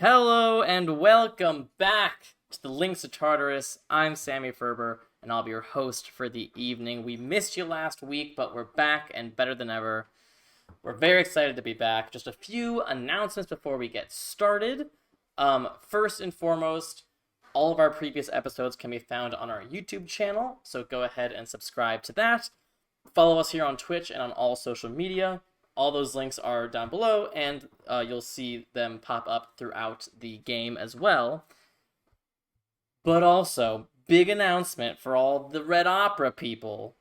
Hello and welcome back to the Links to Tartarus. I'm Sammy Ferber, and I'll be your host for the evening. We missed you last week, but we're back and better than ever. We're very excited to be back. Just a few announcements before we get started. First and foremost, all of our previous episodes can be found on our YouTube channel, so go ahead and subscribe to that. Follow us here on Twitch and on all social media. All those links are down below, and you'll see them pop up throughout the game as well. But also, big announcement for all the Red Opera people.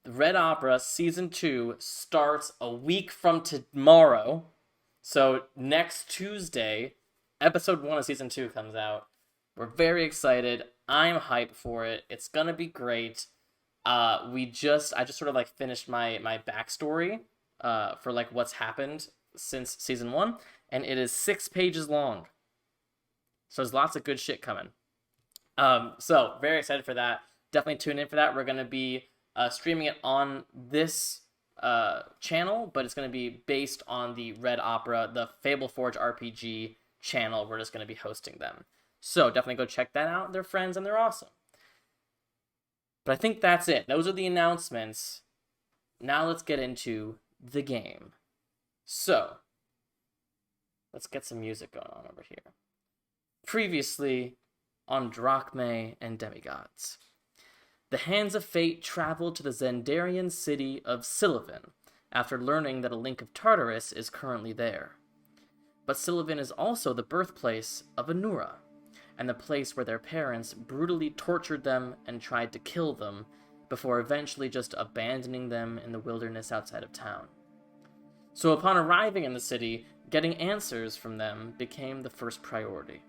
The Red Opera Season 2 starts a week from tomorrow. So next Tuesday, Episode 1 of Season 2 comes out. We're very excited. I'm hyped for it. It's gonna be great. I just sort of finished my backstory for what's happened since Season 1, and it is 6 pages long. So there's lots of good shit coming. So very excited for that. Definitely tune in for that. We're going to be streaming it on this channel, but it's going to be based on the Red Opera, the Fable Forge RPG channel. We're just going to be hosting them. So definitely go check that out. They're friends and they're awesome. But I think that's it. Those are the announcements. Now let's get into the game. So, let's get some music going on over here. Previously on Drachmae and Demigods. The Hands of Fate traveled to the Zendarian city of Sylvan after learning that a link of Tartarus is currently there. But Sylvan is also the birthplace of Anura, and the place where their parents brutally tortured them and tried to kill them before eventually just abandoning them in the wilderness outside of town. So upon arriving in the city, getting answers from them became the first priority.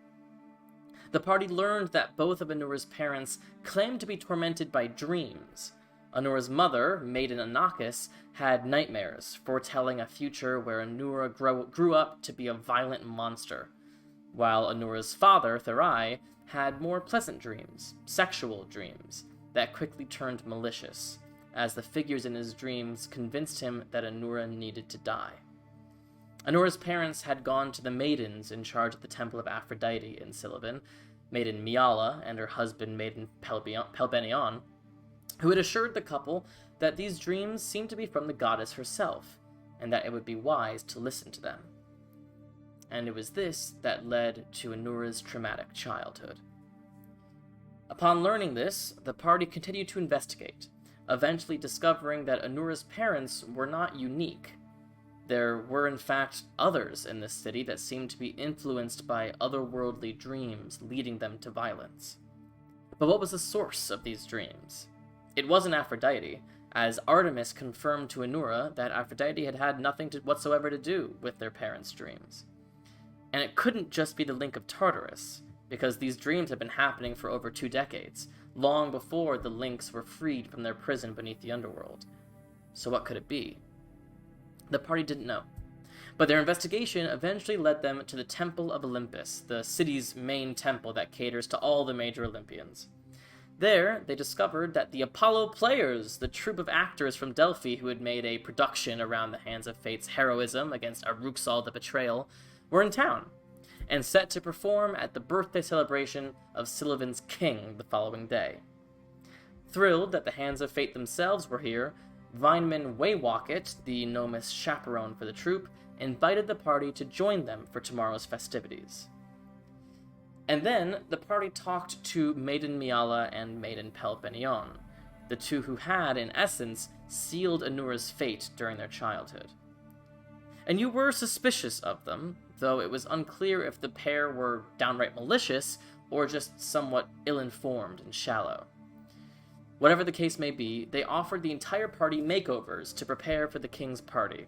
The party learned that both of Anura's parents claimed to be tormented by dreams. Anura's mother, Maiden Anakis, had nightmares, foretelling a future where Anura grew up to be a violent monster, while Anura's father, Therai, had more pleasant dreams, sexual dreams, that quickly turned malicious, as the figures in his dreams convinced him that Anura needed to die. Anura's parents had gone to the maidens in charge of the Temple of Aphrodite in Sylvan, Maiden Miala and her husband Maiden Pelbenion, who had assured the couple that these dreams seemed to be from the goddess herself, and that it would be wise to listen to them. And it was this that led to Anura's traumatic childhood. Upon learning this, the party continued to investigate, eventually discovering that Anura's parents were not unique. There were in fact others in this city that seemed to be influenced by otherworldly dreams leading them to violence. But what was the source of these dreams? It wasn't Aphrodite, as Artemis confirmed to Anura that Aphrodite had had nothing whatsoever to do with their parents' dreams. And it couldn't just be the link of Tartarus, because these dreams had been happening for over 2 decades, long before the Lynx were freed from their prison beneath the underworld. So what could it be? The party didn't know, but their investigation eventually led them to the Temple of Olympus, the city's main temple that caters to all the major Olympians. There, they discovered that the Apollo Players, the troupe of actors from Delphi who had made a production around the Hands of Fate's heroism against Aruxal the Betrayal, were in town, and set to perform at the birthday celebration of Sylvan's king the following day. Thrilled that the Hands of Fate themselves were here, Vineman Waywocket, the Nomus chaperone for the troupe, invited the party to join them for tomorrow's festivities. And then the party talked to Maiden Miala and Maiden Pelbenion, the two who had, in essence, sealed Anura's fate during their childhood. And you were suspicious of them, though it was unclear if the pair were downright malicious or just somewhat ill-informed and shallow. Whatever the case may be, they offered the entire party makeovers to prepare for the king's party.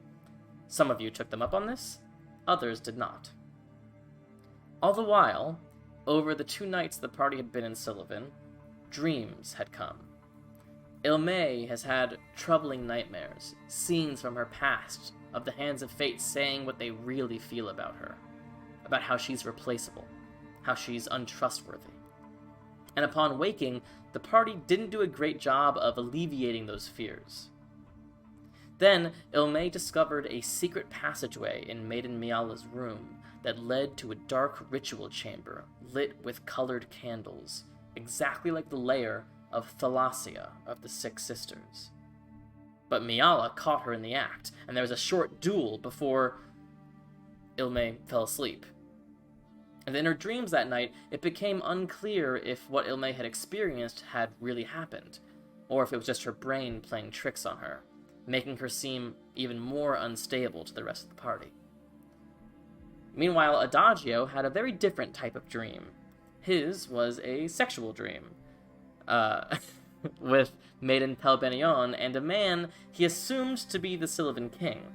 Some of you took them up on this, others did not. All the while, over the 2 nights the party had been in Sylvan, dreams had come. Illmaye has had troubling nightmares, scenes from her past, of the Hands of Fate saying what they really feel about her, about how she's replaceable, how she's untrustworthy. And upon waking, the party didn't do a great job of alleviating those fears. Then, Illmaye discovered a secret passageway in Maiden Miala's room that led to a dark ritual chamber lit with colored candles, exactly like the lair of Thalassia of the Six Sisters. But Miala caught her in the act, and there was a short duel before Illmaye fell asleep. And in her dreams that night, it became unclear if what Illmaye had experienced had really happened, or if it was just her brain playing tricks on her, making her seem even more unstable to the rest of the party. Meanwhile, Adagio had a very different type of dream. His was a sexual dream, with Maiden Pelbenion and a man he assumed to be the Sylvan King.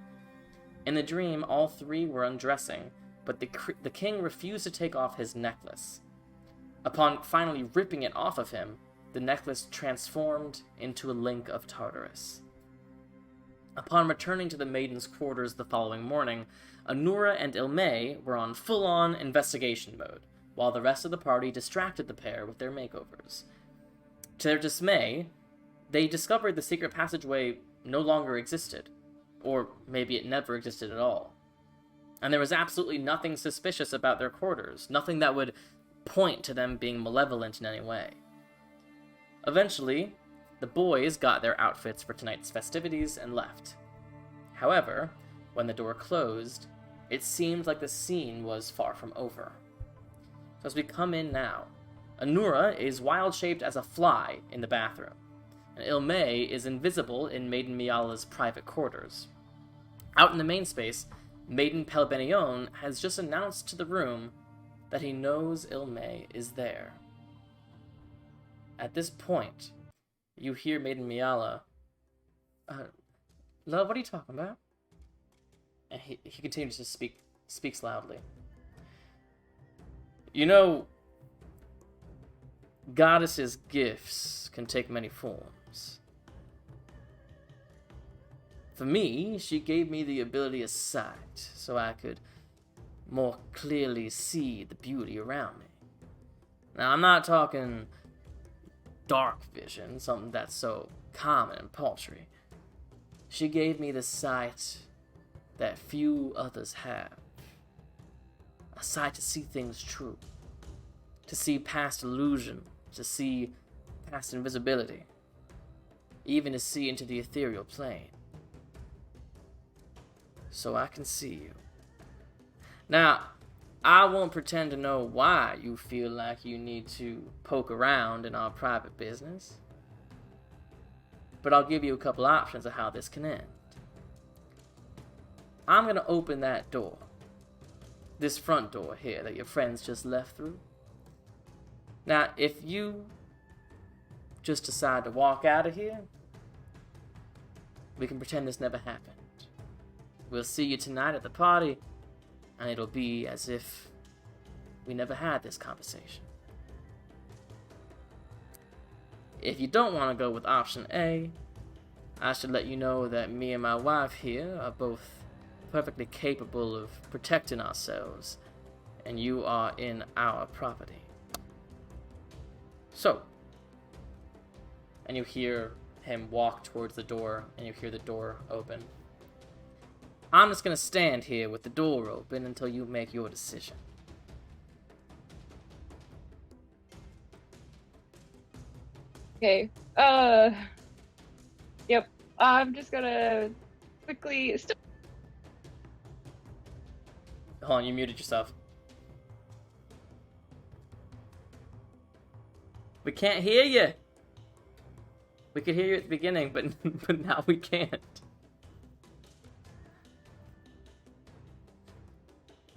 In the dream, all three were undressing, but the king refused to take off his necklace. Upon finally ripping it off of him, the necklace transformed into a link of Tartarus. Upon returning to the maiden's quarters the following morning, Anura and Illmaye were on full-on investigation mode, while the rest of the party distracted the pair with their makeovers. To their dismay, they discovered the secret passageway no longer existed, or maybe it never existed at all. And there was absolutely nothing suspicious about their quarters, nothing that would point to them being malevolent in any way. Eventually, the boys got their outfits for tonight's festivities and left. However, when the door closed, it seemed like the scene was far from over. So as we come in now, Anura is wild-shaped as a fly in the bathroom, and Illmaye is invisible in Maiden Miala's private quarters. Out in the main space, Maiden Pelbenion has just announced to the room that he knows Illmaye is there. At this point, you hear Maiden Miala, "Love, what are you talking about?" And he continues to speaks loudly. "You know, goddesses' gifts can take many forms. For me, she gave me the ability of sight, so I could more clearly see the beauty around me. Now, I'm not talking dark vision, something that's so common and paltry. She gave me the sight that few others have. A sight to see things true, to see past illusion, to see past invisibility, even to see into the ethereal plane. So I can see you. Now, I won't pretend to know why you feel like you need to poke around in our private business, but I'll give you a couple options of how this can end. I'm going to open that door, this front door here that your friends just left through. Now, if you just decide to walk out of here, we can pretend this never happened. We'll see you tonight at the party, and it'll be as if we never had this conversation. If you don't want to go with option A, I should let you know that me and my wife here are both perfectly capable of protecting ourselves, and you are in our property. So," and you hear him walk towards the door, and you hear the door open. "I'm just going to stand here with the door open until you make your decision." Okay. Yep. I'm just gonna quickly. Hold on, you muted yourself. We can't hear you. We could hear you at the beginning, but now we can't.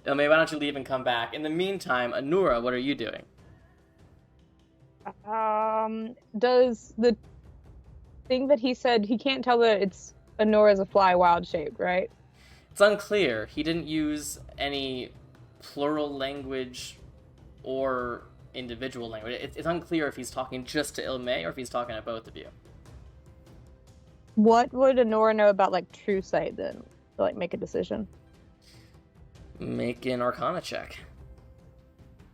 Illmaye, why don't you leave and come back? In the meantime, Anura, what are you doing? Does the thing that he said, he can't tell that it's Anura's a fly wild shaped, right? It's unclear. He didn't use any plural language or individual language. It's unclear if he's talking just to Illmaye or if he's talking to both of you. What would Anura know about, like, true sight, then, to, like, make a decision? Make an Arcana check.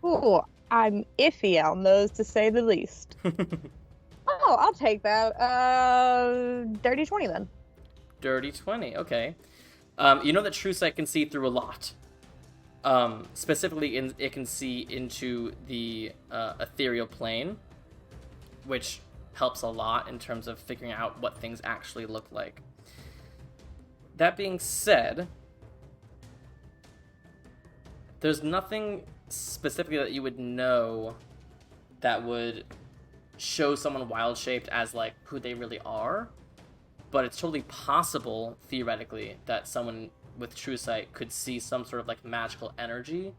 Ooh, I'm iffy on those, to say the least. Oh, I'll take that. Dirty 20, then. Dirty 20, okay. You know that True Sight can see through a lot. Specifically, it can see into the ethereal plane, which helps a lot in terms of figuring out what things actually look like. That being said, there's nothing specifically that you would know that would show someone wild-shaped as, like, who they really are, but it's totally possible, theoretically, that someone with True Sight could see some sort of, like, magical energy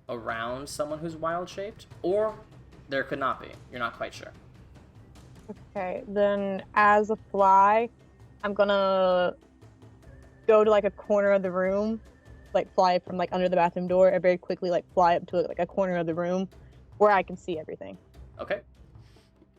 around someone who's wild-shaped, or there could not be. You're not quite sure. Okay, then as a fly, I'm gonna go to, like, a corner of the room, like, fly from, like, under the bathroom door, and very quickly, like, fly up to, like, a corner of the room where I can see everything. Okay.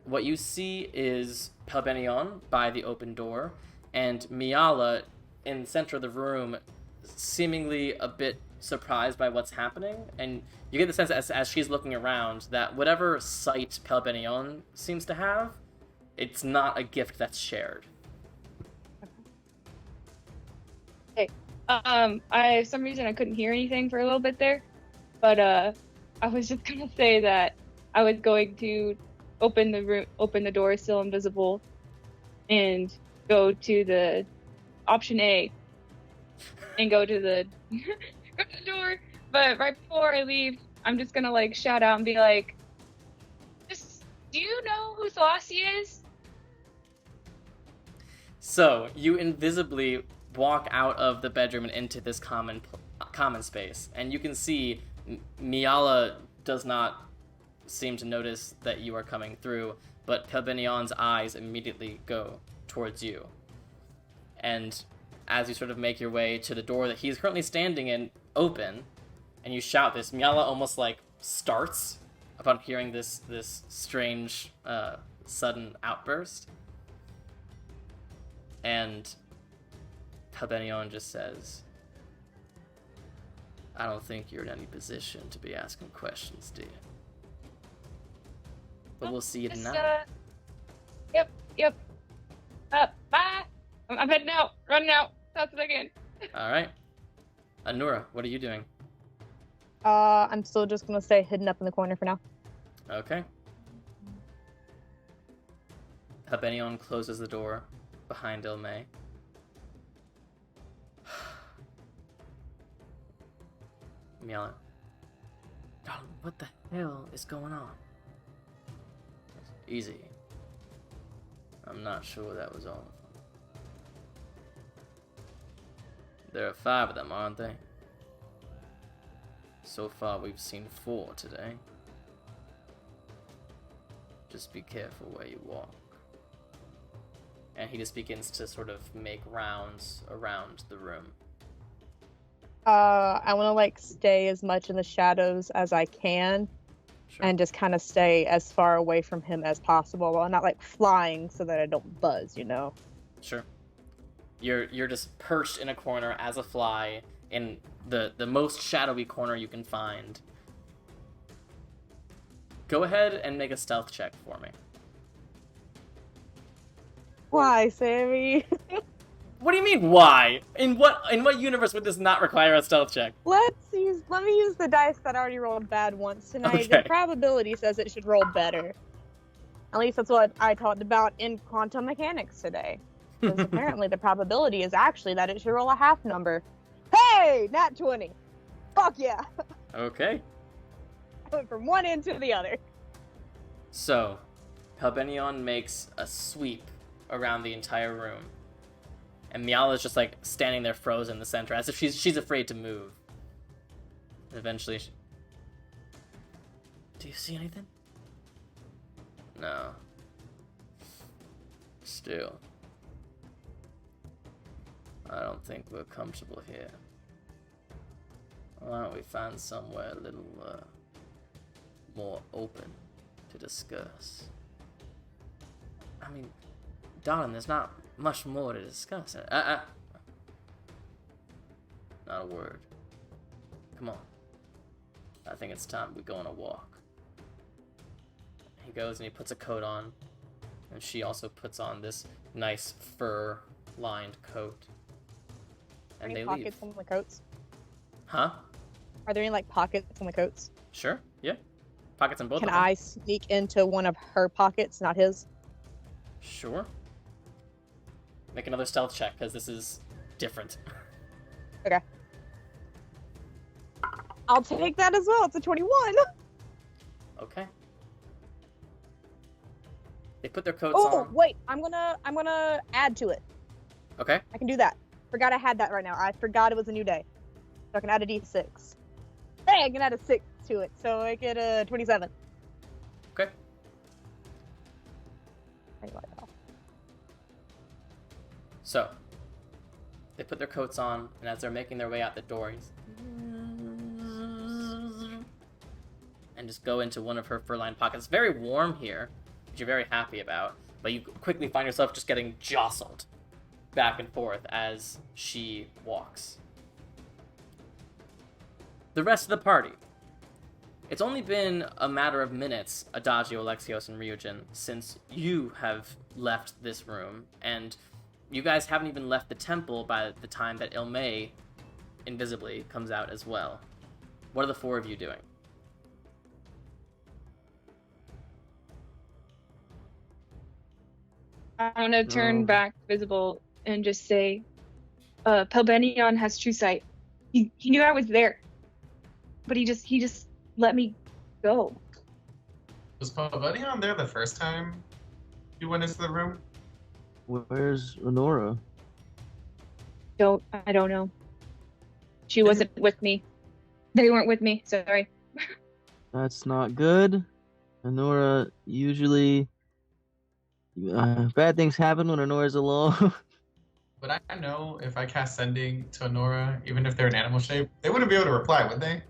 What you see is Pelbenion by the open door, and Miala in the center of the room, seemingly a bit surprised by what's happening, and you get the sense as she's looking around that whatever sight Pelbenion seems to have, it's not a gift that's shared. Hey, for some reason I couldn't hear anything for a little bit there, but I was just gonna say that I was going to open the door, still invisible, and go to the option A, and go to the door. But right before I leave, I'm just gonna like shout out and be like, "Do you know who Selassie is?" So you invisibly walk out of the bedroom and into this common space, and you can see Miala does not seem to notice that you are coming through, but Pelbenion's eyes immediately go towards you. And as you sort of make your way to the door that he's currently standing in open, and you shout this, Miala almost like starts upon hearing this strange sudden outburst. And Pelbenion just says, "I don't think you're in any position to be asking questions, dear. But we'll see you tonight." Yep. Bye. I'm heading out, running out. That's what I can. Alright. Anura, what are you doing? I'm still just gonna stay hidden up in the corner for now. Okay. Pelbenion closes the door behind Illmaye. Miala, darling, what the hell is going on? Easy. I'm not sure that was all of them. There are 5 of them, aren't they? So far, we've seen 4 today. Just be careful where you walk. And he just begins to sort of make rounds around the room. I want to, like, stay as much in the shadows as I can. Sure. And just kind of stay as far away from him as possible while not, like, flying so that I don't buzz, you know? Sure. You're just perched in a corner as a fly in the most shadowy corner you can find. Go ahead and make a stealth check for me. Why, Sammy? What do you mean, why? In what universe would this not require a stealth check? Let me use the dice that already rolled bad once tonight. Okay. The probability says it should roll better. At least that's what I talked about in quantum mechanics today. Because apparently the probability is actually that it should roll a half number. Hey! Nat 20! Fuck yeah! Okay. I went from one end to the other. So, Pelbenion makes a sweep around the entire room. And Miala's just like standing there frozen in the center, as if she's afraid to move. And eventually Do you see anything? No. Still. I don't think we're comfortable here. Why don't we find somewhere a little more open to discuss? I mean, darling, there's not much more to discuss. Not a word. Come on. I think it's time we go on a walk. He goes and he puts a coat on, and she also puts on this nice fur lined coat. And Any they pockets leave. on the coats? Huh? Are there any like pockets on the coats? Sure, yeah. Pockets in both Can of them. I sneak into one of her pockets, not his? Sure. Make another stealth check, because this is different. Okay. I'll take that as well. It's a 21. Okay. They put their coats Oh, on. wait. I'm gonna add to it. Okay. I can do that. Forgot I had that right now. I forgot it was a new day. So I can add a d6. Hey, I can add a 6 to it. So I get a 27. Okay. So, they put their coats on, and as they're making their way out the door, and just go into one of her fur-lined pockets. It's very warm here, which you're very happy about, but you quickly find yourself just getting jostled back and forth as she walks. The rest of the party. It's only been a matter of minutes, Adagio, Alexios, and Ryujin, since you have left this room, and you guys haven't even left the temple by the time that Illmaye invisibly comes out as well. What are the four of you doing? I'm gonna turn back visible and just say, Pelbenion has true sight. He knew I was there, but he just let me go. Was Pavilion there the first time you went into the room? Where's Anura? I don't know. She wasn't with me. They weren't with me. Sorry. That's not good. Anura usually bad things happen when Anora's alone. Would I know if I cast Sending to Anura, even if they're in animal shape? They wouldn't be able to reply, would they?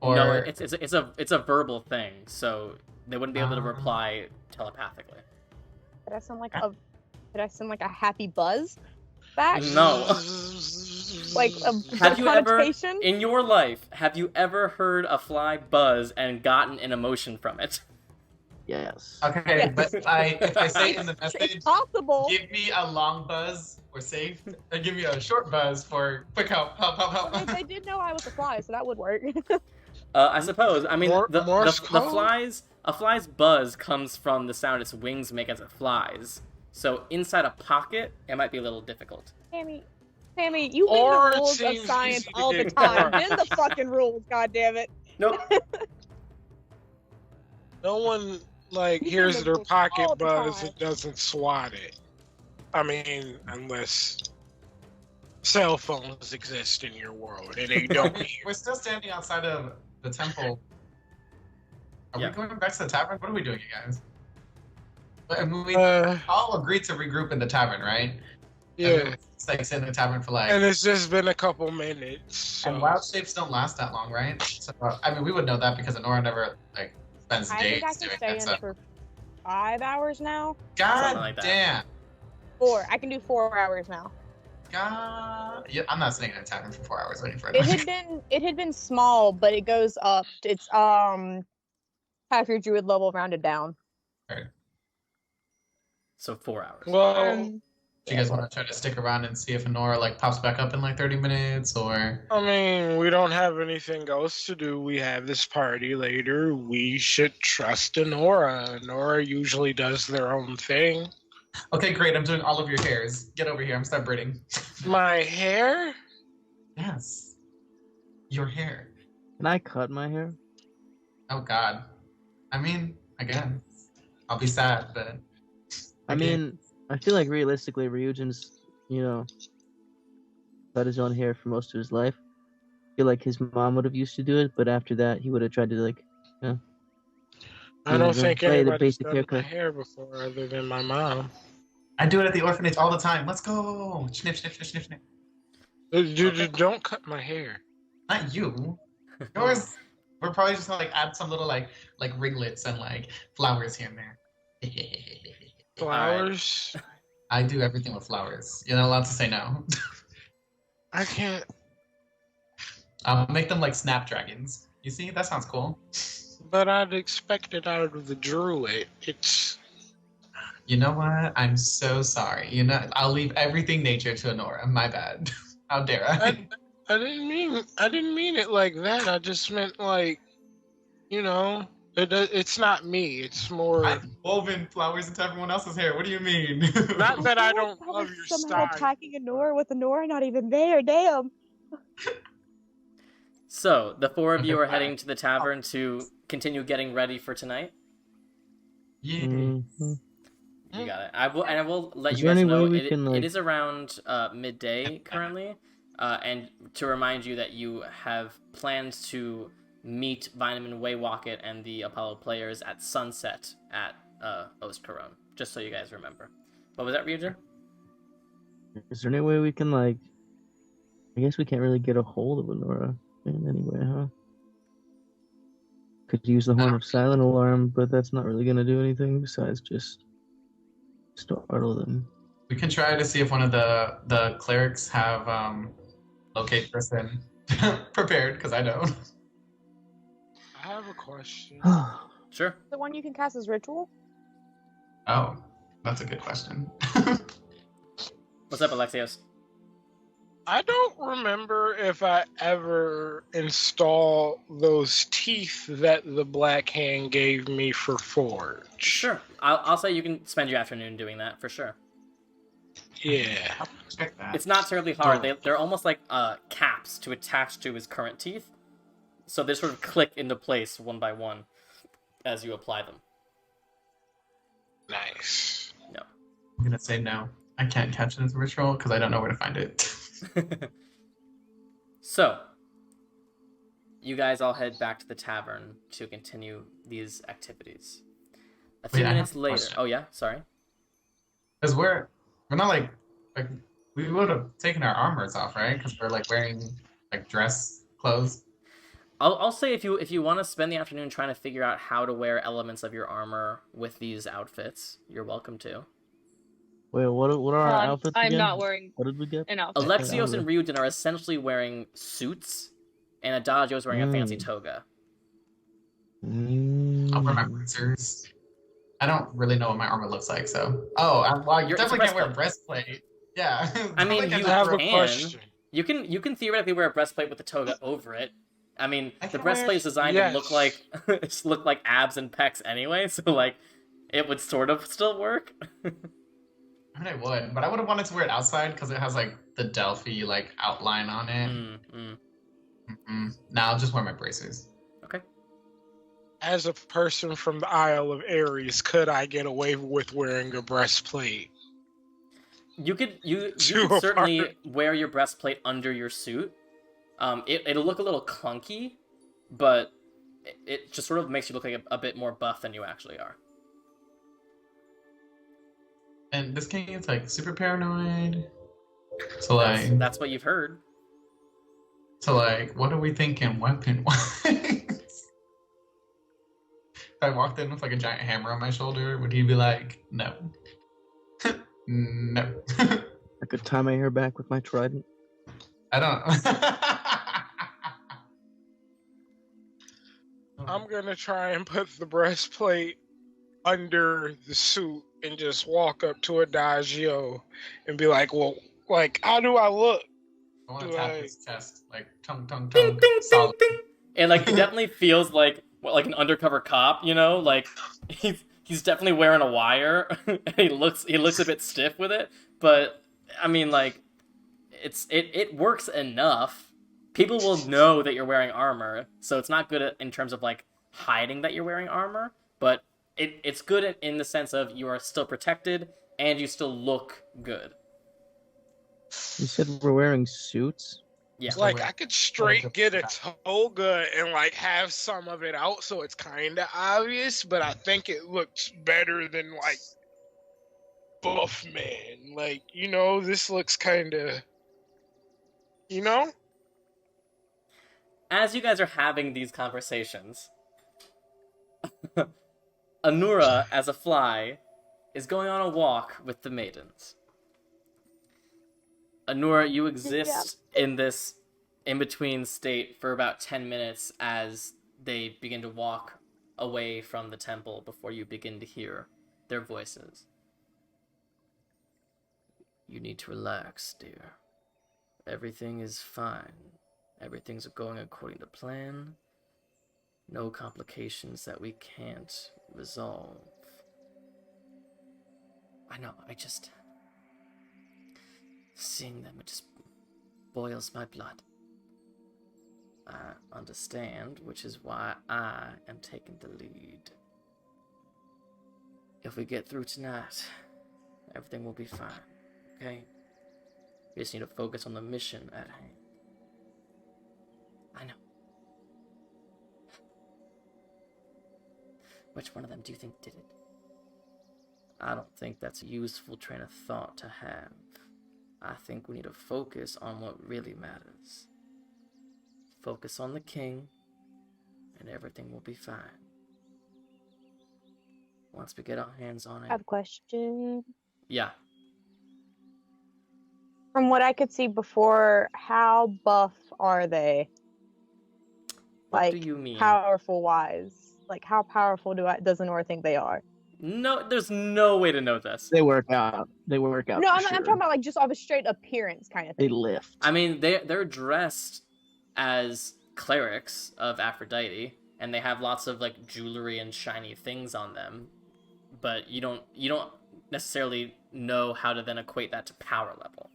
Or... No, it's a verbal thing, so they wouldn't be able to reply telepathically. Did I sound like a happy buzz back? No. Like a Have you ever, connotation? in your life, have you ever heard a fly buzz and gotten an emotion from it? Yes. Okay, Yes. but if I say in the message, It's possible. give me a long buzz for safe, and give me a short buzz for quick help. I mean, they did know I was a fly, so that would work. I suppose. I mean, the Morse code? a fly's buzz comes from the sound its wings make as it flies. So inside a pocket, it might be a little difficult. Sammy, you Or read it the rules of seems science easy to all the get time. caught. Bend the fucking rules, goddammit. Nope. No one You hears make their those all pocket the buzz time. and doesn't swat it. I mean, unless cell phones exist in your world and they don't hear. We're still standing outside of the temple. Are Yeah. we going back to the tavern? What are we doing, you guys? I mean, we Uh, all agreed to regroup in the tavern, right? yeah, It's like sitting in the tavern for and it's just been a couple minutes. So. And wild shapes don't last that long, right? So, I mean, we would know that because Anora never spends I days think I can doing stay that in stuff. for 5 hours now. God Something like that. damn. 4. I can do 4 hours now. God. Yeah, I'm not sitting in a tavern for 4 hours waiting for It had been small, but it goes up. It's half your druid level rounded down. So 4 hours. Well, Do you guys want to try to stick around and see if Anora pops back up in 30 minutes or? I mean, we don't have anything else to do. We have this party later. We should trust Anora. Anora usually does their own thing. Okay, great. I'm doing all of your hairs. Get over here. I'm start braiding. My hair? Yes. Your hair. Can I cut my hair? Oh God. I mean, again, I'll be sad, but. I mean, I feel like realistically, Ryujin's, cut his own hair for most of his life. I feel like his mom would have used to do it, but after that, he would have tried to, I don't think play the anybody's basic done my haircut. hair before other than my mom. I do it at the orphanage all the time. Let's go. Sniff, sniff, sniff, sniff, sniff. Dude, don't cut my hair. Not you. Yours. We're probably just gonna add some little ringlets and flowers here and there. Flowers? I do everything with flowers. You're not allowed to say no. I can't. I'll make them like snapdragons. You see? That sounds cool. But I'd expect it out of the druid. It's. You know what? I'm so sorry. I'll leave everything nature to Anura. My bad. How dare I? I didn't mean it like that. I just meant like, it's not me. It's more I've woven flowers into everyone else's hair. What do you mean? not that I feel don't like love was your somehow style. attacking Anora with Anora not even there. Damn. So, the four of you Okay, are heading to the tavern to continue getting ready for tonight. Yeah. Mhm. You got it. I will let Is you there guys any know way we it can, it is around midday currently, and to remind you that you have plans to meet Vitamin Waywocket and the Apollo players at sunset at Ostcaron, just so you guys remember. What was that, Ryujin? Is there any way we can, like... I guess we can't really get a hold of Honora in any way, huh? Could use the Horn of Silent Alarm, but that's not really gonna do anything besides just startle them. We can try to see if one of the clerics have locate person prepared, because I don't. I have a question. Sure. The one you can cast as ritual? Oh, that's a good question. What's up, Alexios? I don't remember if I ever install those teeth that the Black Hand gave me for Forge. Sure. I'll say you can spend your afternoon doing that for sure. Yeah. Check that. It's not terribly hard. They're almost like caps to attach to his current teeth, so they sort of click into place one by one as you apply them. Nice. No. I'm gonna say no. I can't catch it as a ritual because I don't know where to find it. So, you guys all head back to the tavern to continue these activities. A few Wait, I minutes have a later. question. Oh yeah, sorry. Because we're not like we would have taken our armors off, right? Because we're like wearing like dress clothes. I'll say if you want to spend the afternoon trying to figure out how to wear elements of your armor with these outfits, you're welcome to. Wait, what are our outfits I'm again? not wearing What did we get? an outfit. Alexios and Ryujin are essentially wearing suits, and Adagio's wearing a fancy toga. I'll wear my bracers. I don't really know what my armor looks like, so. Oh, I It's a definitely can't wear a breastplate. Yeah. I mean, Like, you I have a can. question. You can theoretically wear a breastplate with the toga over it. I mean, I the can breastplate is designed Yes. to look like abs and pecs anyway, so like it would sort of still work. I mean, I would, but I would have wanted to wear it outside because it has like the Delphi like outline on it. Now I'll just wear my bracers. Okay. As a person from the Isle of Ares, could I get away with wearing a breastplate? You could To a certainly part. wear your breastplate under your suit. It'll look a little clunky, but it just sort of makes you look like a bit more buff than you actually are. And this king is like super paranoid. So like, That's what you've heard. what are we thinking weapon wise? If I walked in with like a giant hammer on my shoulder, would he be like, no? No. I could tie my hair back with my trident. I don't. I'm gonna try and put the breastplate under the suit and just walk up to Adagio and be like, well, like, how do I look? I want to tap his chest, like tongue, Ding, tongue, ding, solid. ding, ding. And like he definitely feels like an undercover cop, you know, like he's definitely wearing a wire. And he looks a bit stiff with it, but I mean like it works enough. People will know that you're wearing armor, so it's not good in terms of like hiding that you're wearing armor, but it's good in the sense of you are still protected and you still look good. You said we're wearing suits? Yeah. Like, I could straight get a toga and like have some of it out so it's kind of obvious, but I think it looks better than like buff man. Like, this looks kind of, As you guys are having these conversations, Anura, as a fly, is going on a walk with the maidens. Anura, you exist in this in-between state for about 10 minutes as they begin to walk away from the temple before you begin to hear their voices. You need to relax, dear. Everything is fine. Everything's going according to plan. No complications that we can't resolve. I know, seeing them, it just boils my blood. I understand, which is why I am taking the lead. If we get through tonight, everything will be fine, okay? We just need to focus on the mission at hand. I know. Which one of them do you think did it? I don't think that's a useful train of thought to have. I think we need to focus on what really matters. Focus on the king, and everything will be fine. Once we get our hands on I it. have a question. Yeah. From what I could see before, how buff are they? What do Like, you mean? powerful wise? Like, how powerful does Anura think they are? No, there's no way to know this. They work out. No, for I'm talking about like just off a straight appearance kind of They thing. lift. I mean, they're dressed as clerics of Aphrodite, and they have lots of like jewelry and shiny things on them. But you don't necessarily know how to then equate that to power level.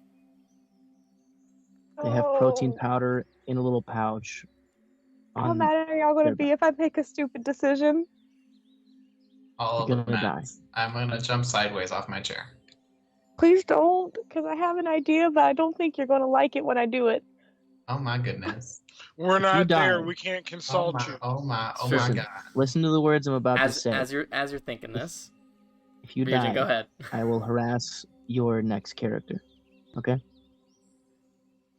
They have protein Oh, powder in a little pouch. how mad are y'all gonna their be if I make a stupid decision? All You're of the gonna die. mats. I'm gonna jump sideways off my chair. Please don't, because I have an idea, but I don't think you're gonna like it when I do it. Oh my goodness. We're If you not there. die- We can't Oh consult my, you. oh my, oh Listen. my god. Listen to the words I'm about to say. As you're thinking this, If you Virgin, die, go ahead. I will harass your next character. Okay?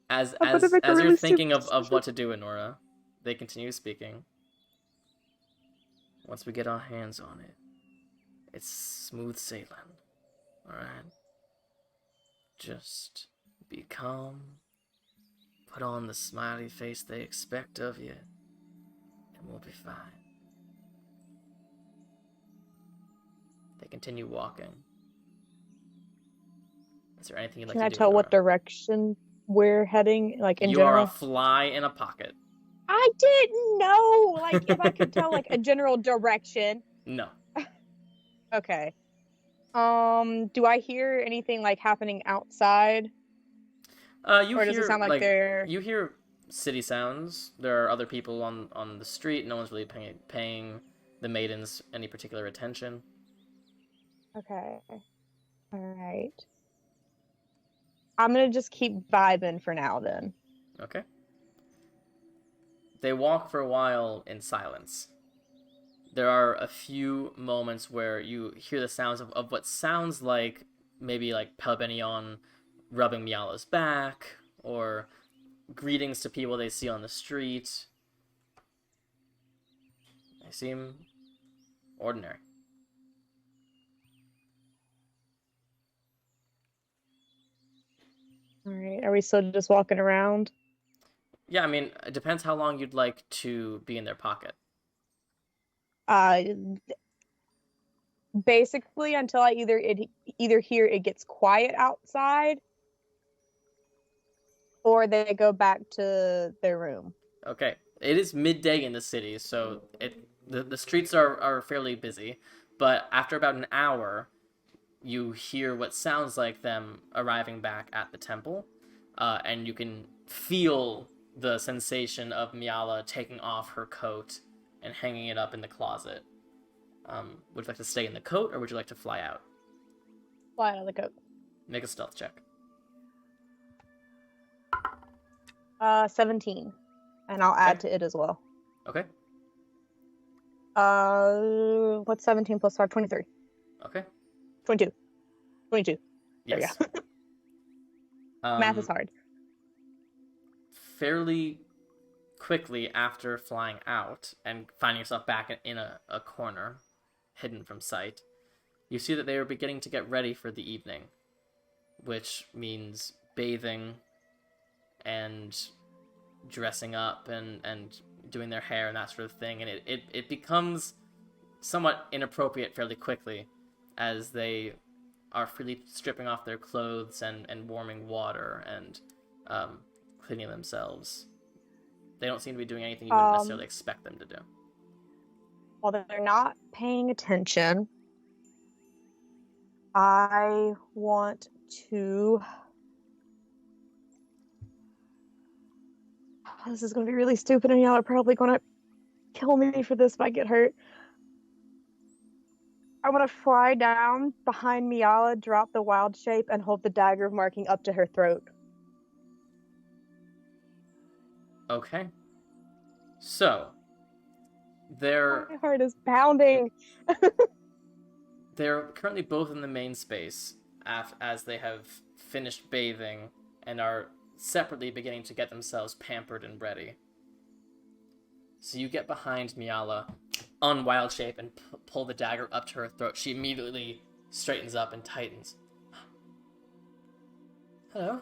As I'm gonna make a as really you're thinking stupid of what to do, Anura, they continue speaking. Once we get our hands on it, it's smooth sailing. Alright? Just be calm. Put on the smiley face they expect of you, and we'll be fine. They continue walking. Is there anything you'd like Can I to do? tell what Nora? direction we're heading, like in You general? are a fly in a pocket. I didn't know, like, if I could tell, like, a general direction. No. Okay. Do I hear anything, like, happening outside? You Or hear does it sound like they're... you hear city sounds. There are other people on the street. No one's really paying the maidens any particular attention. Okay. Alright. I'm gonna just keep vibing for now, then. Okay. They walk for a while in silence. There are a few moments where you hear the sounds of what sounds like maybe like Pelbenion rubbing Miala's back, or greetings to people they see on the street. They seem ordinary. Alright, are we still just walking around? Yeah, I mean, it depends how long you'd like to be in their pocket. Basically until I either hear it gets quiet outside, or they go back to their room. Okay, it is midday in the city, so the streets are fairly busy, but after about an hour, you hear what sounds like them arriving back at the temple, and you can feel the sensation of Miala taking off her coat and hanging it up in the closet. Would you like to stay in the coat, or would you like to fly out? Fly out of the coat. Make a stealth check. 17. And I'll add to it as well. Okay. What's 17 plus 5? 23. Okay. 22. 22. There we Yes. Math is hard. Fairly quickly after flying out and finding yourself back in a corner, hidden from sight, you see that they are beginning to get ready for the evening, which means bathing and dressing up and doing their hair and that sort of thing, and it becomes somewhat inappropriate fairly quickly as they are freely stripping off their clothes and warming water and cleaning themselves. They don't seem to be doing anything you wouldn't necessarily expect them to do. While they're not paying attention, I want to... This is going to be really stupid, and y'all are probably going to kill me for this if I get hurt. I want to fly down behind Miala, drop the wild shape, and hold the dagger marking up to her throat. Okay. So, they're My heart is pounding. they're currently both in the main space as they have finished bathing and are separately beginning to get themselves pampered and ready. So you get behind Miala on wild shape and pull the dagger up to her throat. She immediately straightens up and tightens. Hello?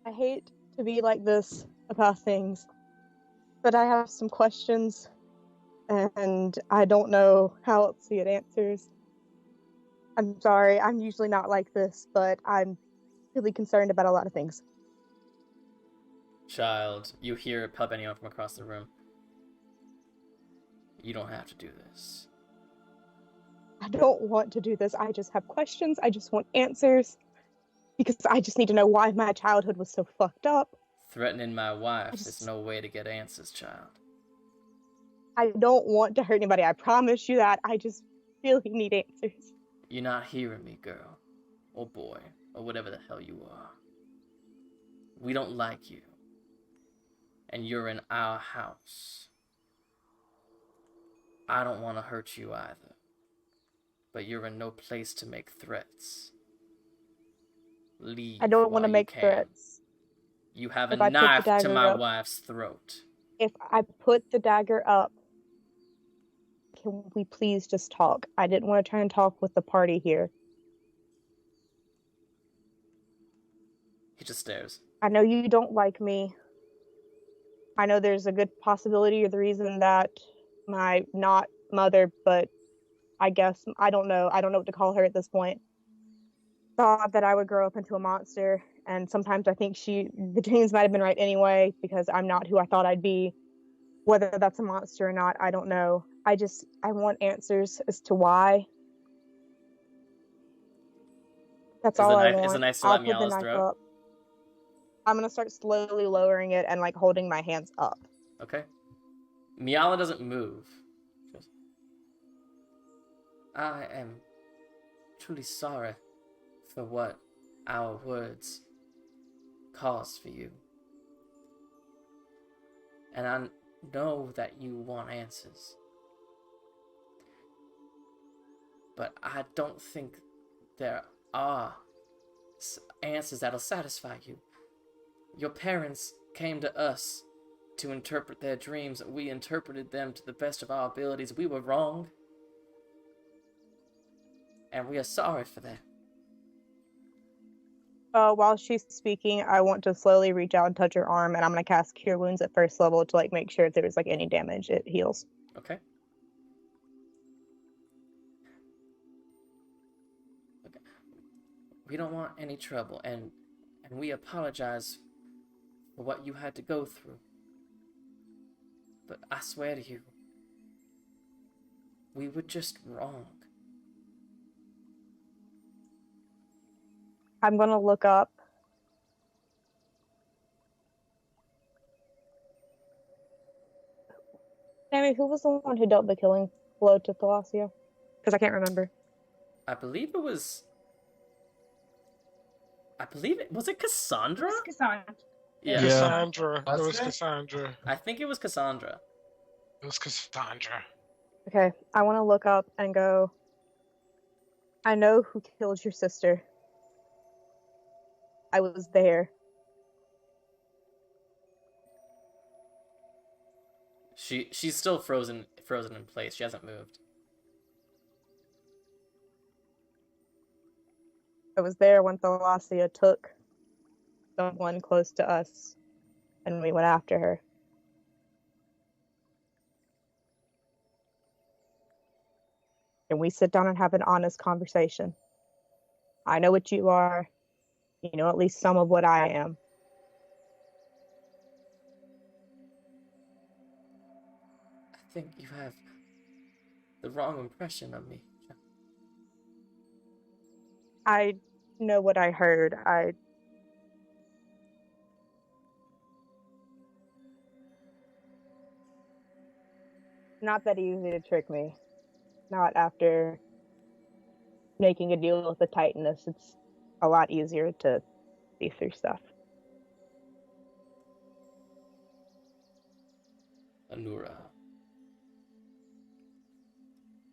I hate to be like this about things, but I have some questions, and I don't know how else to get answers. I'm sorry, I'm usually not like this, but I'm really concerned about a lot of things. Child, you hear Pelbenio from across the room. You don't have to do this. I don't want to do this. I just have questions. I just want answers. Because I just need to know why my childhood was so fucked up. Threatening my wife is no way to get answers, child. I don't want to hurt anybody. I promise you that. I just really need answers. You're not hearing me, girl. Or boy. Or whatever the hell you are. We don't like you. And you're in our house. I don't want to hurt you either. But you're in no place to make threats. Leave. I don't want to make threats. You have a knife to my wife's throat. If I put the dagger up, can we please just talk? I didn't want to try and talk with the party here. He just stares. I know you don't like me. I know there's a good possibility you're the reason that my not mother, but I guess, I don't know what to call her at this point, thought that I would grow up into a monster, and sometimes I think the dreams might have been right anyway, because I'm not who I thought I'd be. Whether that's a monster or not, I don't know. I want answers as to why. That's all I want. Is the knife still at Miala's throat? Up. I'm gonna start slowly lowering it and holding my hands up. Okay. Miala doesn't move. She goes, I am truly sorry for what our words caused for you. And I know that you want answers. But I don't think there are answers that'll satisfy you. Your parents came to us to interpret their dreams. We interpreted them to the best of our abilities. We were wrong. And we are sorry for that. While she's speaking, I want to slowly reach out and touch her arm, and I'm going to cast Cure Wounds at first level to make sure if there was any damage, it heals. Okay. We don't want any trouble, and we apologize for what you had to go through. But I swear to you, we were just wrong. I'm gonna look up. Sammy, who was the one who dealt the killing blow to Thalasia? Because I can't remember. I believe it was it Cassandra? It was Cassandra. Yeah. Cassandra. It was Cassandra. I think it was Cassandra. It was Cassandra. Okay, I want to look up and go, I know who killed your sister. I was there. She's still frozen in place. She hasn't moved. I was there when Thalasia took someone close to us, and we went after her. Can we sit down and have an honest conversation? I know what you are. You know at least some of what I am. I think you have the wrong impression of me. I know what I heard. Not that easy to trick me. Not after making a deal with the Titaness. It's a lot easier to see through stuff. Anura,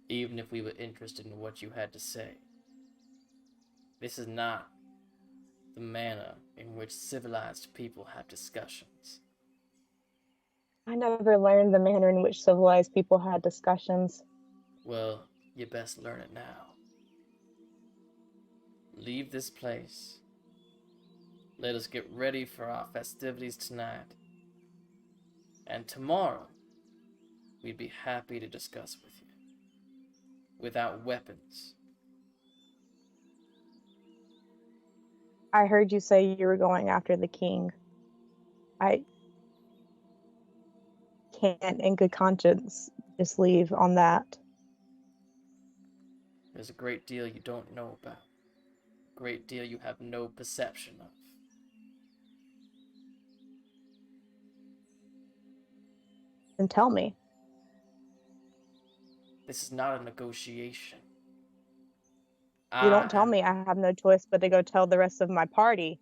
even if we were interested in what you had to say, this is not the manner in which civilized people have discussions. I never learned the manner in which civilized people had discussions. Well, you best learn it now. Leave this place. Let us get ready for our festivities tonight. And tomorrow, we'd be happy to discuss with you. Without weapons. I heard you say you were going after the king. I can't, in good conscience, just leave on that. There's a great deal you don't know about. A great deal you have no perception of. Then tell me. This is not a negotiation. You don't tell me. I have no choice but to go tell the rest of my party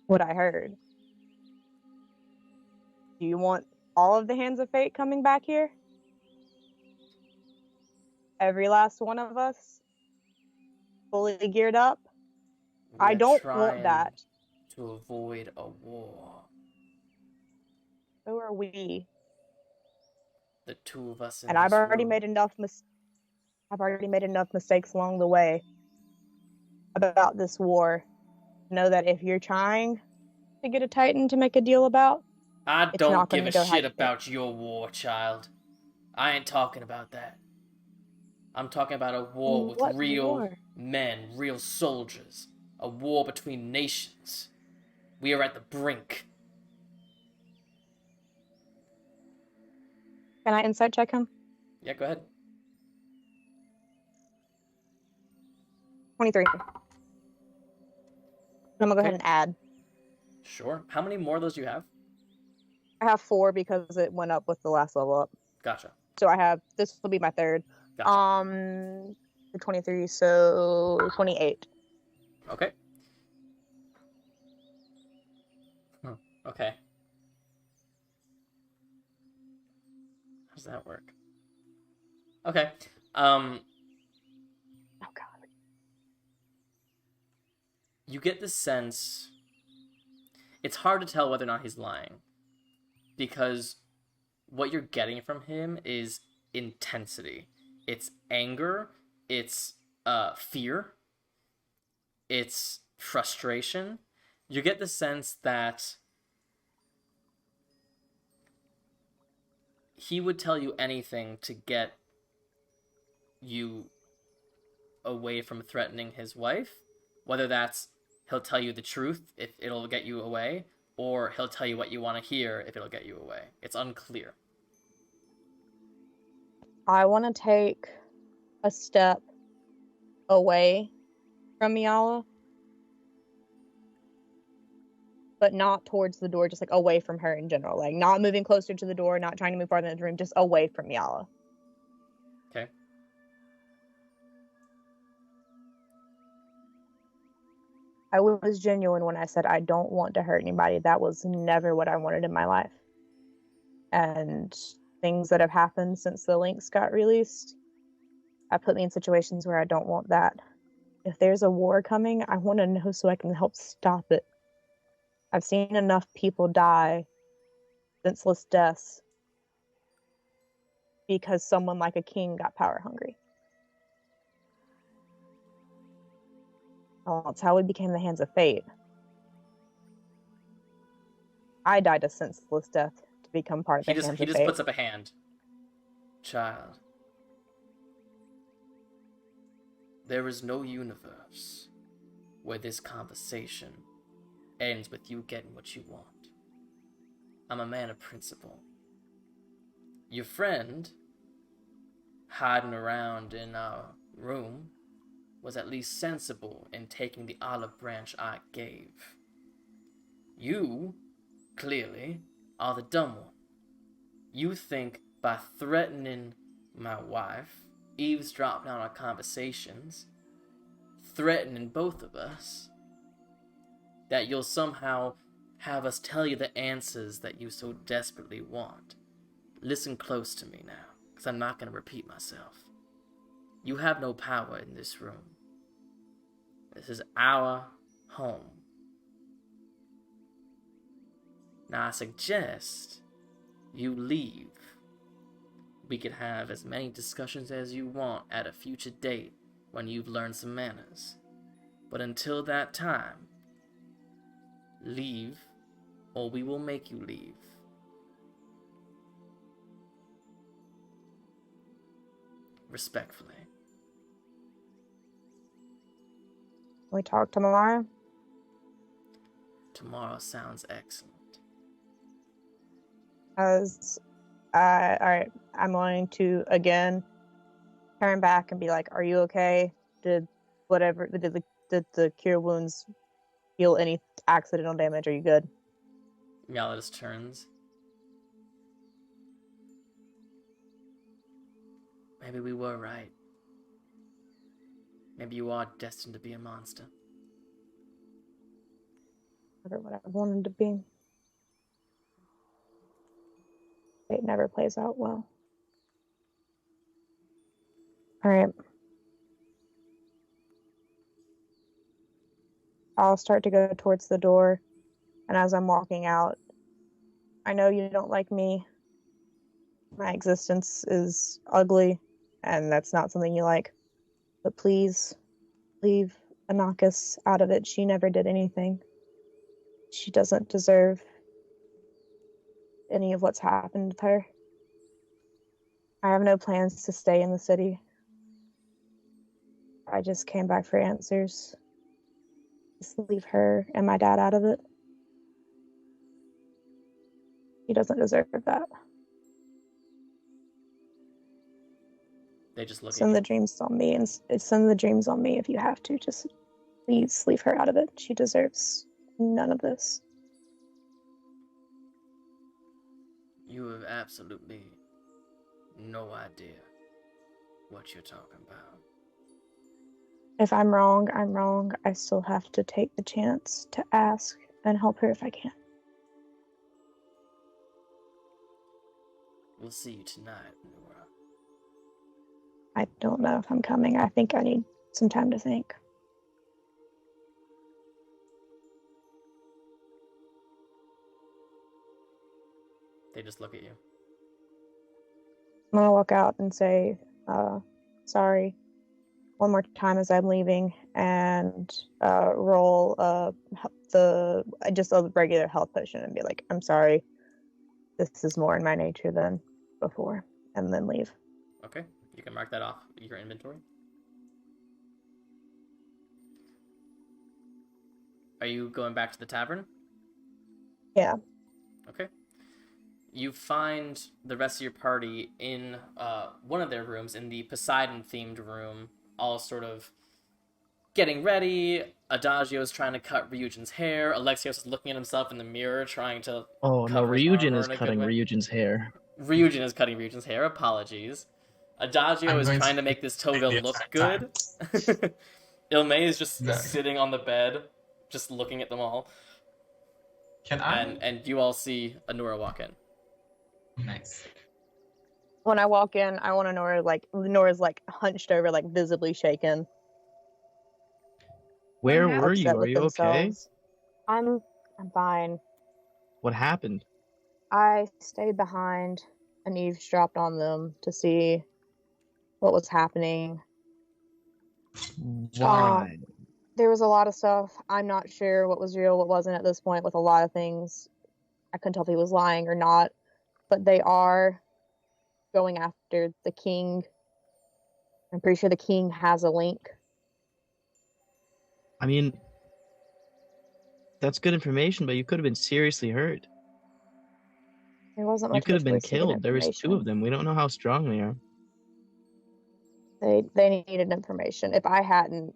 what I heard. Do you want all of the Hands of Fate coming back here? Every last one of us? Fully geared up? I don't want that. To avoid a war. So are we. The two of us in and this I've already room. made enough mistakes along the way about this war. Know that if you're trying to get a Titan to make a deal about, I it's don't not give gonna a go how shit you think. about your war, child. I ain't talking about that. I'm talking about a war with What real war? men, real soldiers. A war between nations. We are at the brink. Can I insight check him? Yeah, go ahead. 23. I'm gonna go ahead and add. Sure. How many more of those do you have? I have 4 because it went up with the last level up. Gotcha. So I have, this will be my 3rd. Gotcha. 23, so 28. Okay. Okay. How does that work? Okay. Oh god. You get the sense... It's hard to tell whether or not he's lying. Because what you're getting from him is intensity. It's anger. It's fear. It's frustration. You get the sense that he would tell you anything to get you away from threatening his wife. Whether that's he'll tell you the truth if it'll get you away, or he'll tell you what you want to hear if it'll get you away. It's unclear. I want to take a step away from Miala, but not towards the door, just like away from her in general. Like not moving closer to the door, not trying to move farther into the room, just away from Miala. Okay. I was genuine when I said I don't want to hurt anybody. That was never what I wanted in my life. And things that have happened since the links got released have put me in situations where I don't want that. If there's a war coming, I want to know so I can help stop it. I've seen enough people die, senseless deaths, because someone like a king got power hungry. Well, that's how we became the Hands of Fate. I died a senseless death to become part of the Hands of Fate. He just puts up a hand. Child. there is no universe where this conversation ends with you getting what you want. I'm a man of principle. Your friend, hiding around in our room, was at least sensible in taking the olive branch I gave. You, clearly, are the dumb one. You think by threatening my wife, eavesdropping on our conversations, threatening both of us, that you'll somehow have us tell you the answers that you so desperately want. Listen close to me now, because I'm not going to repeat myself. You have no power in this room. This is our home. Now I suggest you leave. We could have as many discussions as you want at a future date when you've learned some manners. But until that time, leave, or we will make you leave. Respectfully. We talk tomorrow? Tomorrow sounds excellent. Alright, I'm going to again turn back and be like, "Are you okay? Did the cure wounds heal any accidental damage? Are you good?" Gala just turns. Maybe we were right. Maybe you are destined to be a monster. Never what I wanted to be. It never plays out well. Alright. I'll start to go towards the door, and as I'm walking out, I know you don't like me. My existence is ugly, and that's not something you like. But please, leave Anakis out of it. She never did anything. She doesn't deserve any of what's happened with her. I have no plans to stay in the city. I just came back for answers. Just leave her and my dad out of it. He doesn't deserve that. They just look Send at the you. dreams on me, and send the dreams on me if you have to. Just please leave her out of it. She deserves none of this. You have absolutely no idea what you're talking about. If I'm wrong, I'm wrong. I still have to take the chance to ask and help her if I can. We'll see you tonight, Nora. I don't know if I'm coming. I think I need some time to think. They just look at you. I'm gonna walk out and say, sorry, one more time as I'm leaving, and roll just a regular health potion and be like, "I'm sorry, this is more in my nature than before," and then leave. Okay, you can mark that off your inventory. Are you going back to the tavern? Yeah. Okay. You find the rest of your party in one of their rooms, in the Poseidon-themed room, all sort of getting ready. Adagio's trying to cut Ryujin's hair. Alexios is looking at himself in the mirror, trying to Oh no, cover his Ryujin armor is in a good cutting way. Ryujin's hair. Ryujin is cutting Ryujin's hair. Apologies. Adagio I'm is going trying to to make this at toga the look exact good. Illmaye is just Exactly. sitting on the bed, just looking at them all. Can I? And you all see Anura walk in. Nice. When I walk in, I want to know Nora's like hunched over, like visibly shaken. Where What were Upset you? Are with you okay? themselves. I'm fine. What happened? I stayed behind and eavesdropped on them to see what was happening. Why? There was a lot of stuff. I'm not sure what was real, what wasn't at this point with a lot of things. I couldn't tell if he was lying or not. But they are going after the king. I'm pretty sure the king has a link I mean, that's good information, but you could have been seriously hurt. There wasn't You much could have been choice to get killed. There was 2 of them. We don't know how strong they are. They needed information. If I hadn't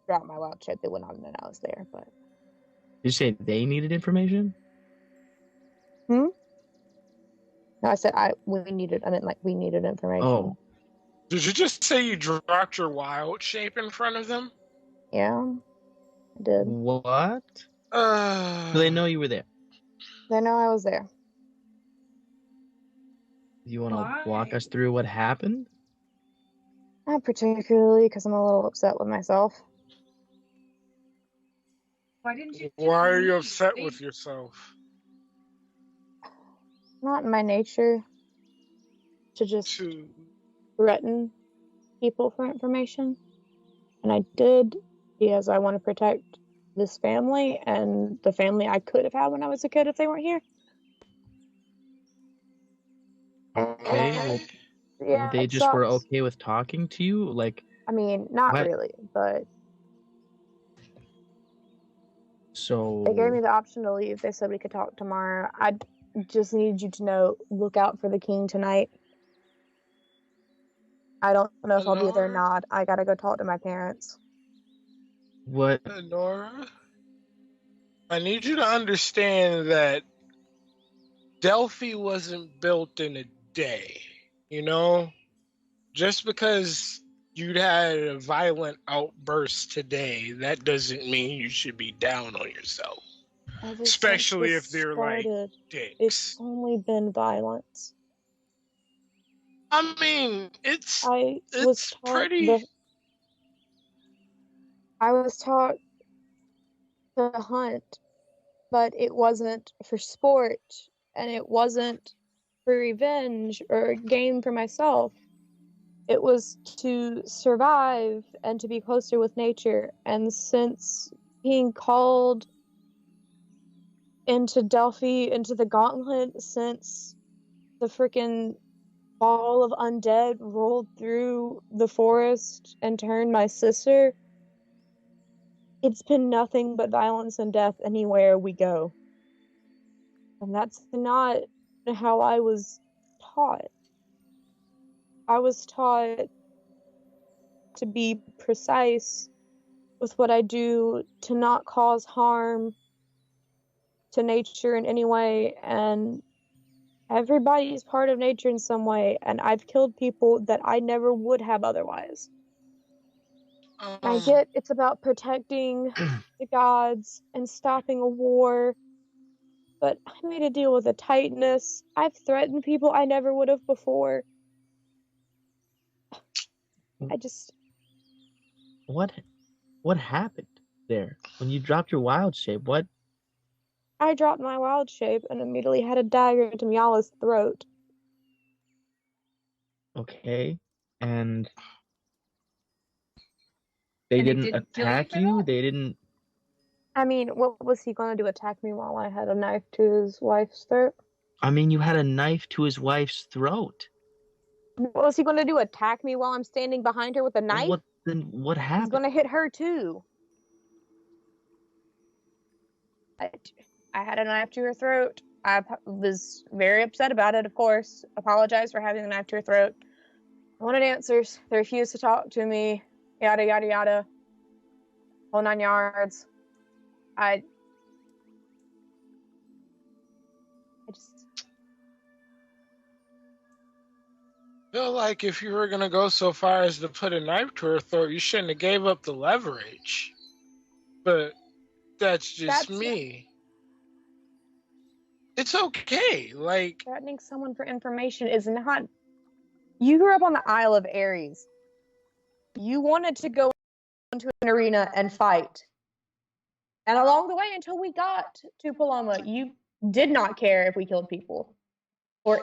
dropped my wild shape, they would not have known I was there. But Did you say they needed information? no, I said we needed. I meant like we needed information. Oh, Did you just say you dropped your wild shape in front of them? Yeah, I did. what? Do they know you were there? They know I was there. Do you want to walk us through what happened? Not particularly, because I'm a little upset with myself. Why didn't you? Why are you upset with yourself? Not in my nature to just threaten people for information. And I did because I want to protect this family and the family I could have had when I was a kid if they weren't here. Okay. Yeah, They it just were sucks. okay with talking to you? Like, I mean, not what? really, but So they gave me the option to leave. They said we could talk tomorrow. I just need you to know, look out for the king tonight. I don't know if I'll be there or not. I gotta go talk to my parents. what? Nora, I need you to understand that Delphi wasn't built in a day. You know, just because you'd had a violent outburst today, that doesn't mean you should be down on yourself. Especially if they're like dicks. It's only been violence. I mean, it's I was taught to hunt, but it wasn't for sport, and it wasn't for revenge or game for myself. It was to survive and to be closer with nature. And since being called into Delphi, into the gauntlet, since the freaking ball of undead rolled through the forest and turned my sister, it's been nothing but violence and death anywhere we go. And that's not how I was taught. I was taught to be precise with what I do, to not cause harm to nature in any way, and everybody is part of nature in some way, and I've killed people that I never would have otherwise. I get it's about protecting the gods and stopping a war, but I made a deal with a Titaness. I've threatened people I never would have before. What happened there when you dropped your wild shape? What? I dropped my wild shape and immediately had a dagger into Miala's throat. Okay, and they didn't attack you? They didn't. I mean, what was he gonna do? Attack me while I had a knife to his wife's throat? I mean, you had a knife to his wife's throat. What was he gonna do? Attack me while I'm standing behind her with a knife? What happened? He's gonna hit her too. I had a knife to her throat. I was very upset about it, of course. Apologized for having the knife to her throat. I wanted answers. They refused to talk to me. Yada, yada, yada. Whole 9 yards. I feel like if you were gonna go so far as to put a knife to her throat, you shouldn't have gave up the leverage. But that's just me. It's okay. Like, threatening someone for information is not. You grew up on the Isle of Ares. You wanted to go into an arena and fight. And along the way, until we got to Paloma, you did not care if we killed people. Or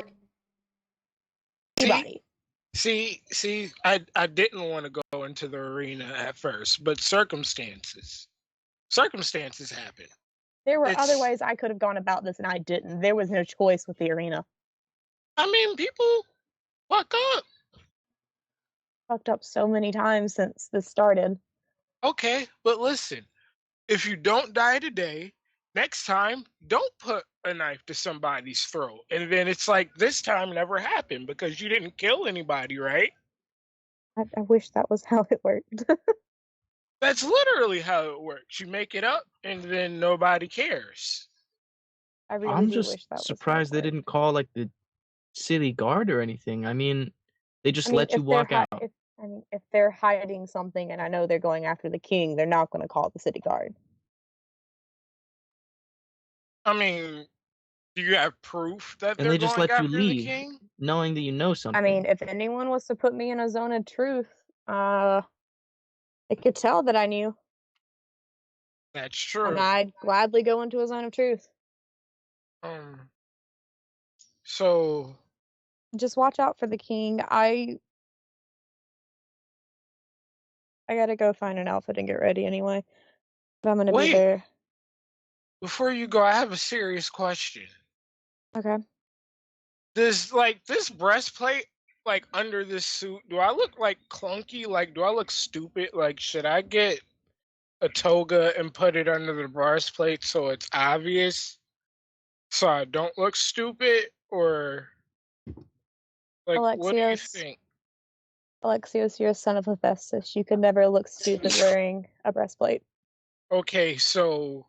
anybody. See, I didn't want to go into the arena at first, but circumstances happen. There were other ways I could have gone about this, and I didn't. There was no choice with the arena. I mean, people fuck up. Fucked up so many times since this started. Okay, but listen, if you don't die today, next time, don't put a knife to somebody's throat. And then it's like, this time never happened because you didn't kill anybody, right? I wish that was how it worked. That's literally how it works. You make it up and then nobody cares. I really I'm do just wish that was how it surprised they worked. didn't call like the city guard or anything. I mean, they just I mean, let you if they're walk out. if they're hiding something and I know they're going after the king, they're not going to call the city guard. I mean, do you have proof that And they're they just going let you after the leave, king? knowing that you know something. I mean, if anyone was to put me in a zone of truth, they could tell that I knew, That's and true. I'd gladly go into a zone of truth. So Just watch out for the king. I gotta go find an outfit and get ready anyway. But I'm gonna be wait, there. before you go, I have a serious question. Okay. Does like this breastplate like under this suit, do I look like clunky? Like, do I look stupid? Like, should I get a toga and put it under the breastplate so it's obvious, so I don't look stupid? Or like, what do you Alexios, think? Alexios, you're a son of Hephaestus. You could never look stupid wearing a breastplate. Okay, so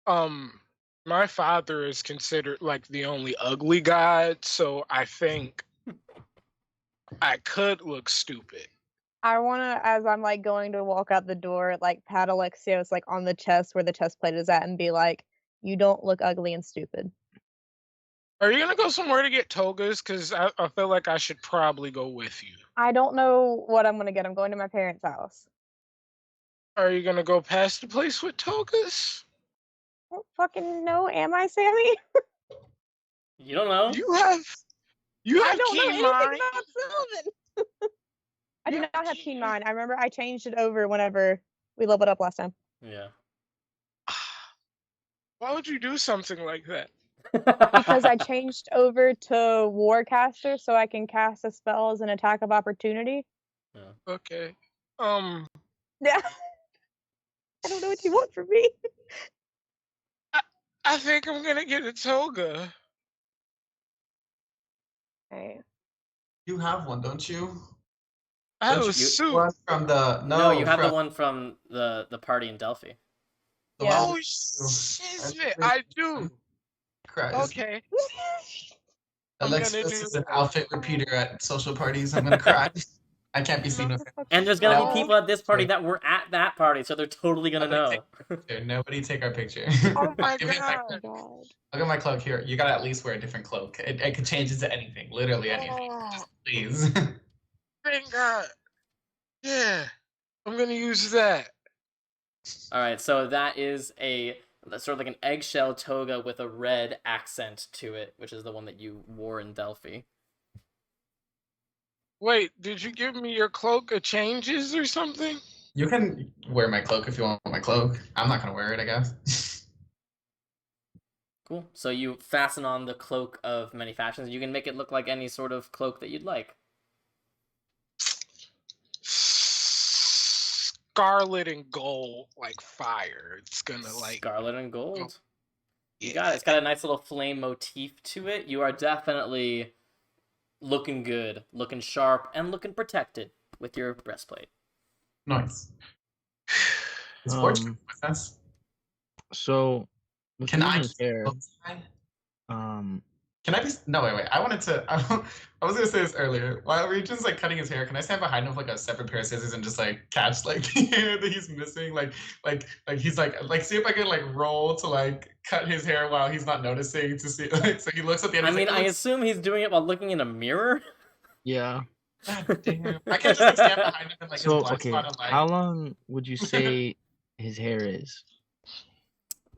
my father is considered like the only ugly god, so I think I could look stupid. I wanna, as I'm like going to walk out the door, like pat Alexios like on the chest where the chest plate is at and be like, "You don't look ugly and stupid." Are you gonna go somewhere to get togas? Because I feel like I should probably go with you. I don't know what I'm gonna get. I'm going to my parents' house. Are you gonna go past the place with togas? I don't fucking know. Am I, Sammy? You don't know? You have I don't know keen anything mind. about Sylvan. I do You not have keen mind. I remember I changed it over whenever we leveled up last time. Yeah. Why would you do something like that? Because I changed over to Warcaster so I can cast a spell as an attack of opportunity. Okay. Yeah. I don't know what you want from me. I think I'm gonna get a toga. Okay. You have one, don't you? I have Don't a you- suit. One from the No, you have from, the one from the party in Delphi. the Yeah. Oh one- shit! I do. Christ. Okay. I'm Alexis gonna is do- an outfit repeater at social parties. I'm gonna cry. I can't be seen with her. And there's gonna No. be people at this party that were at that party, so they're totally gonna Nobody know. take our picture. Nobody take our picture. Oh my Give me my god. Oh god. Look at my cloak here. You gotta at least wear a different cloak. It could change into anything, literally anything. Oh, Just please. thank God. Yeah, I'm gonna use that. All right, so that is sort of like an eggshell toga with a red accent to it, which is the one that you wore in Delphi. Wait, did you give me your cloak of changes or something? You can wear my cloak if you want my cloak. I'm not gonna wear it, I guess. Cool. So you fasten on the cloak of many fashions. You can make it look like any sort of cloak that you'd like. Scarlet and gold, like fire. It's gonna like. Scarlet and gold. You Yeah. got it. It's got a nice little flame motif to it. You are definitely looking good, looking sharp, and looking protected with your breastplate. Nice. Is Forge Um, with us? So, with Can I Luna's hair, Can I just no wait. I wanted to I was gonna say this earlier. While Regent's like cutting his hair, can I stand behind him with like a separate pair of scissors and just like catch like the hair that he's missing? Like he's like see if I can like roll to like cut his hair while he's not noticing to see like so he looks at the end. I he's mean, like, I "Oh, assume he's doing it while looking in a mirror. yeah. God damn. I can't just like stand behind him and like So, his blind okay, spot and like how long would you say his hair is?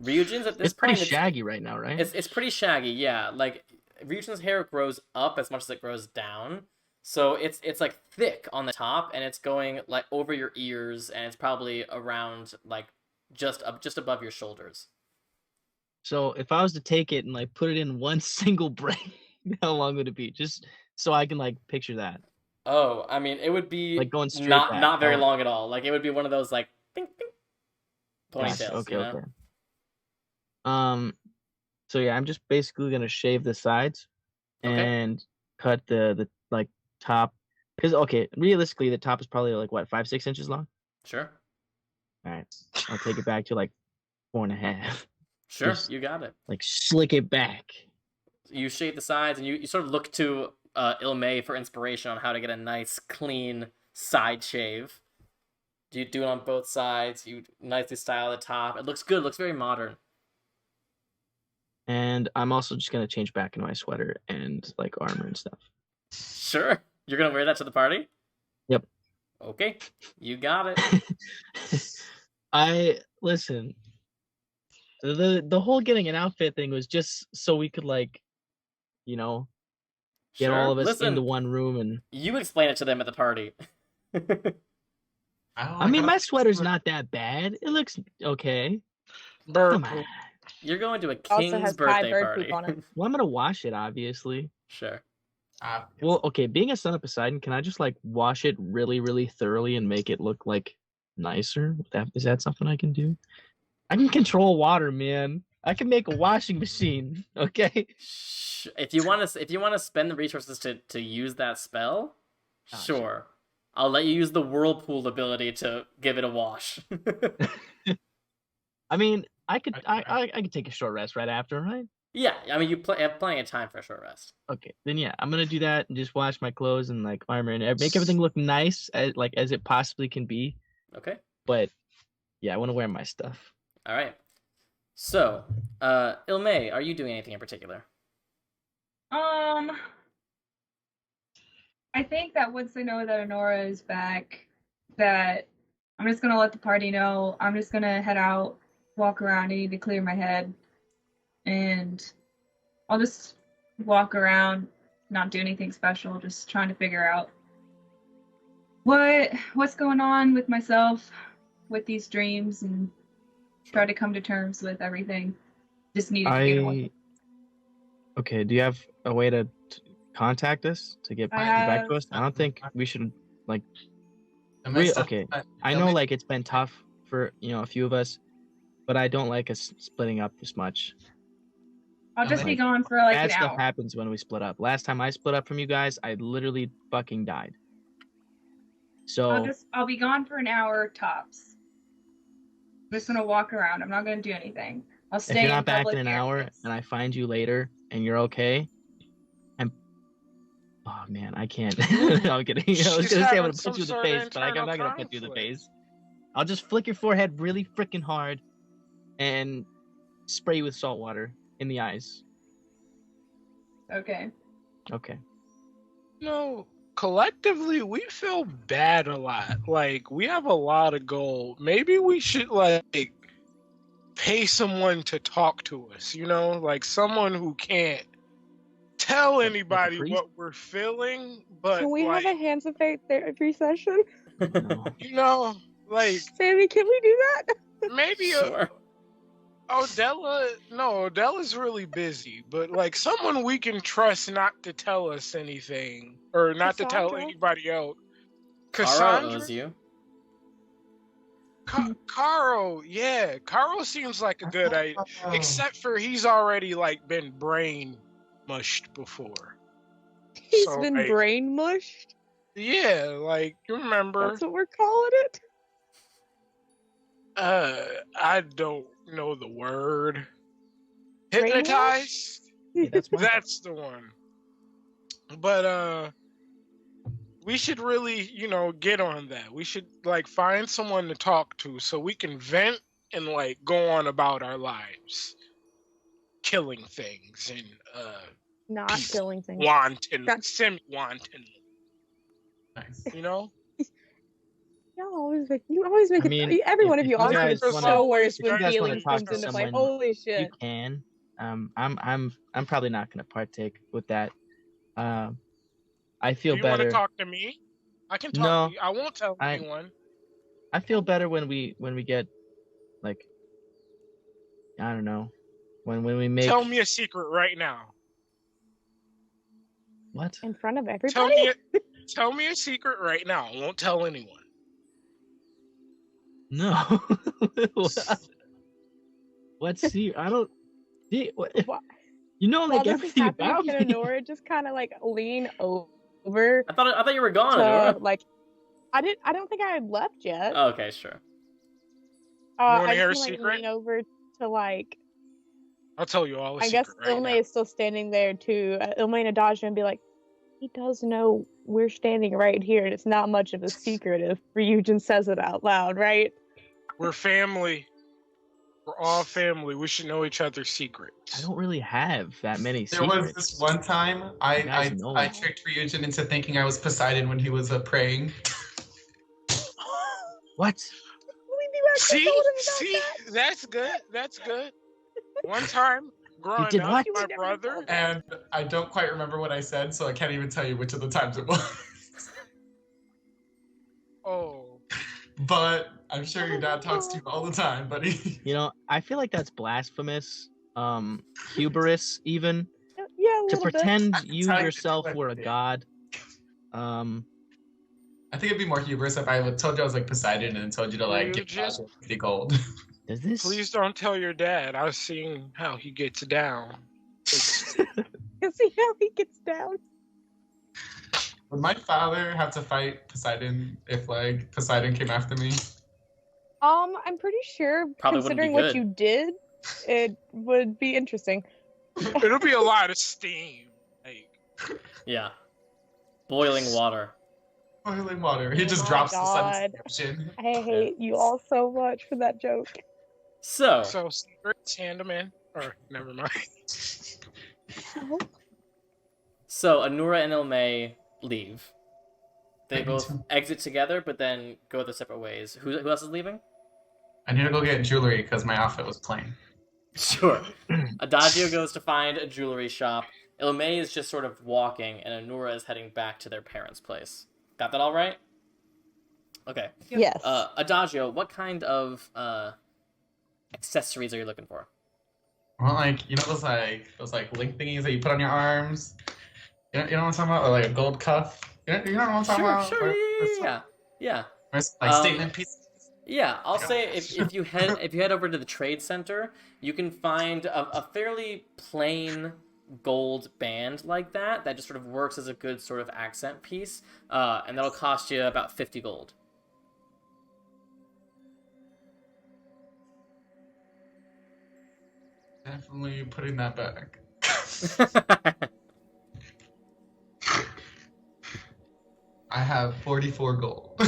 Ryujin's at this It's pretty point, shaggy right now, right? It's pretty shaggy, yeah. Like Ryujin's hair grows up as much as it grows down, so it's like thick on the top, and it's going like over your ears, and it's probably around like just above your shoulders. So, if I was to take it and like put it in one single braid, how long would it be? Just so I can like picture that. Oh, I mean, it would be Like going straight not back. very How- long at all. Like it would be one of those like bing, Gotcha. ponytails. Okay, You know. okay. So yeah, I'm just basically gonna shave the sides Okay. and cut the like top, because okay, realistically the top is probably like what 5-6 inches long. Sure. All right, I'll take it back to like 4.5. Sure. Just You got it. like slick it back. You shave the sides, and you sort of look to Illmaye for inspiration on how to get a nice, clean side shave. Do you do it on both sides? You nicely style the top. It looks good. It looks very modern. And I'm also just gonna change back into my sweater and like armor and stuff. Sure. You're gonna wear that to the party? Yep. Okay. You got it. I listen. The whole getting an outfit thing was just so we could like, you know, get Sure. all of us Listen, into one room and. you explain it to them at the party. I mean, my sweater's not that bad. It looks okay. Come on. You're going to a Also king's has Thai birthday bird party. poop on it. Well, I'm gonna wash it, obviously. Sure. Well, okay. Being a son of Poseidon, can I just like wash it really, really thoroughly and make it look like nicer? Is that something I can do? I can control water, man. I can make a washing machine. Okay. If you want to spend the resources to use that spell, sure. I'll let you use the whirlpool ability to give it a wash. I mean, I could take a short rest right after, right? Yeah, I mean, you have plenty of time for a short rest. Okay, then yeah, I'm gonna do that and just wash my clothes and like armor and make everything look nice as it possibly can be. Okay. But yeah, I want to wear my stuff. All right. So, Illmaye, are you doing anything in particular? I think that once they know that Anura is back, that I'm just gonna let the party know. I'm just gonna head out, walk around. I need to clear my head, and I'll just walk around, not do anything special, just trying to figure out what's going on with myself, with these dreams, and try to come to terms with everything. Just needed to get away. Okay, do you have a way to contact us to get back to us? I don't think we should like. Okay, I know like it's been tough for a few of us, but I don't like us splitting up this much. I'll just be gone for like an hour. Bad stuff happens when we split up. Last time I split up from you guys, I literally fucking died. So I'll be gone for an hour tops. I'm just gonna walk around. I'm not gonna do anything. I'll stay. If you're not back in an hour and I find you later and you're okay, oh man, I can't. No, I'm kidding. I was gonna say I'm gonna punch you in the face, but I'm not gonna punch you in the face. I'll just flick your forehead really freaking hard and spray you with salt water in the eyes. Okay. Okay. No, collectively we feel bad a lot. Like we have a lot of gold. Maybe we should like pay someone to talk to us, like someone who can't tell anybody what we're feeling, but can we have a hands of fate therapy session? No. Like Sammy, can we do that? Maybe sure. Odella's really busy, but like someone we can trust not to tell us anything or not to tell anybody else. Cassandra owes you. Caro, yeah, Caro seems like a good idea, except for he's already like been brain mushed before. He's been brain mushed? Yeah, like you remember. That's what we're calling it? I don't know the word. Hypnotized? Yeah, that's the one. But we should really, get on that. We should like find someone to talk to so we can vent and like go on about our lives. Killing things and not killing things. Semi-wanton. Nice. You always make it. Every one of you always is so worse when healing comes into play. Holy shit! You can. I'm probably not gonna partake with that. I feel better. You want to talk to me? I can talk to you. I won't tell anyone. I feel better when we get like, I don't know, when we make. Tell me a secret right now. What? In front of everybody? Tell me a secret right now. I won't tell anyone. No. What's secret? I don't. What? You know, like While this is everything happening, about can me. Anura just kind of like lean over I thought you were gone, to Anura. like? I don't think I had left yet. Oh, okay, sure. wanna I hear just a wanna, like, secret? lean over to like. I'll tell you all a I guess secret right Ilmae now. is still standing there too. Ilmae and Adagio and be like, he does know we're standing right here, and it's not much of a secret if Ryujin says it out loud, right? We're family. We're all family. We should know each other's secrets. I don't really have that many There was secrets. this one time You I guys know. I tricked Ryujin into thinking I was Poseidon when he was praying. What? See, that's good. That's good. One time, growing did up, what? my brother. And I don't quite remember what I said, so I can't even tell you which of the times it was. Oh, But I'm sure your dad talks to you all the time, buddy. You know, I feel like that's blasphemous. Hubris, even Yeah, a to little bit. pretend That's you how you yourself do it, were a yeah. god. I think it'd be more hubris if I told you I was like Poseidon and told you to like get Ryujin, 50 gold. Does this? please don't tell your dad. I've seen how he gets down. See how he gets down. Would my father have to fight Poseidon if like Poseidon came after me? I'm pretty sure, Probably wouldn't be considering what good. you did, it would be interesting. It'll be a lot of steam. Like, Yeah. Boiling water. Boiling water. He Oh just my drops God. the sun. I hate you all so much for that joke. So, so secrets, hand them in. Or never mind. so Anura and Ilmae leave. They Me both too. exit together, but then go their separate ways. Who else is leaving? I need to go get jewelry because my outfit was plain. Sure. Adagio goes to find a jewelry shop. Ilmae is just sort of walking, and Anura is heading back to their parents' place. Got that all right? Okay. Yes. Adagio, what kind of accessories are you looking for? Well, like those link thingies that you put on your arms. You know what I'm talking about? Or like a gold cuff. You know what I'm talking about? Sure, yeah. Where's, like statement pieces. Yeah, I'll say if you head over to the trade center, you can find a fairly plain gold band like that just sort of works as a good sort of accent piece, and that'll cost you about 50 gold. Definitely putting that back. I have 44 gold.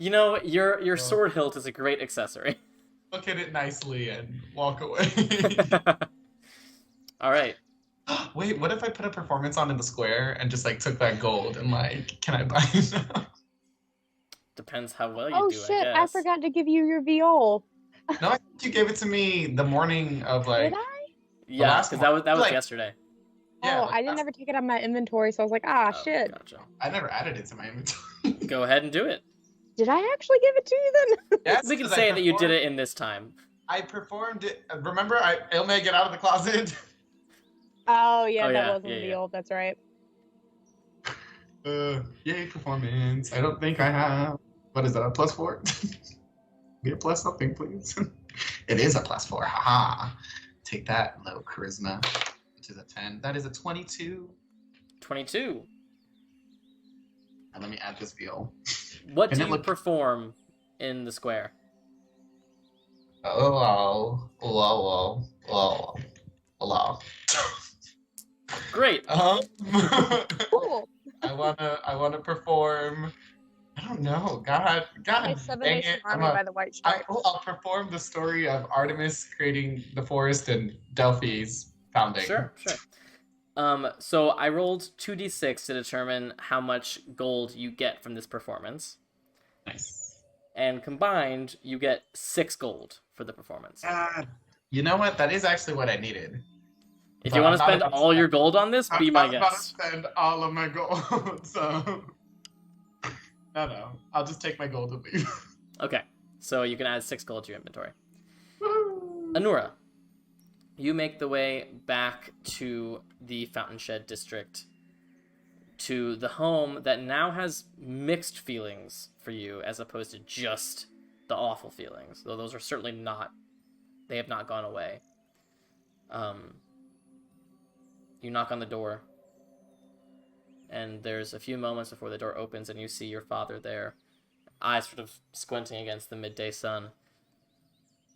You know, your sword hilt is a great accessory. Look at it nicely and walk away. All right. Wait, what if I put a performance on in the square and just like took that gold and like, can I buy it now? Depends how well you Oh do, shit, I I guess. forgot to give you your viol. No, I think you gave it to me the morning of like. Did I? Yeah, last because that was like- yesterday. Yeah, Oh, like I didn't last- ever take it out of my inventory, so I was like, ah, Oh, shit. Gotcha. I never added it to my inventory. Go ahead and do it. Did I actually give it to you then? Yes, We can 'cause I say that you did performed- it in this time. I performed it. Remember, Ilmae get out of the closet. Oh, yeah, Oh, that yeah, was a yeah, yeah. viol, that's right. Yay, performance. I don't think I have. What is that, a +4? Be a plus something, please. It is a +4. Haha. Take that, low charisma. Which is a 10. That is a 22. 22. And let me add this viol. What And do it you looked- perform in the square? Oh, Great. Cool. I wanna perform. I don't know. God My 7 dang Nation it. Army by the White Stripes. I'll perform the story of Artemis creating the forest and Delphi's founding. Sure. So I rolled 2d6 to determine how much gold you get from this performance. Nice. And combined, you get 6 gold for the performance. You know what? That is actually what I needed. If But you want I'm to not spend about to all spend- your gold on this, be I'm my not about to guest. spend all of my gold, so no. I'll just take my gold and leave. Okay, so you can add 6 gold to your inventory. Woo. Anura, you make the way back to the Fountain Shed district. to the home that now has mixed feelings for you as opposed to just the awful feelings, though those are certainly not, they have not gone away. You knock on the door, and there's a few moments before the door opens and you see your father there, eyes sort of squinting against the midday sun.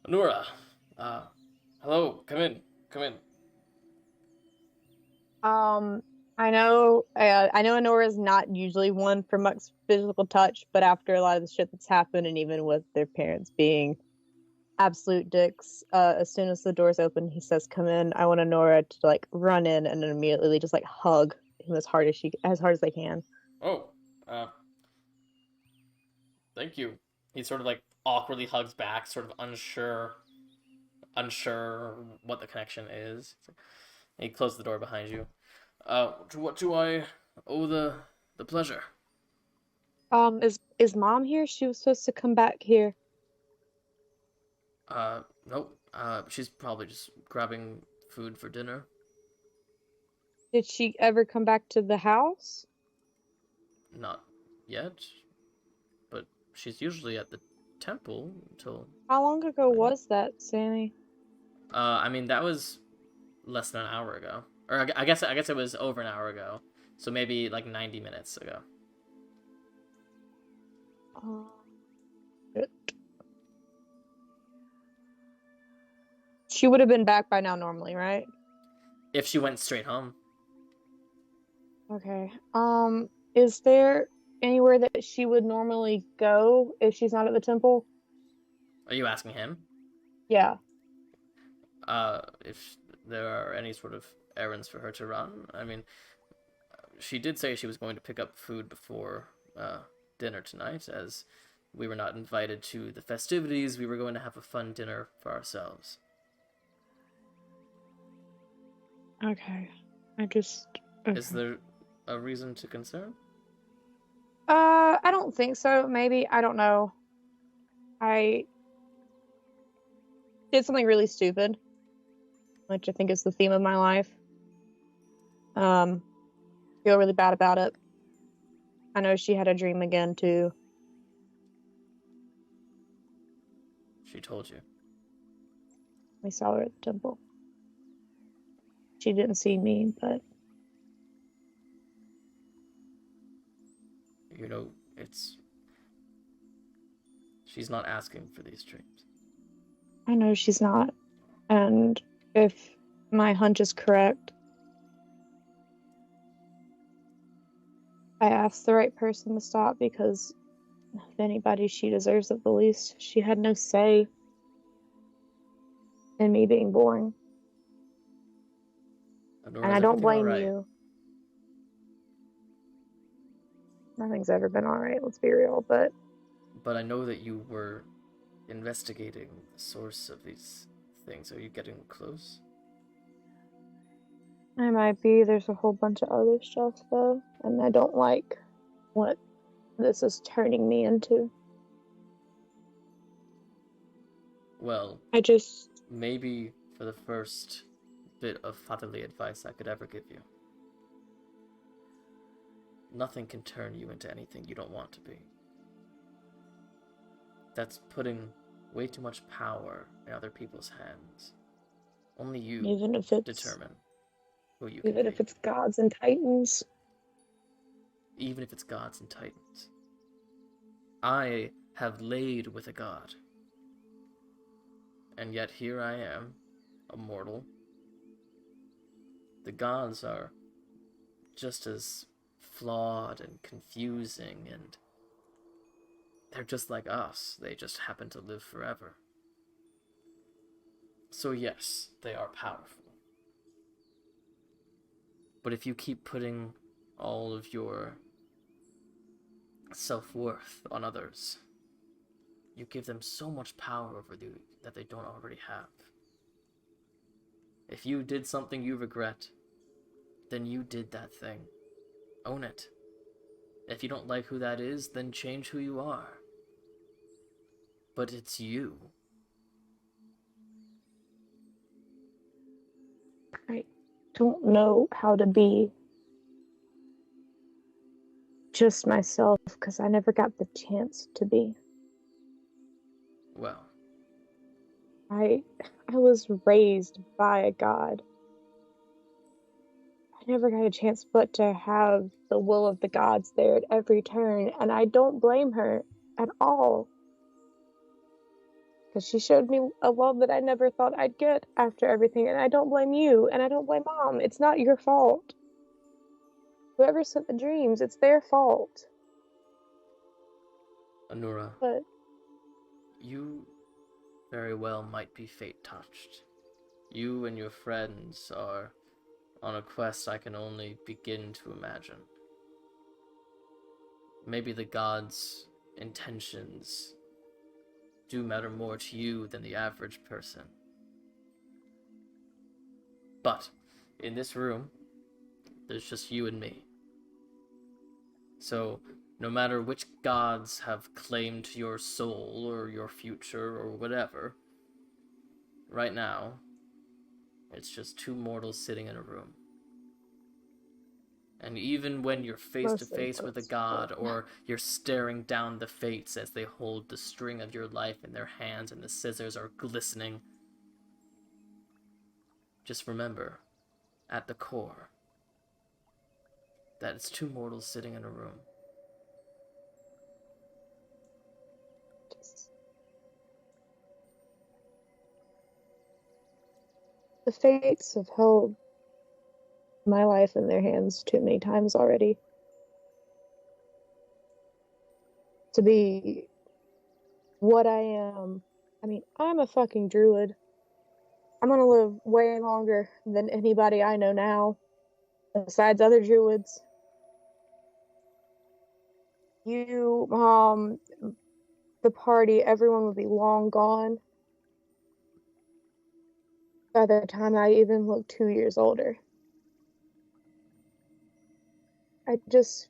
Anura, hello, come in. I know Honora is not usually one for much physical touch, but after a lot of the shit that's happened, and even with their parents being absolute dicks, as soon as the doors open, he says, "Come in." I want Honora to like run in and then immediately just like hug him as hard as they can. Oh, thank you. He sort of like awkwardly hugs back, sort of unsure what the connection is. He closes the door behind you. To what do I owe the pleasure? Is Mom here? She was supposed to come back here. Nope. She's probably just grabbing food for dinner. Did she ever come back to the house? Not yet, but she's usually at the temple until... How long ago was that, Sammy? I mean, that was less than an hour ago. Or I guess it was over an hour ago. So maybe like 90 minutes ago. She would have been back by now normally, right? If she went straight home. Okay. Is there anywhere that she would normally go if she's not at the temple? Are you asking him? Yeah. If there are any sort of errands for her to run. I mean, she did say she was going to pick up food before dinner tonight, as we were not invited to the festivities. We were going to have a fun dinner for ourselves. Okay. Okay. Is there a reason to concern? I don't think so. Maybe. I don't know. I did something really stupid, which I think is the theme of my life. Feel really bad about it. I know she had a dream again, too. She told you. We saw her at the temple. She didn't see me, but... You know, she's not asking for these dreams. I know she's not. And if my hunch is correct, I asked the right person to stop because if anybody, she deserves it the least. She had no say in me being born. And I don't blame you. Nothing's ever been alright, let's be real, but... But I know that you were investigating the source of these things. Are you getting close? I might be. There's a whole bunch of other stuff, though, and I don't like what this is turning me into. Well, maybe for the first bit of fatherly advice I could ever give you. Nothing can turn you into anything you don't want to be. That's putting way too much power in other people's hands. Only you determine who you can be. Even if it's gods and titans. Even if it's gods and titans. I have laid with a god. And yet here I am, a mortal. The gods are just as flawed and confusing, and they're just like us. They just happen to live forever. So yes, they are powerful. But if you keep putting all of your self-worth on others, you give them so much power over you that they don't already have. If you did something you regret, then you did that thing. Own it. If you don't like who that is, then change who you are. But it's you. I don't know how to be just myself, because I never got the chance to be. Well, I was raised by a god. I never got a chance but to have the will of the gods there at every turn, and I don't blame her at all. Because she showed me a love that I never thought I'd get after everything, and I don't blame you, and I don't blame Mom. It's not your fault. Whoever sent the dreams, it's their fault. Anura, But you very well might be fate-touched. You and your friends are on a quest I can only begin to imagine. Maybe the gods' intentions do matter more to you than the average person. But in this room, there's just you and me. So no matter which gods have claimed your soul or your future or whatever, right now, it's just two mortals sitting in a room. And even when you're face to face with a god, or you're staring down the fates as they hold the string of your life in their hands and the scissors are glistening, just remember, at the core, that it's two mortals sitting in a room. the fates have held my life in their hands too many times already. To be what I am. I mean, I'm a fucking druid. I'm gonna live way longer than anybody I know now, besides other druids. You, Mom, the party, everyone would be long gone by the time I even look 2 years older. I just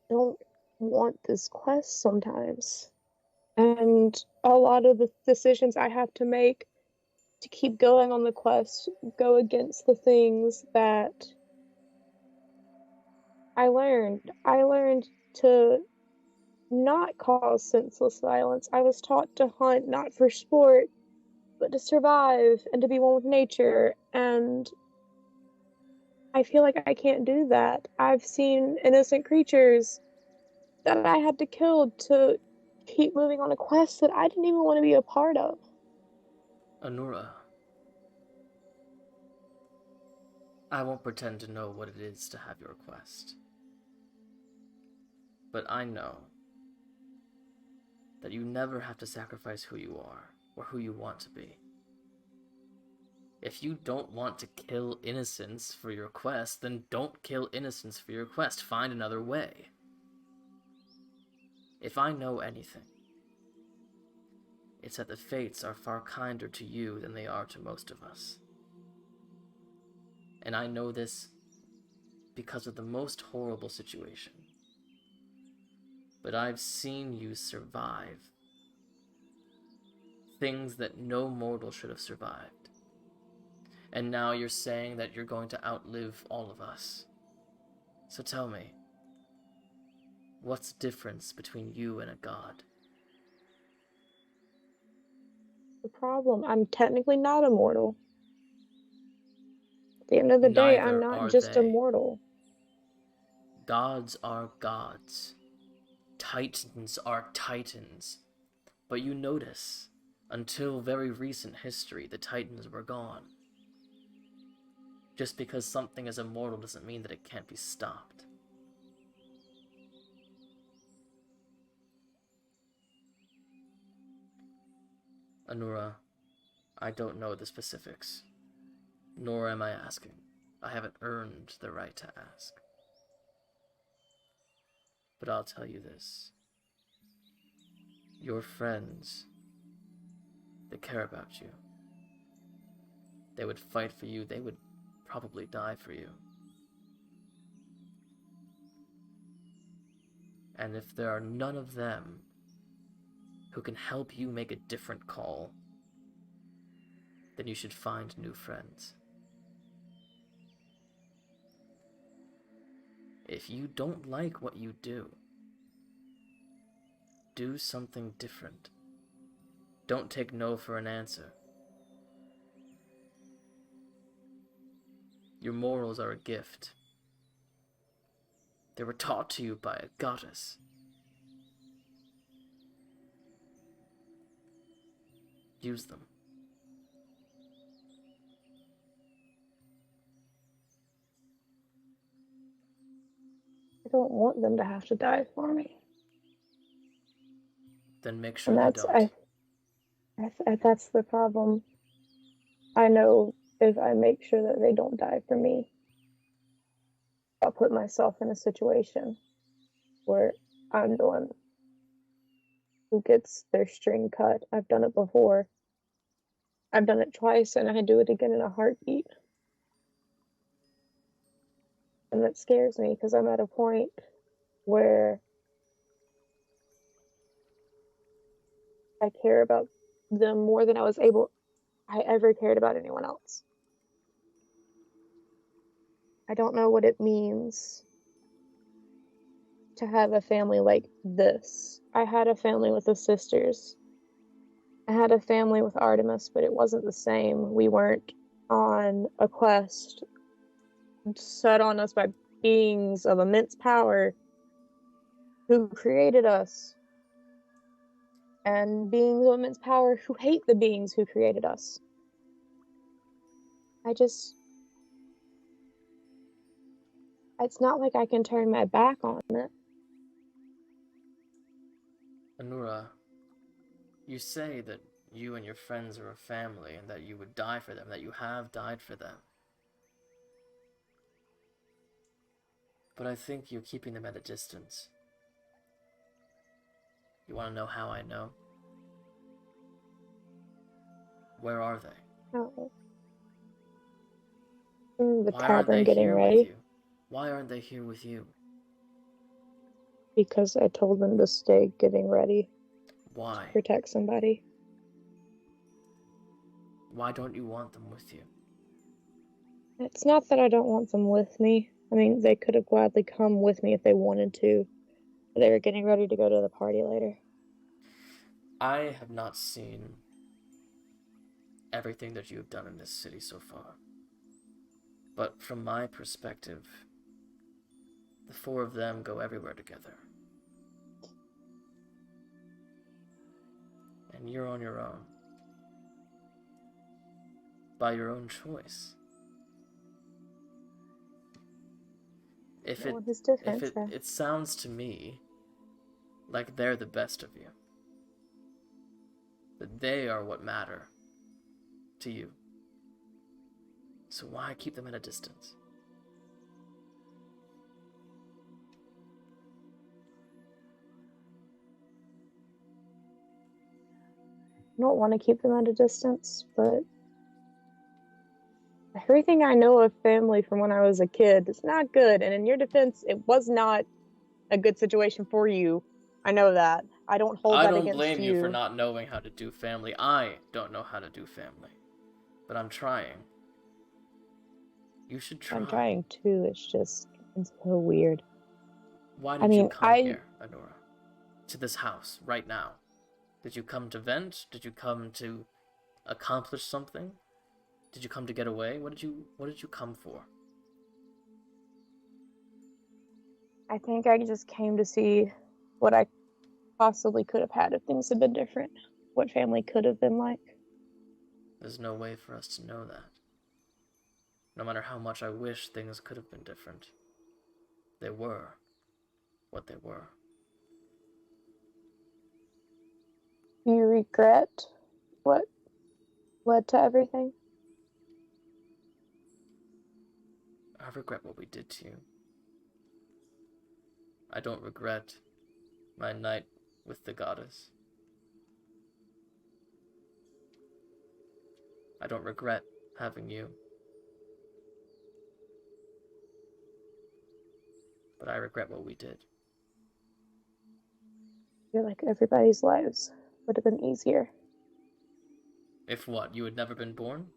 don't want this quest sometimes. And a lot of the decisions I have to make to keep going on the quest go against the things that I learned. I learned to not cause senseless violence. I was taught to hunt not for sport, but to survive and to be one with nature. And I feel like I can't do that. I've seen innocent creatures that I had to kill to keep moving on a quest that I didn't even want to be a part of. Anura, I won't pretend to know what it is to have your quest. But I know that you never have to sacrifice who you are or who you want to be. If you don't want to kill innocents for your quest, then don't kill innocents for your quest. Find another way. If I know anything, it's that the fates are far kinder to you than they are to most of us. And I know this because of the most horrible situation. But I've seen you survive things that no mortal should have survived. And now you're saying that you're going to outlive all of us. So tell me, what's the difference between you and a god? The problem, I'm technically not immortal. At the end of the day, I'm not just immortal. Gods are gods. Titans are titans. But you notice, until very recent history, the titans were gone. Just because something is immortal doesn't mean that it can't be stopped. Anura, I don't know the specifics, nor am I asking. I haven't earned the right to ask. But I'll tell you this. Your friends, they care about you. They would fight for you. They would probably die for you. And if there are none of them who can help you make a different call, then you should find new friends. If you don't like what you do something different. Don't take no for an answer. Your morals are a gift. They were taught to you by a goddess. Use them. I don't want them to have to die for me. Then make sure And they don't. That's the problem. I know if I make sure that they don't die for me, I'll put myself in a situation where I'm the one who gets their string cut. I've done it before. I've done it twice, and I do it again in a heartbeat. And that scares me because I'm at a point where I care about them more than I ever cared about anyone else. I don't know what it means to have a family like this. I had a family with the sisters. I had a family with Artemis, but it wasn't the same. We weren't on a quest set on us by beings of immense power who created us, and beings of immense power who hate the beings who created us. It's not like I can turn my back on it. Anura, you say that you and your friends are a family and that you would die for them, that you have died for them. But I think you're keeping them at a distance. You want to know how I know? Where are they? Oh. In the Why aren't tavern they getting here ready. with you? Why aren't they here with you? Because I told them to stay getting ready. Why? To protect somebody. Why don't you want them with you? It's not that I don't want them with me. I mean, they could have gladly come with me if they wanted to. They were getting ready to go to the party later. I have not seen everything that you have done in this city so far. But from my perspective, the four of them go everywhere together. And you're on your own. By your own choice. It sounds to me like they're the best of you. That they are what matter to you. So why keep them at a distance? I don't want to keep them at a distance, but everything I know of family from when I was a kid is not good. And in your defense, it was not a good situation for you. I know that. I don't hold that against you. I don't blame you for not knowing how to do family. I don't know how to do family. But I'm trying. You should try. I'm trying too. It's so weird. Why did you come here, Anura? To this house, right now? Did you come to vent? Did you come to accomplish something? Did you come to get away? What did you come for? I think I just came to see what I possibly could have had if things had been different. What family could have been like. There's no way for us to know that. No matter how much I wish things could have been different. They were what they were. Do you regret what led to everything? I regret what we did to you. I don't regret my night with the goddess. I don't regret having you. But I regret what we did. I feel like everybody's lives would have been easier. If what? You had never been born?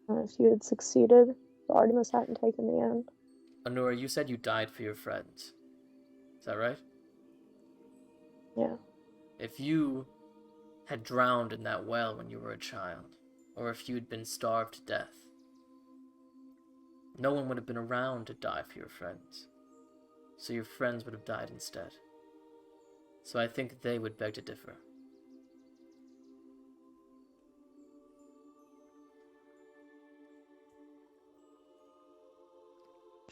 If you had succeeded, Artemis hadn't taken the end. Anura, you said you died for your friends. Is that right? Yeah. If you had drowned in that well when you were a child, or if you'd been starved to death, no one would have been around to die for your friends. So your friends would have died instead. So I think they would beg to differ.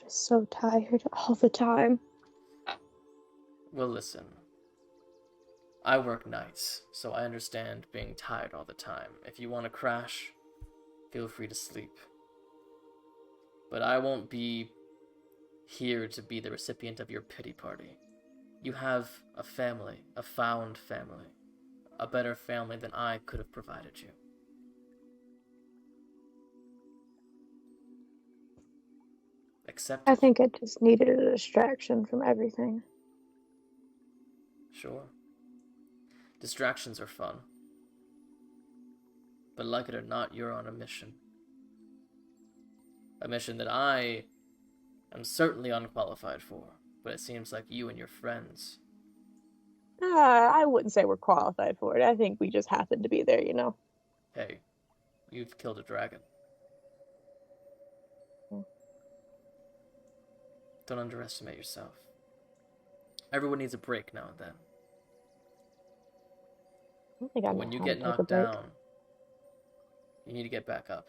Just so tired all the time. Well, listen. I work nights, so I understand being tired all the time. If you want to crash, feel free to sleep. But I won't be here to be the recipient of your pity party. You have a family, a found family, a better family than I could have provided you. Accept I it. think it just needed a distraction from everything. Sure. Distractions are fun. But like it or not, you're on a mission. A mission that I am certainly unqualified for, but it seems like you and your friends. I wouldn't say we're qualified for it. I think we just happened to be there, you know. Hey, you've killed a dragon. Don't underestimate yourself. Everyone needs a break now and then. I don't think I But know when you how to get take a knocked break. down, you need to get back up.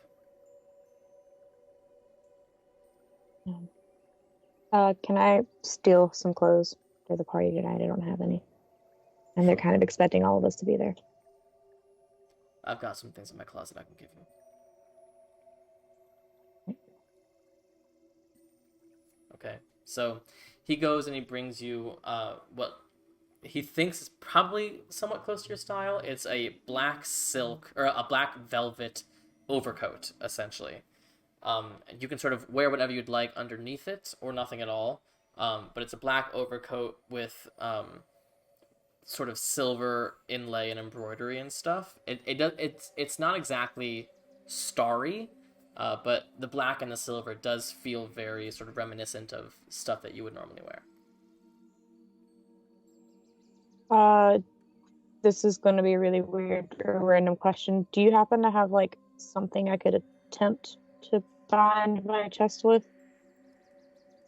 Can I steal some clothes for the party tonight? I don't have any. And they're kind of expecting all of us to be there. I've got some things in my closet I can give you. Okay, so he goes and he brings you what he thinks is probably somewhat close to your style. It's a black silk, or a black velvet overcoat, essentially. You can sort of wear whatever you'd like underneath it, or nothing at all. But it's a black overcoat with sort of silver inlay and embroidery and stuff. It's not exactly starry, but the black and the silver does feel very sort of reminiscent of stuff that you would normally wear. This is going to be a really weird or random question. Do you happen to have like something I could attempt to bind my chest with?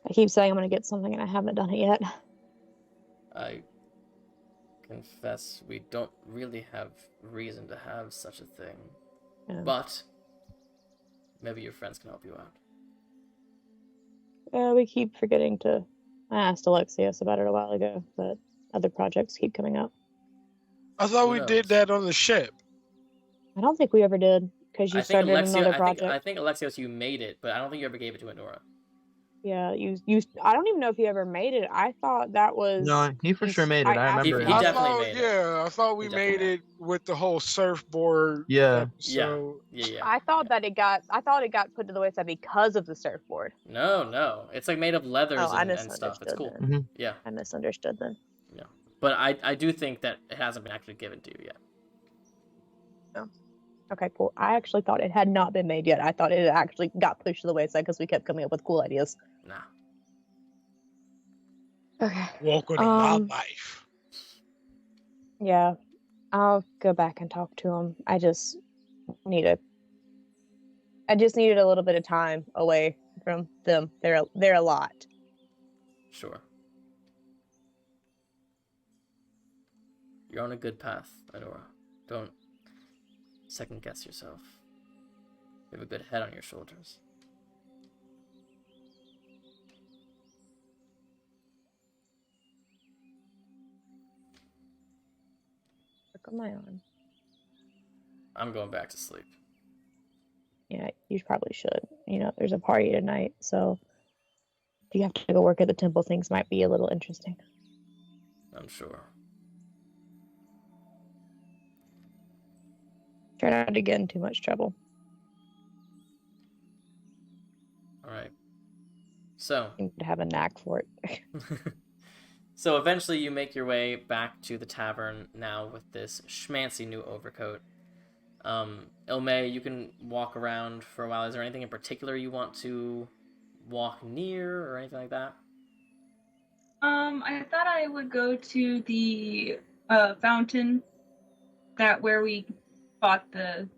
I keep saying I'm going to get something and I haven't done it yet. I confess we don't really have reason to have such a thing. Yeah. But maybe your friends can help you out. We keep forgetting to... I asked Alexios about it a while ago, but other projects keep coming up. I thought Who we knows? did that on the ship. I don't think we ever did, because you started another project. I think Alexios, you made it, but I don't think you ever gave it to Anura. Yeah, you. I don't even know if you ever made it. I thought that was... No, he for sure made it. I asked remember. He him. definitely made it. Yeah, I thought we He made definitely it with the whole surfboard Yeah. episode. Yeah. I thought it got put to the wayside because of the surfboard. No. It's like made of leathers Oh, I and stuff. It's misunderstood cool. then. Mhm. Yeah. I misunderstood then. Yeah. But I do think that it hasn't been actually given to you yet. Okay, cool. I actually thought it had not been made yet. I thought it actually got pushed to the wayside because we kept coming up with cool ideas. Nah. Okay. Welcome to my life. Yeah, I'll go back and talk to him. I just needed a little bit of time away from them. They're a lot. Sure. You're on a good path, Anura. Don't second guess yourself. You have a good head on your shoulders. Look on my arm. I'm going back to sleep. Yeah, you probably should. You know, there's a party tonight, so if you have to go work at the temple, things might be a little interesting. I'm sure. Try not to get in too much trouble. Alright. So. I seem to have a knack for it. So eventually you make your way back to the tavern now with this schmancy new overcoat. Illmaye, you can walk around for a while. Is there anything in particular you want to walk near or anything like that? I thought I would go to the fountain where we fought the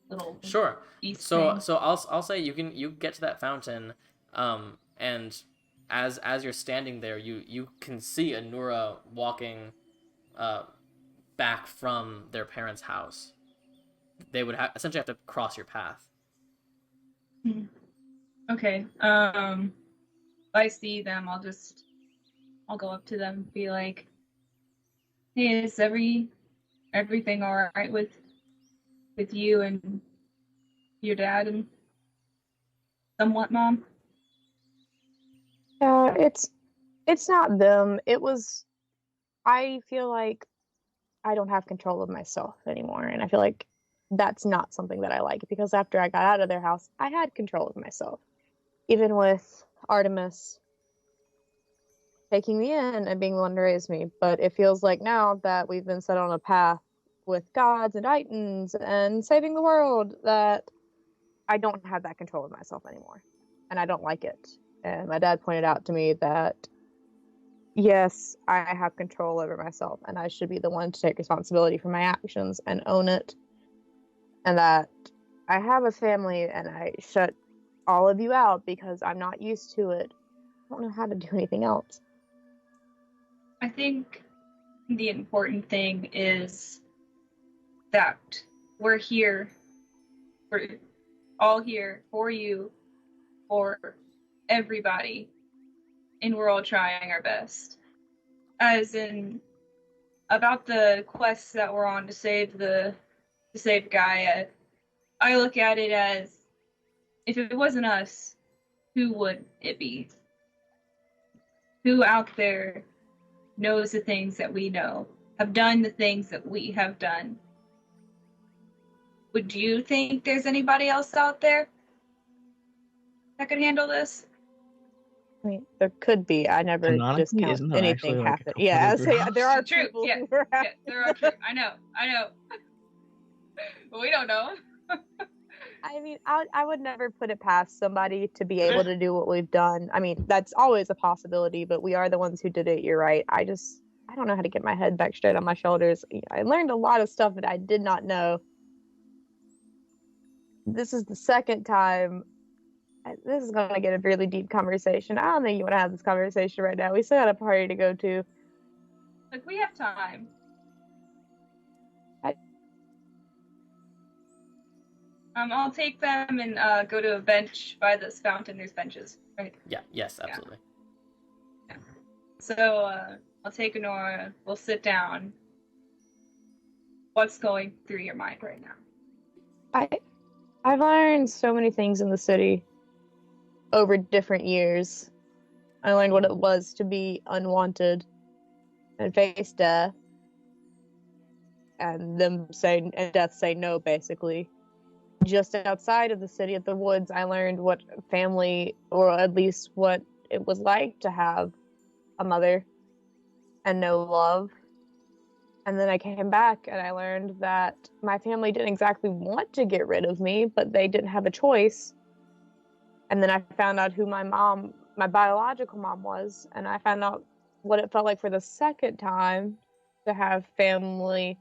little Sure. beast So thing. so I'll say you get to that fountain, and as you're standing there, you can see Anura walking, back from their parents' house. They would essentially have to cross your path. Okay. If I see them, I'll go up to them and be like, "Hey, is everything all right with you and your dad and somewhat mom?" It's not them. I feel like I don't have control of myself anymore, and I feel like that's not something that I like, because after I got out of their house, I had control of myself. Even with Artemis taking me in and being the one to raise me. But it feels like now that we've been set on a path with gods and titans and saving the world, that I don't have that control of myself anymore. And I don't like it. And my dad pointed out to me that, yes, I have control over myself, and I should be the one to take responsibility for my actions and own it. And that I have a family, and I shut all of you out because I'm not used to it. I don't know how to do anything else. I think the important thing is that we're here. We're all here for you, for everybody, and we're all trying our best. As in, about the quests that we're on to save Gaia, I look at it as, if it wasn't us, who would it be? Who out there knows the things that we know, have done the things that we have done? Would you think there's anybody else out there that could handle this? I mean, there could be. I never Canonically, discount isn't there anything actually, like, a happen. couple Yeah, other so there are True, people yeah, who are yeah, there are true. I know. But we don't know. I mean, I would never put it past somebody to be able to do what we've done. I mean, that's always a possibility, but we are the ones who did it. You're right. I don't know how to get my head back straight on my shoulders. I learned a lot of stuff that I did not know. This is the second time. This is going to get a really deep conversation. I don't think you want to have this conversation right now. We still got a party to go to. Like, we have time. I'll take them and go to a bench by this fountain. There's benches, right? Yeah. Yes. Absolutely. Yeah. So I'll take Anura. We'll sit down. What's going through your mind right now? I've learned so many things in the city over different years. I learned what it was to be unwanted and face death, and death say no, basically. Just outside of the city, of the woods, I learned what family, or at least what it was like to have a mother and no love. And then I came back and I learned that my family didn't exactly want to get rid of me, but they didn't have a choice. And then I found out who my biological mom was, and I found out what it felt like for the second time to have family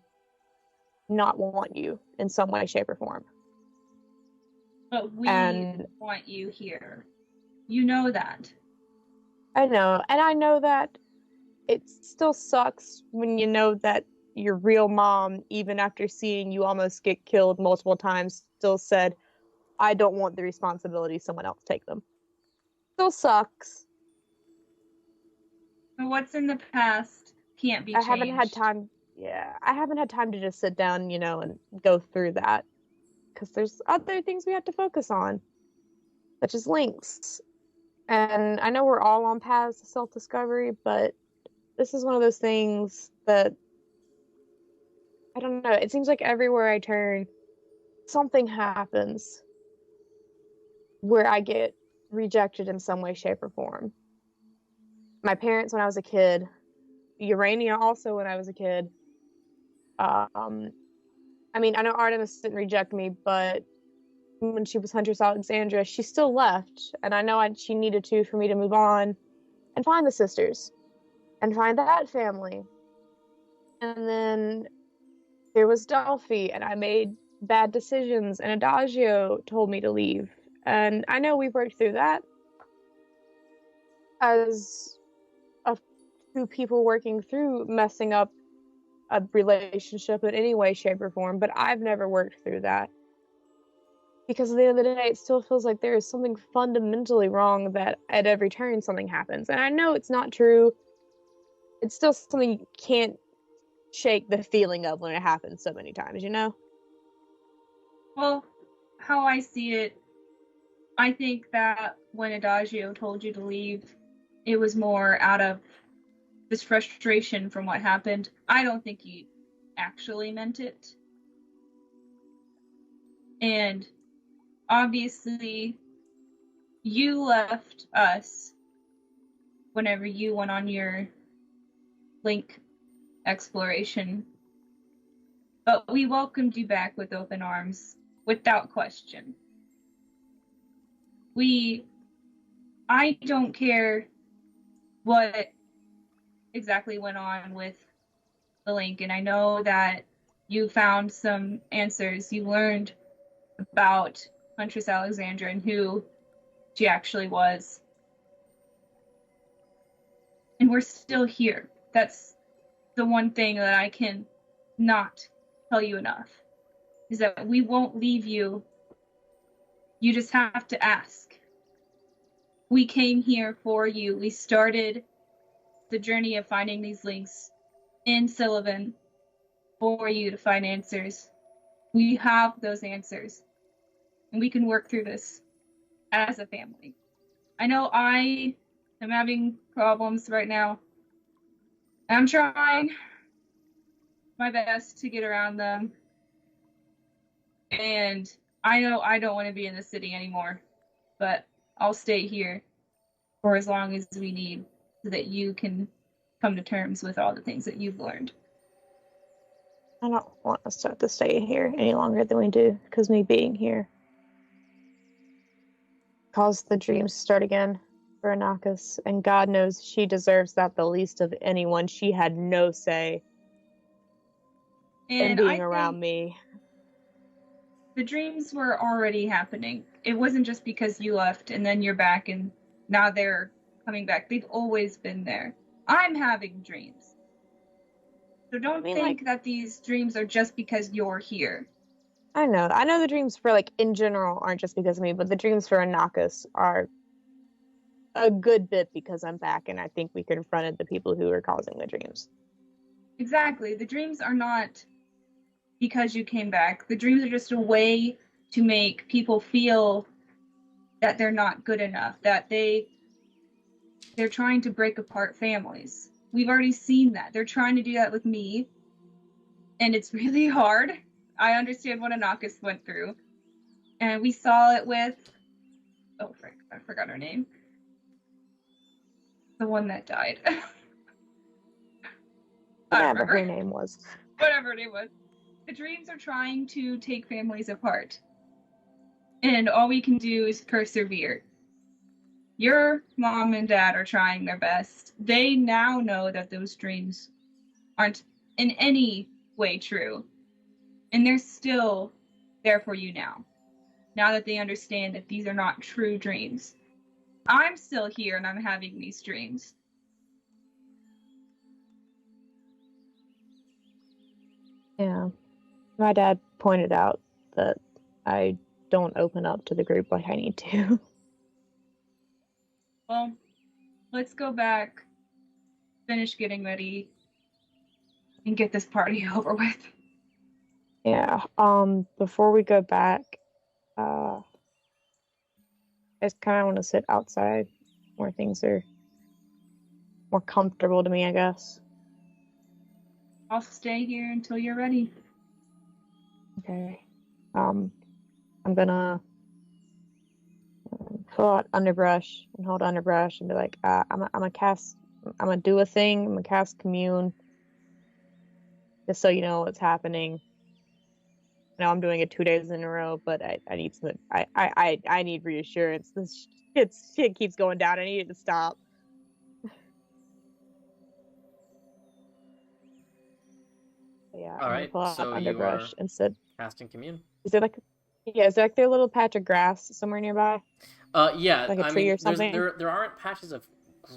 not want you in some way, shape, or form. But we want you here. You know that. I know, and I know that it still sucks when you know that your real mom, even after seeing you almost get killed multiple times, still said, I don't want the responsibility, someone else take them. Still sucks. But what's in the past can't be changed. I haven't had time to just sit down, and go through that. Because there's other things we have to focus on, such as links. And I know we're all on paths to self-discovery, but this is one of those things that, I don't know, it seems like everywhere I turn, something happens where I get rejected in some way, shape, or form. My parents when I was a kid, Urania also when I was a kid. I mean, I know Artemis didn't reject me, but when she was Huntress Alexandra, she still left, and I know she needed to for me to move on and find the sisters and find that family. And then there was Delphi, and I made bad decisions, and Adagio told me to leave. And I know we worked through that as two people working through messing up a relationship in any way, shape, or form, but I've never worked through that. Because at the end of the day, it still feels like there is something fundamentally wrong that at every turn something happens. And I know it's not true. It's still something you can't shake the feeling of when it happens so many times, you know? Well, how I see it, I think that when Adagio told you to leave, it was more out of this frustration from what happened. I don't think he actually meant it. And obviously, you left us whenever you went on your link exploration, but we welcomed you back with open arms, without question. I don't care what exactly went on with the link, and I know that you found some answers. You learned about Huntress Alexandra and who she actually was. And we're still here. That's the one thing that I can not tell you enough, is that we won't leave you. You just have to ask. We came here for you. We started the journey of finding these links in Sylvan for you to find answers. We have those answers, and we can work through this as a family. I know I am having problems right now. I'm trying my best to get around them. And I know I don't want to be in the city anymore, but I'll stay here for as long as we need so that you can come to terms with all the things that you've learned. I don't want us to have to stay here any longer than we do, because me being here caused the dreams to start again for Anakas, and God knows she deserves that the least of anyone. She had no say in being around me. The dreams were already happening. It wasn't just because you left and then you're back and now they're coming back. They've always been there. I'm having dreams. So don't think that these dreams are just because you're here. I know the dreams for, like, in general aren't just because of me, but the dreams for Anakas are a good bit because I'm back, and I think we confronted the people who are causing the dreams. Exactly. The dreams are not because you came back. The dreams are just a way to make people feel that they're not good enough, that they're trying to break apart families. We've already seen that. They're trying to do that with me, and it's really hard. I understand what Anakas went through, and we saw it with, oh frick, I forgot her name. The one that died. Whatever her name was. Whatever her name was. The dreams are trying to take families apart, and all we can do is persevere. Your mom and dad are trying their best. They now know that those dreams aren't in any way true, and they're still there for you now that they understand that these are not true dreams. I'm still here and I'm having these dreams. Yeah. My dad pointed out that I don't open up to the group like I need to. Well, let's go back, finish getting ready, and get this party over with. Yeah. Before we go back, I just kind of want to sit outside where things are more comfortable to me, I guess. I'll stay here until you're ready. Okay. I'm gonna pull out underbrush and hold underbrush and be like, I'm gonna do a thing. I'm gonna cast commune, just so you know what's happening. Now I'm doing it 2 days in a row, but I need some. I need reassurance. This shit keeps going down. I need it to stop. Yeah. All right, Pull out so you underbrush are instead. casting commune. Is there like, yeah, is there like a little patch of grass somewhere nearby? Yeah, Like a I tree mean, or something? there aren't patches of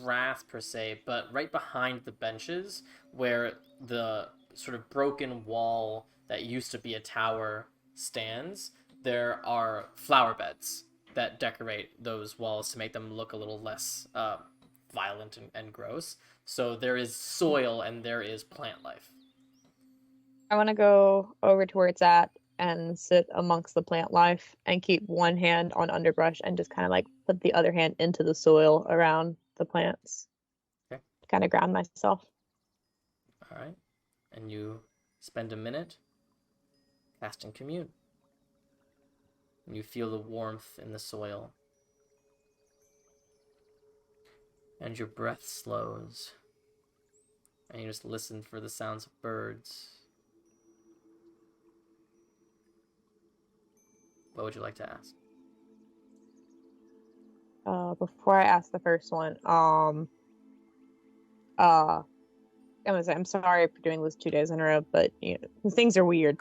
grass per se, but right behind the benches where the sort of broken wall that used to be a tower stands, there are flower beds that decorate those walls to make them look a little less violent and gross. So there is soil and there is plant life. I want to go over to where it's at and sit amongst the plant life and keep one hand on underbrush and just kind of like put the other hand into the soil around the plants. Okay. To kind of ground myself. All right. And you spend a minute casting commune. And you feel the warmth in the soil. And your breath slows. And you just listen for the sounds of birds. What would you like to ask? Before I ask the first one, I'm gonna say I'm sorry for doing this 2 days in a row, but you know, things are weird.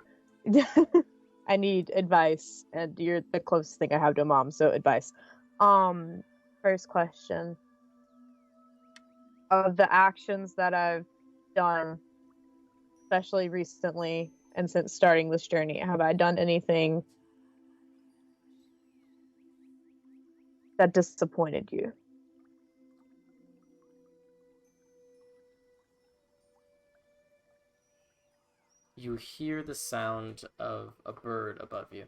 I need advice, and you're the closest thing I have to a mom, so advice. First question. Of the actions that I've done, especially recently and since starting this journey, have I done anything that disappointed you? You hear the sound of a bird above you.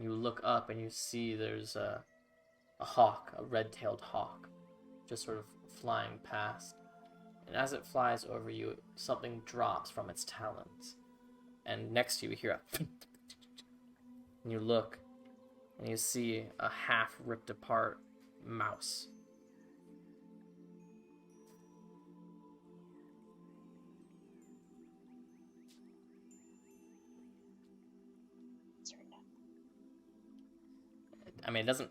You look up and you see there's a hawk, a red-tailed hawk, just sort of flying past. And as it flies over you, something drops from its talons. And next to you, you hear a and you look and you see a half ripped apart mouse. I mean, it doesn't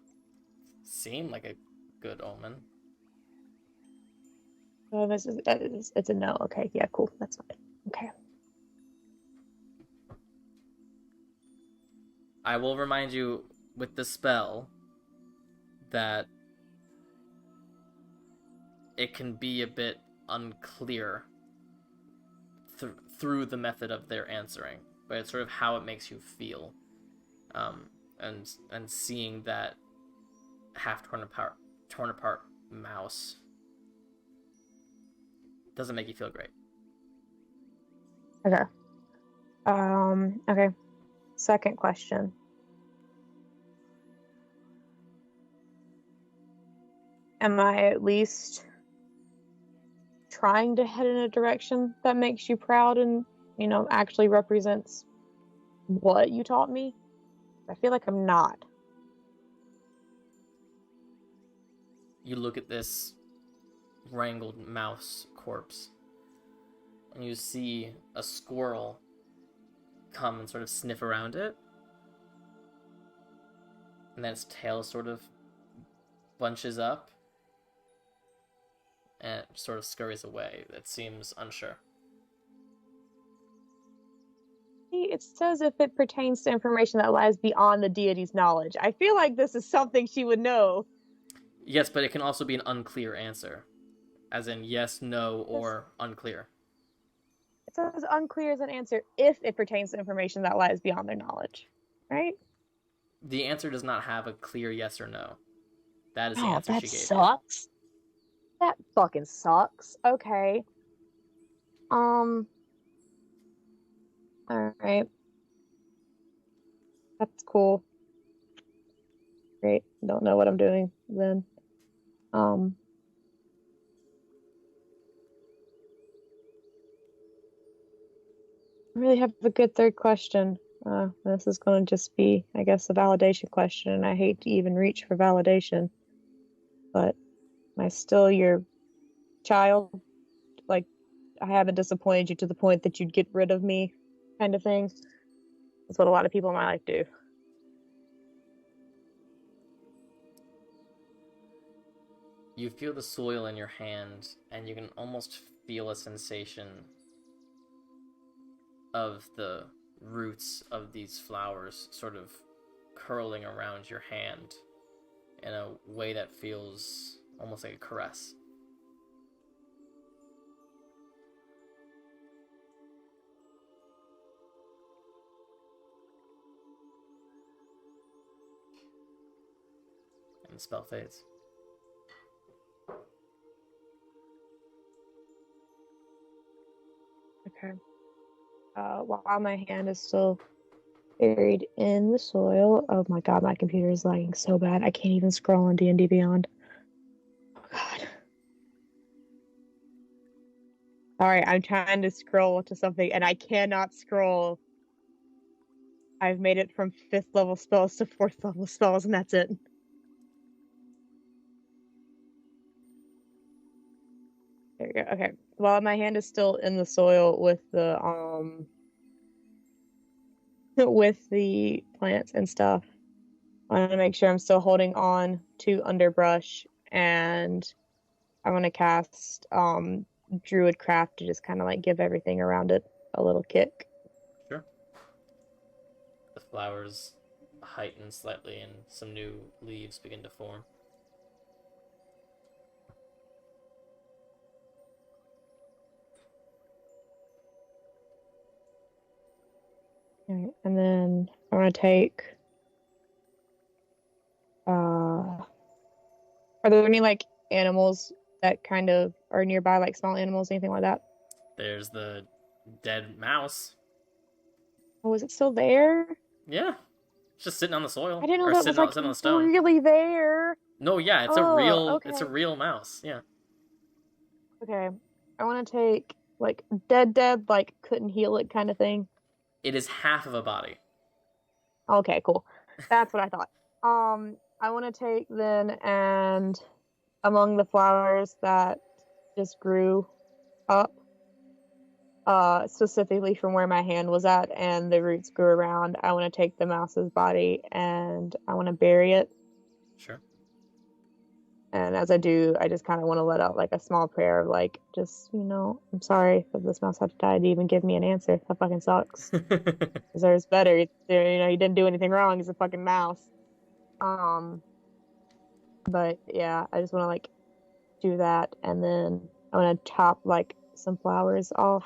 seem like a good omen. Oh, it's a no. Okay, yeah, cool. That's fine. Okay. I will remind you with the spell that it can be a bit unclear through the method of their answering, but it's sort of how it makes you feel, and seeing that half torn apart mouse doesn't make you feel great. Okay. Okay. Second question. Am I at least trying to head in a direction that makes you proud and, actually represents what you taught me? I feel like I'm not. You look at this wrangled mouse corpse, and you see a squirrel come and sort of sniff around it, and then its tail sort of bunches up and it sort of scurries away. It seems unsure. It says if it pertains to information that lies beyond the deity's knowledge. I feel like this is something she would know. Yes, but it can also be an unclear answer, as in yes, no, or unclear. It says unclear as an answer if it pertains to information that lies beyond their knowledge, right? The answer does not have a clear yes or no. That is the answer she gave. That sucks. That fucking sucks. Okay. All right. That's cool. Great. Don't know what I'm doing then. I really have a good third question. This is going to just be, I guess, a validation question, and I hate to even reach for validation. But am I still your child? Like, I haven't disappointed you to the point that you'd get rid of me kind of thing. That's what a lot of people in my life do. You feel the soil in your hand, and you can almost feel a sensation of the roots of these flowers sort of curling around your hand in a way that feels almost like a caress. And the spell fades. Okay. While my hand is still buried in the soil. Oh my god, my computer is lagging so bad. I can't even scroll on D&D Beyond. Oh god. Alright, I'm trying to scroll to something and I cannot scroll. I've made it from 5th level spells to 4th level spells and that's it. There we go. Okay. While my hand is still in the soil with the with the plants and stuff, I want to make sure I'm still holding on to underbrush, and I want to cast Druidcraft to just kind of like give everything around it a little kick. Sure. The flowers heighten slightly and some new leaves begin to form. Alright, and then I want to take are there any like animals that kind of are nearby, like small animals, anything like that? There's the dead mouse. Oh, is it still there? Yeah. It's just sitting on the soil. I didn't know or that sitting was on the like stone. really there. No, yeah, it's Okay. a real mouse. Yeah. Okay. I want to take like dead, like couldn't heal it kind of thing. It is half of a body. Okay, cool. That's what I thought. I want to take then, and among the flowers that just grew up, specifically from where my hand was at and the roots grew around, I want to take the mouse's body and I want to bury it. Sure. And as I do, I just kind of want to let out like a small prayer of like, just, I'm sorry that this mouse had to die to even give me an answer. That fucking sucks. Deserves better. He didn't do anything wrong. He's a fucking mouse. But yeah, I just want to like do that, and then I want to chop like some flowers off,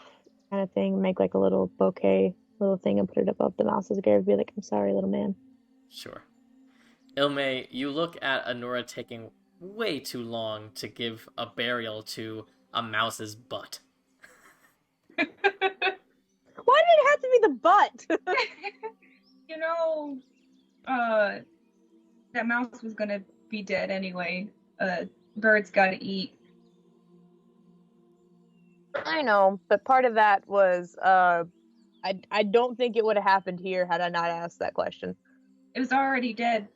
kind of thing. Make like a little bouquet, little thing, and put it above the mouse's grave. Be like, I'm sorry, little man. Sure. Illmaye, you look at Anura taking way too long to give a burial to a mouse's butt. Why did it have to be the butt? That mouse was gonna be dead anyway. Birds gotta eat. I know, but part of that was, I don't think it would have happened here had I not asked that question. It was already dead.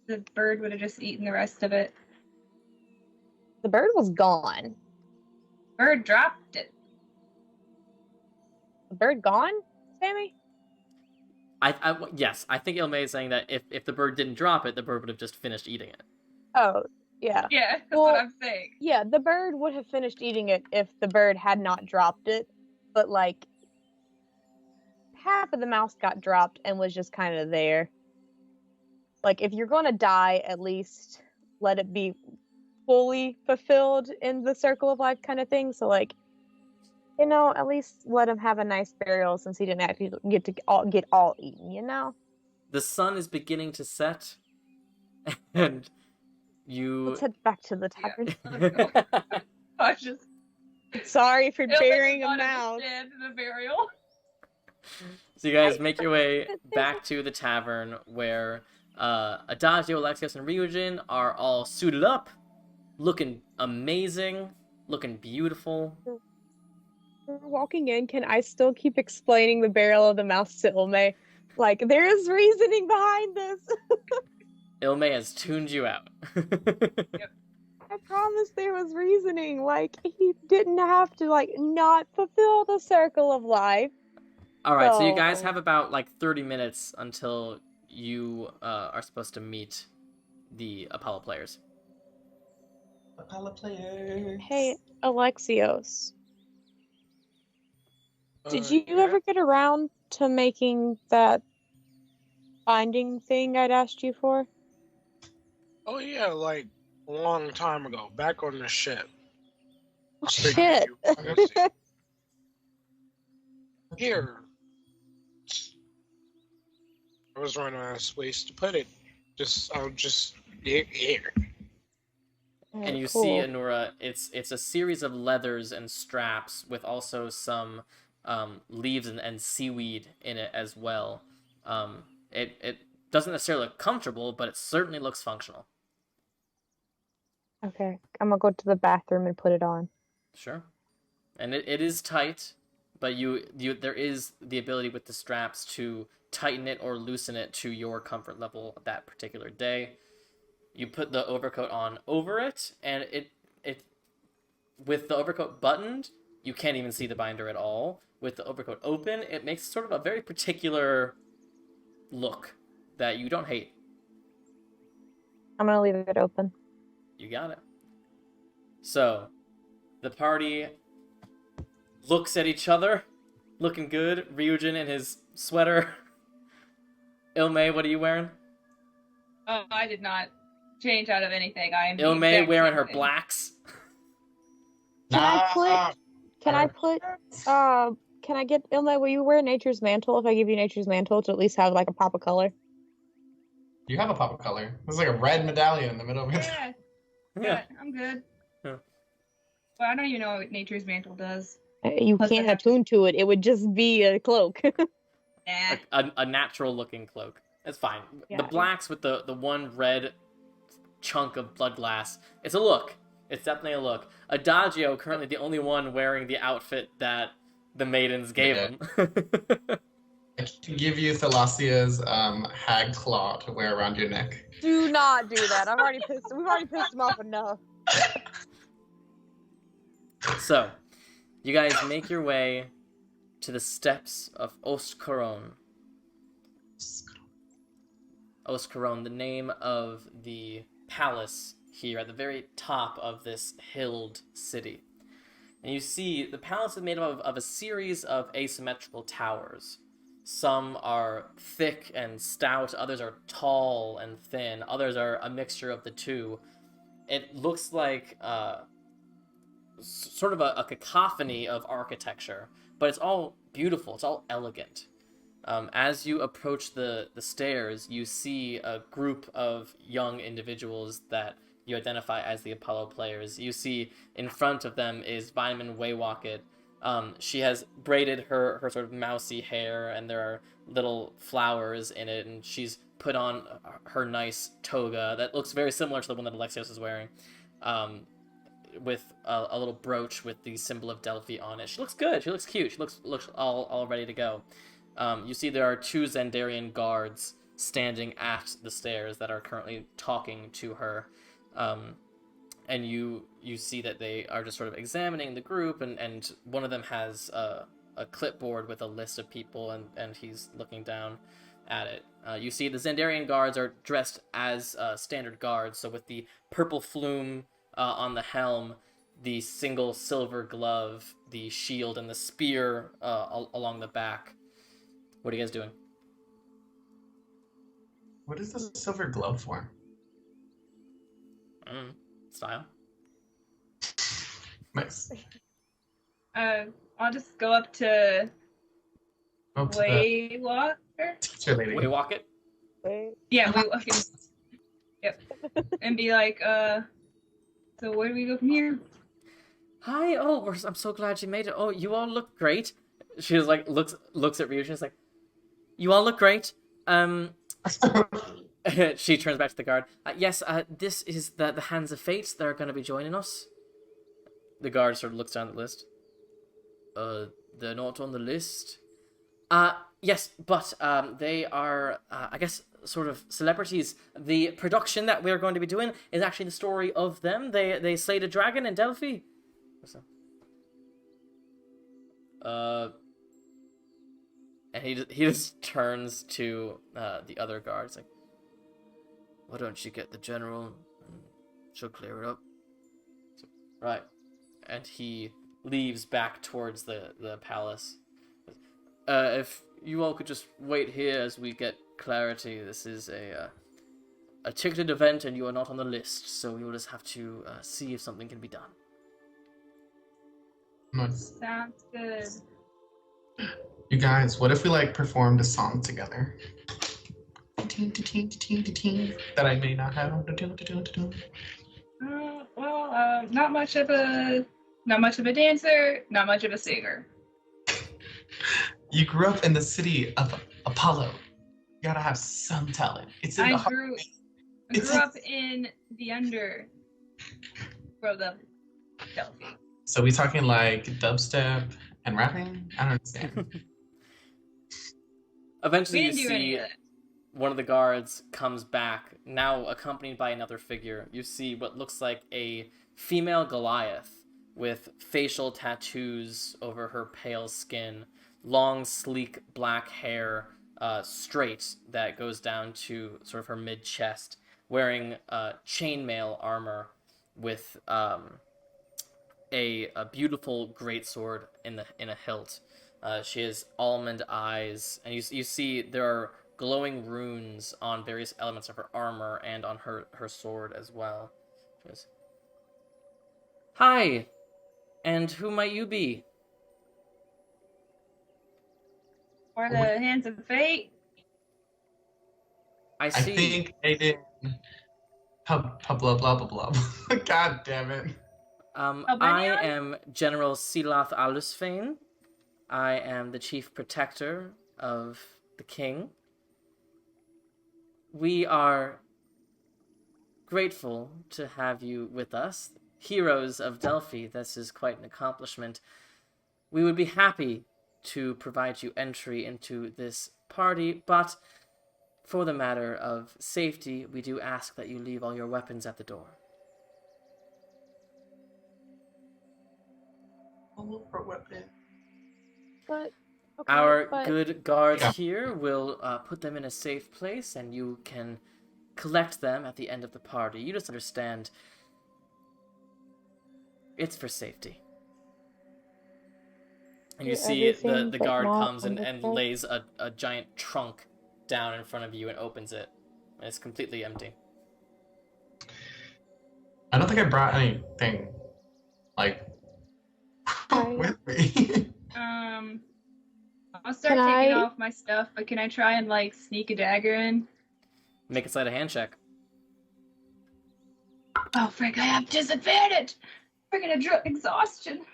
The bird would have just eaten the rest of it. The bird was gone. Bird dropped it. The bird gone, Sammy? Yes, I think Illmaye is saying that if the bird didn't drop it, the bird would have just finished eating it. Oh, yeah. Yeah, that's what I'm saying. Yeah, the bird would have finished eating it if the bird had not dropped it, but like half of the mouse got dropped and was just kind of there. Like, if you're going to die, at least let it be fully fulfilled in the circle of life kind of thing. So, like, at least let him have a nice burial since he didn't actually get all eaten, The sun is beginning to set, and you... Let's head back to the tavern. Yeah. I just... Sorry for burying a mouse. The burial. So you guys make your way back to the tavern where Adagio, Alexios, and Ryujin are all suited up, looking amazing, looking beautiful. Walking in, can I still keep explaining the burial of the mouse to Illmaye? Like, there is reasoning behind this. Illmaye has tuned you out. Yep. I promise there was reasoning. Like, he didn't have to, like, not fulfill the circle of life. All right, so you guys So- have about like 30 minutes until you are supposed to meet the Apollo players. Apollo players. Hey, Alexios, did you Yeah. ever get around to making that binding thing I'd asked you for? Oh yeah, like a long time ago, back on the ship. Oh, Figured shit. you were busy. Here. I was running out of ways to put it. I'll just here. And you Cool. see, Anura, it's a series of leathers and straps with also some leaves and seaweed in it as well. It doesn't necessarily look comfortable, but it certainly looks functional. Okay, I'm gonna go to the bathroom and put it on. Sure. And it is tight, but there is the ability with the straps to tighten it or loosen it to your comfort level that particular day. You put the overcoat on over it, and it with the overcoat buttoned, you can't even see the binder at all. With the overcoat open, it makes sort of a very particular look that you don't hate. I'm gonna leave it open. You got it. So, the party looks at each other, looking good. Ryujin in his sweater. Illmaye, what are you wearing? Oh, I did not change out of anything. I am the Illmaye exact wearing same her thing. blacks. Can I get Ilma, will you wear Nature's Mantle if I give you Nature's Mantle to at least have like a pop of color? You have a pop of color. There's like a red medallion in the middle of it. Yeah, Yeah. I'm good. Yeah. Well, I don't even know what Nature's Mantle does. You Plus I can't have to- attune to it. It would just be a cloak. Nah. A natural looking cloak. It's fine. The Yeah. blacks with the one red chunk of blood glass. It's a look. It's definitely a look. Adagio currently the only one wearing the outfit that the maidens gave him. I can give you Thalassia's hag claw to wear around your neck. Do not do that. We've already pissed him off enough. So, you guys make your way to the steps of Ostkoron. Ostkoron, the name of the palace here at the very top of this hilled city. And you see the palace is made up of a series of asymmetrical towers. Some are thick and stout, others are tall and thin, others are a mixture of the two. It looks like sort of a cacophony of architecture, but it's all beautiful, it's all elegant. As you approach the stairs, you see a group of young individuals that you identify as the Apollo players. You see in front of them is Vitamin Waywocket. She has braided her sort of mousy hair, and there are little flowers in it, and she's put on her nice toga that looks very similar to the one that Alexios is wearing, with a little brooch with the symbol of Delphi on it. She looks good. She looks cute. She looks all ready to go. You see there are two Xandarian guards standing at the stairs that are currently talking to her. And you see that they are just sort of examining the group, and one of them has a clipboard with a list of people, and he's looking down at it. You see the Xandarian guards are dressed as standard guards, so with the purple flume on the helm, the single silver glove, the shield, and the spear along the back. What are you guys doing? What is the silver glove for? Style. Nice. I'll just go up to Oh, to the Waywalker. teacher lady. Waywalk it. Yeah, Waywalker. Yep. And be like, so where do we go from here? Hi. Oh, I'm so glad you made it. Oh, you all look great. She was like looks at Ryu. She's like, you all look great. She turns back to the guard. Yes, this is the Hands of Fate. They're going to be joining us. The guard sort of looks down the list. They're not on the list. Yes, but they are, I guess, sort of celebrities. The production that we're going to be doing is actually the story of them. They slayed a dragon in Delphi. And he just turns to the other guards like, why don't you get the general and she'll clear it up? So, right. And he leaves back towards the palace. If you all could just wait here as we get clarity. This is a ticketed event and you are not on the list, so we will just have to see if something can be done. Nice. Sounds good. You guys, what if we like performed a song together? That I may not have. Not much of a dancer, not much of a singer. You grew up in the city of Apollo. You gotta have some talent. It's in the heart. I grew up in the underworld of Delphi. So we talking like dubstep and rapping? I don't understand. Eventually We you didn't do any see of that. one of the guards comes back, now accompanied by another figure. You see what looks like a female Goliath with facial tattoos over her pale skin, long, sleek black hair, straight, that goes down to sort of her mid-chest, wearing chainmail armor with a beautiful greatsword in a hilt. She has almond eyes, and you see there are glowing runes on various elements of her armor and on her sword as well. She goes, "Hi, and who might you be?" Or the hands of fate. I I see. think Aiden. Blah blah blah blah. God damn it. I am General Silath Alusfain. I am the chief protector of the king. We are grateful to have you with us. Heroes of Delphi, this is quite an accomplishment. We would be happy to provide you entry into this party, but for the matter of safety, we do ask that you leave all your weapons at the door. For weapon. But okay, Our but good guards here will put them in a safe place, and you can collect them at the end of the party. You just understand, it's for safety. And you see the guard comes and lays a giant trunk down in front of you and opens it. And it's completely empty. I don't think I brought anything like with me. I'll start taking off my stuff, but can I try and like sneak a dagger in? Make a sleight of hand check. Oh frick, I have disadvantage! Friggin' exhaustion.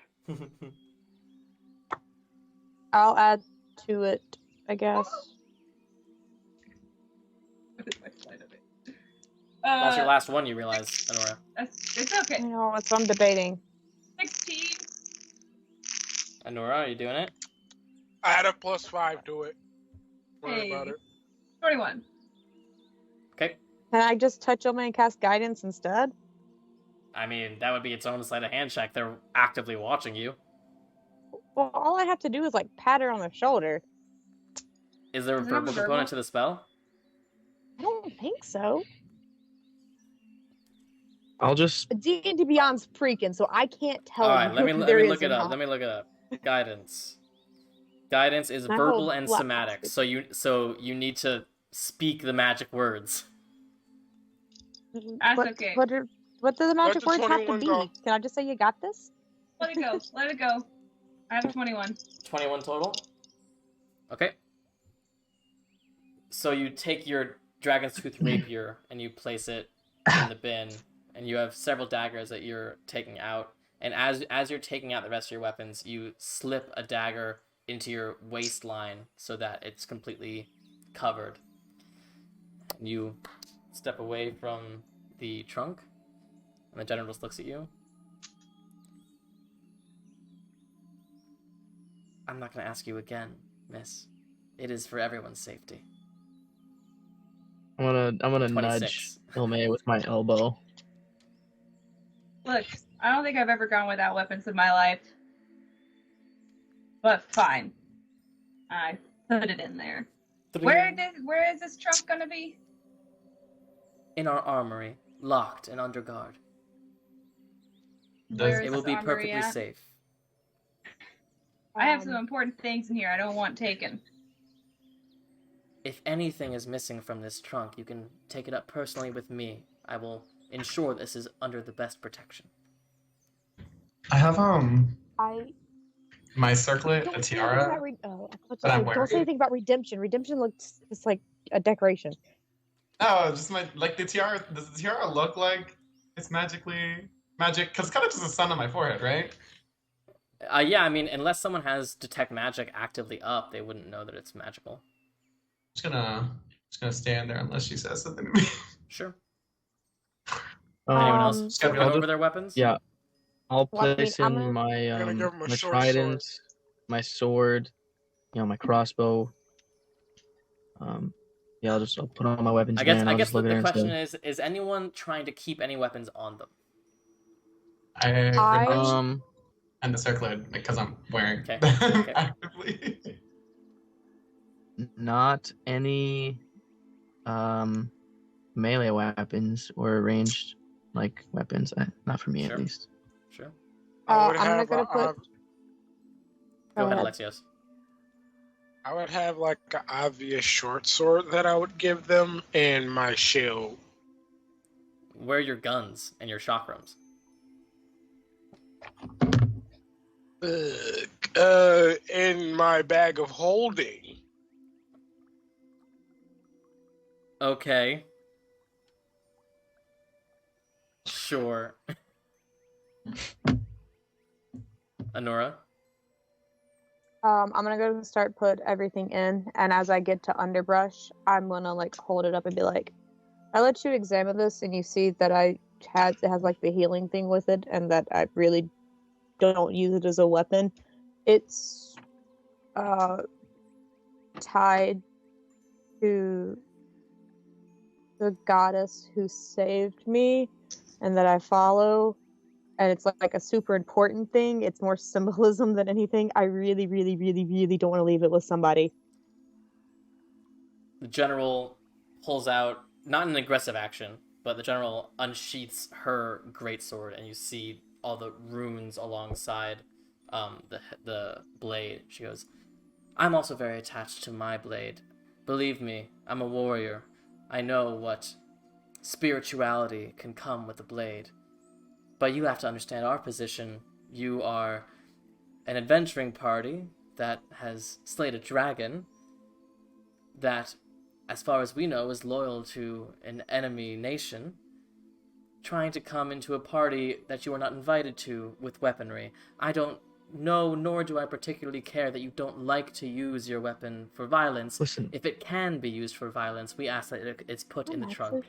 I'll add to it, I guess. That's your last one, you realize, Anura. It's okay. I know, that's what I'm debating. 16. Anura, are you doing it? I had a +5 to it. Worry about it. 21. Okay. Can I just touch Illmaye and cast guidance instead? I mean, that would be its own sleight of hand check. They're actively watching you. Well, all I have to do is like pat her on the shoulder. Is there a verbal component to the spell? I don't think so. I'll just. D&D Beyond's freaking, so I can't tell. All right, let me look it up. Let me look it up. Guidance. Guidance is My verbal whole and laptop's somatic. So you need to speak the magic words. That's okay. What do the magic words have to 21 be? go. Can I just say you got this? Let it go. Let it go. I have a 21. 21 total? Okay. So you take your Dragon's Tooth Rapier and you place it in the bin, and you have several daggers that you're taking out. And as you're taking out the rest of your weapons, you slip a dagger into your waistline so that it's completely covered. And you step away from the trunk, and the general just looks at you. I'm not going to ask you again, miss. It is for everyone's safety. I'm gonna 26. nudge Illmaye with my elbow. Look, I don't think I've ever gone without weapons in my life. But fine. I put it in there. Three. Where is this trunk gonna be? In our armory, locked and under guard. Where It is will this be armory perfectly at? safe. I have some important things in here I don't want taken. If anything is missing from this trunk, you can take it up personally with me. I will ensure this is under the best protection. I have I my circlet, don't a say anything tiara. about that I'm don't say wearing. anything about redemption. Redemption looks just like a decoration. No, just the tiara. Does the tiara look like it's magically magic? Because it's kind of just a sun on my forehead, right? Yeah, I mean, unless someone has detect magic actively up, they wouldn't know that it's magical. Just gonna stand there unless she says something to me. Sure. Anyone else Just gotta be looking like, over their weapons? Yeah, I'll Well, I mean, place I'm in gonna- my Gonna give him a my short trident, my sword, my crossbow. Yeah, I'll put all my weapons I in there guess and I'll just look at the her and question say, is anyone trying to keep any weapons on them? I- and the circlet because I'm wearing Okay, them okay. actively. not any melee weapons or ranged weapons. Not for me Sure. at least. Sure. I would I'm have gonna put. Go ahead, ahead. Alexios. I would have like an obvious short sword that I would give them and my shield. Where are your guns and your chakrams? In my bag of holding. Okay. Sure. Anura? I'm gonna go and start put everything in, and as I get to underbrush, I'm gonna hold it up and be like, I let you examine this, and you see that it has the healing thing with it, and that I really don't use it as a weapon. It's tied to the goddess who saved me, and that I follow. And it's like a super important thing. It's more symbolism than anything. I really, really, really, really don't want to leave it with somebody. The general pulls out, not an aggressive action, but the general unsheaths her greatsword, and you see all the runes alongside the blade. She goes, I'm also very attached to my blade. Believe me, I'm a warrior. I know what spirituality can come with the blade. But you have to understand our position. You are an adventuring party that has slayed a dragon that, as far as we know, is loyal to an enemy nation, trying to come into a party that you are not invited to with weaponry. I don't know, nor do I particularly care that you don't like to use your weapon for violence. Listen, If it can be used for violence, we ask that it's put in the trunk.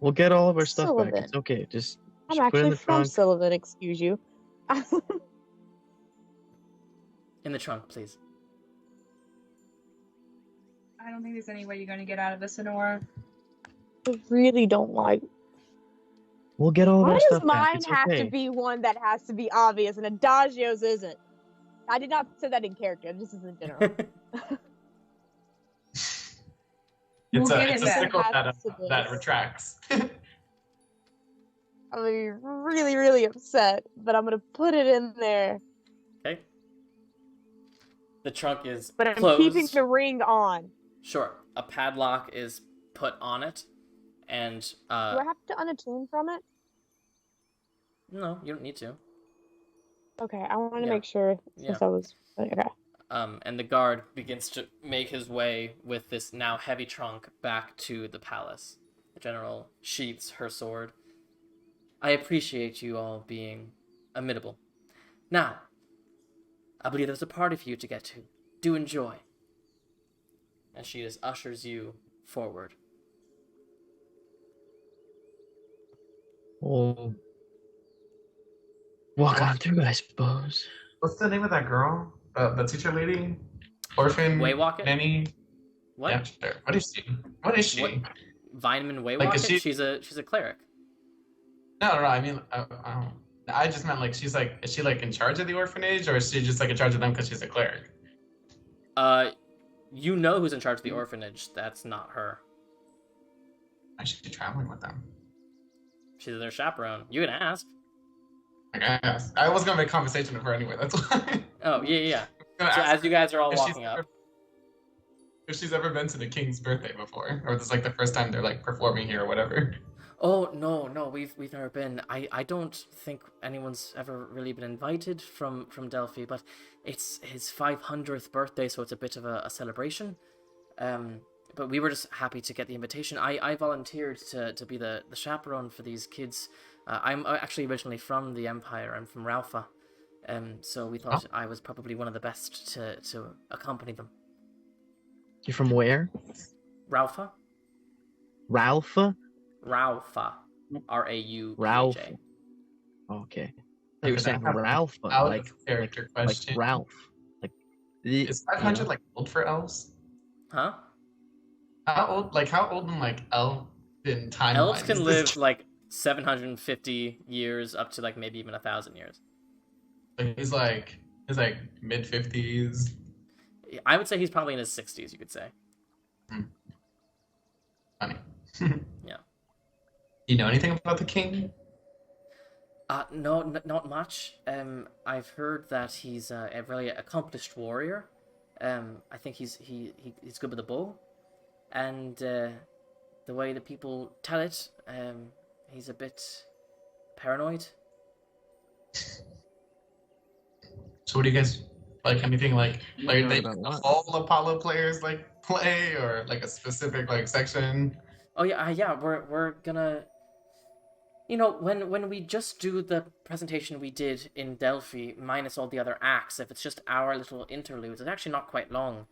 we'll get all of our stuff back. Sullivan. It's okay. Just I'm put it in actually the from trunk. Sullivan, excuse you. In the trunk, please. I don't think there's any way you're gonna get out of this, Anura. I really don't like. We'll get all of Why our does stuff back. mine It's have okay. to be one that has to be obvious and Adagio's isn't? I did not say that in character. This is in general. We'll get It's it a back. sickle that This. retracts. I'm gonna be really, really upset, but I'm gonna put it in there. Okay. The trunk is But I'm closed. keeping the ring on. Sure. A padlock is put on it, and Do I have to unattune from it? no, you don't need to. Okay, I want to Yeah. make sure since I was okay. And the guard begins to make his way with this now heavy trunk back to the palace. The general sheaths her sword. I appreciate you all being amenable. Now, I believe there's a party for you to get to. Do enjoy. And she just ushers you forward. We'll walk on through, I suppose. What's the name of that girl? The teacher lady? Orphan? Waywocket? Nanny? What? Yeah, sure. What is she? What is she? What? Vineman Waywocket? Like, is she- She's a cleric. No, I mean, I just meant is she in charge of the orphanage, or is she just in charge of them because she's a cleric? you know who's in charge of the orphanage. That's not her. I should be traveling with them. She's their chaperone. You can ask. I guess. I was gonna make conversation with her anyway. That's why. Oh yeah. I'm gonna So ask as you guys are all if walking up, if she's ever been to the king's birthday before, or this is like the first time they're like performing here or whatever. oh no, we've never been. I don't think anyone's ever really been invited from Delphi, but it's his 500th birthday, so it's a bit of a celebration. But we were just happy to get the invitation. I volunteered to be the chaperone for these kids. I'm actually originally from the Empire. I'm from Ralpha. So we thought I was probably one of the best to accompany them. You're from where? Ralpha? Ralpha? Ralpha. R-A-U-P-H-A. Ralph. Okay. You were saying Ralph, like character question. Like Ralph. Like is 500 like old for elves? Huh? How old in like elven time? Elves can live like 750 years up to like maybe even 1,000 years. He's like mid 50s. I would say he's probably in his 60s, you could say. Funny. Yeah. You know anything about the king? No, not much. I've heard that he's a really accomplished warrior. I think he's good with the bow, and the way that people tell it, he's a bit paranoid. So what do you guys like? Anything like they all Apollo players like play, or like a specific like section? Oh yeah. We're gonna. You know, when we just do the presentation we did in Delphi, minus all the other acts, if it's just our little interludes, it's actually not quite long.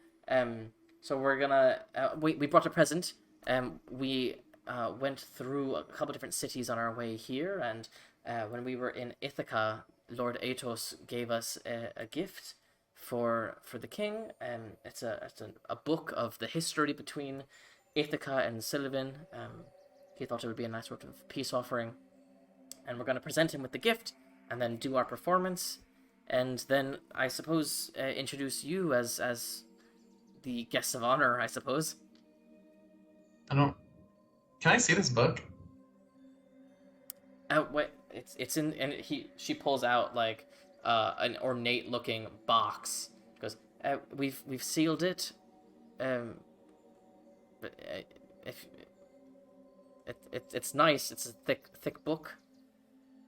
So we're gonna we brought a present. We went through a couple different cities on our way here, and when we were in Ithaca, Lord Athos gave us a gift for the king. It's a book of the history between Ithaca and Sylvan. He thought it would be a nice sort of peace offering, and we're going to present him with the gift, and then do our performance, and then I suppose introduce you as the guests of honor. I suppose. Can I see this book? Wait, it's in, and she pulls out like an ornate looking box. She goes, we've sealed it, but if it's nice. It's a thick book.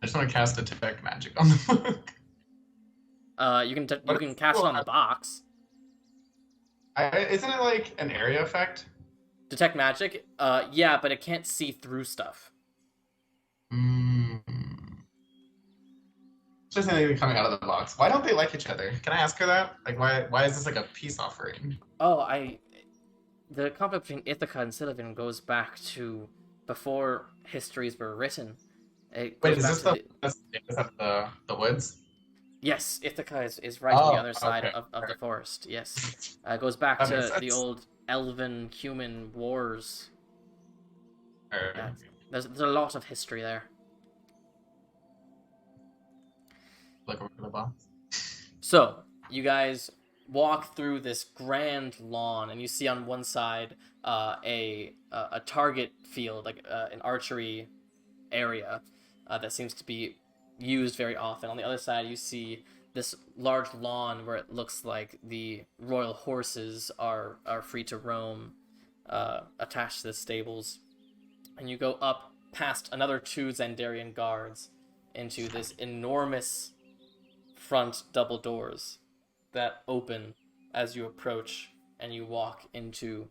I just want to cast detect magic on the book. You can cast it on the box. Isn't it like an area effect? Detect magic? Yeah, but it can't see through stuff. Just anything coming out of the box. Why don't they like each other? Can I ask her that? Like, why is this like a peace offering? Oh, the conflict between Ithaca and Sylvan goes back to before histories were written. Wait, is this the woods? Yes, Ithaca is right on the other side okay. of the forest. Yes, it goes back to the old elven-human wars. There's a lot of history there. Look over the box. So you guys walk through this grand lawn, and you see on one side a target field, like an archery area that seems to be used very often. On the other side, you see this large lawn where it looks like the royal horses are free to roam, attached to the stables. And you go up past another 2 Xandarian guards into this enormous front double doors that open as you approach, and you walk into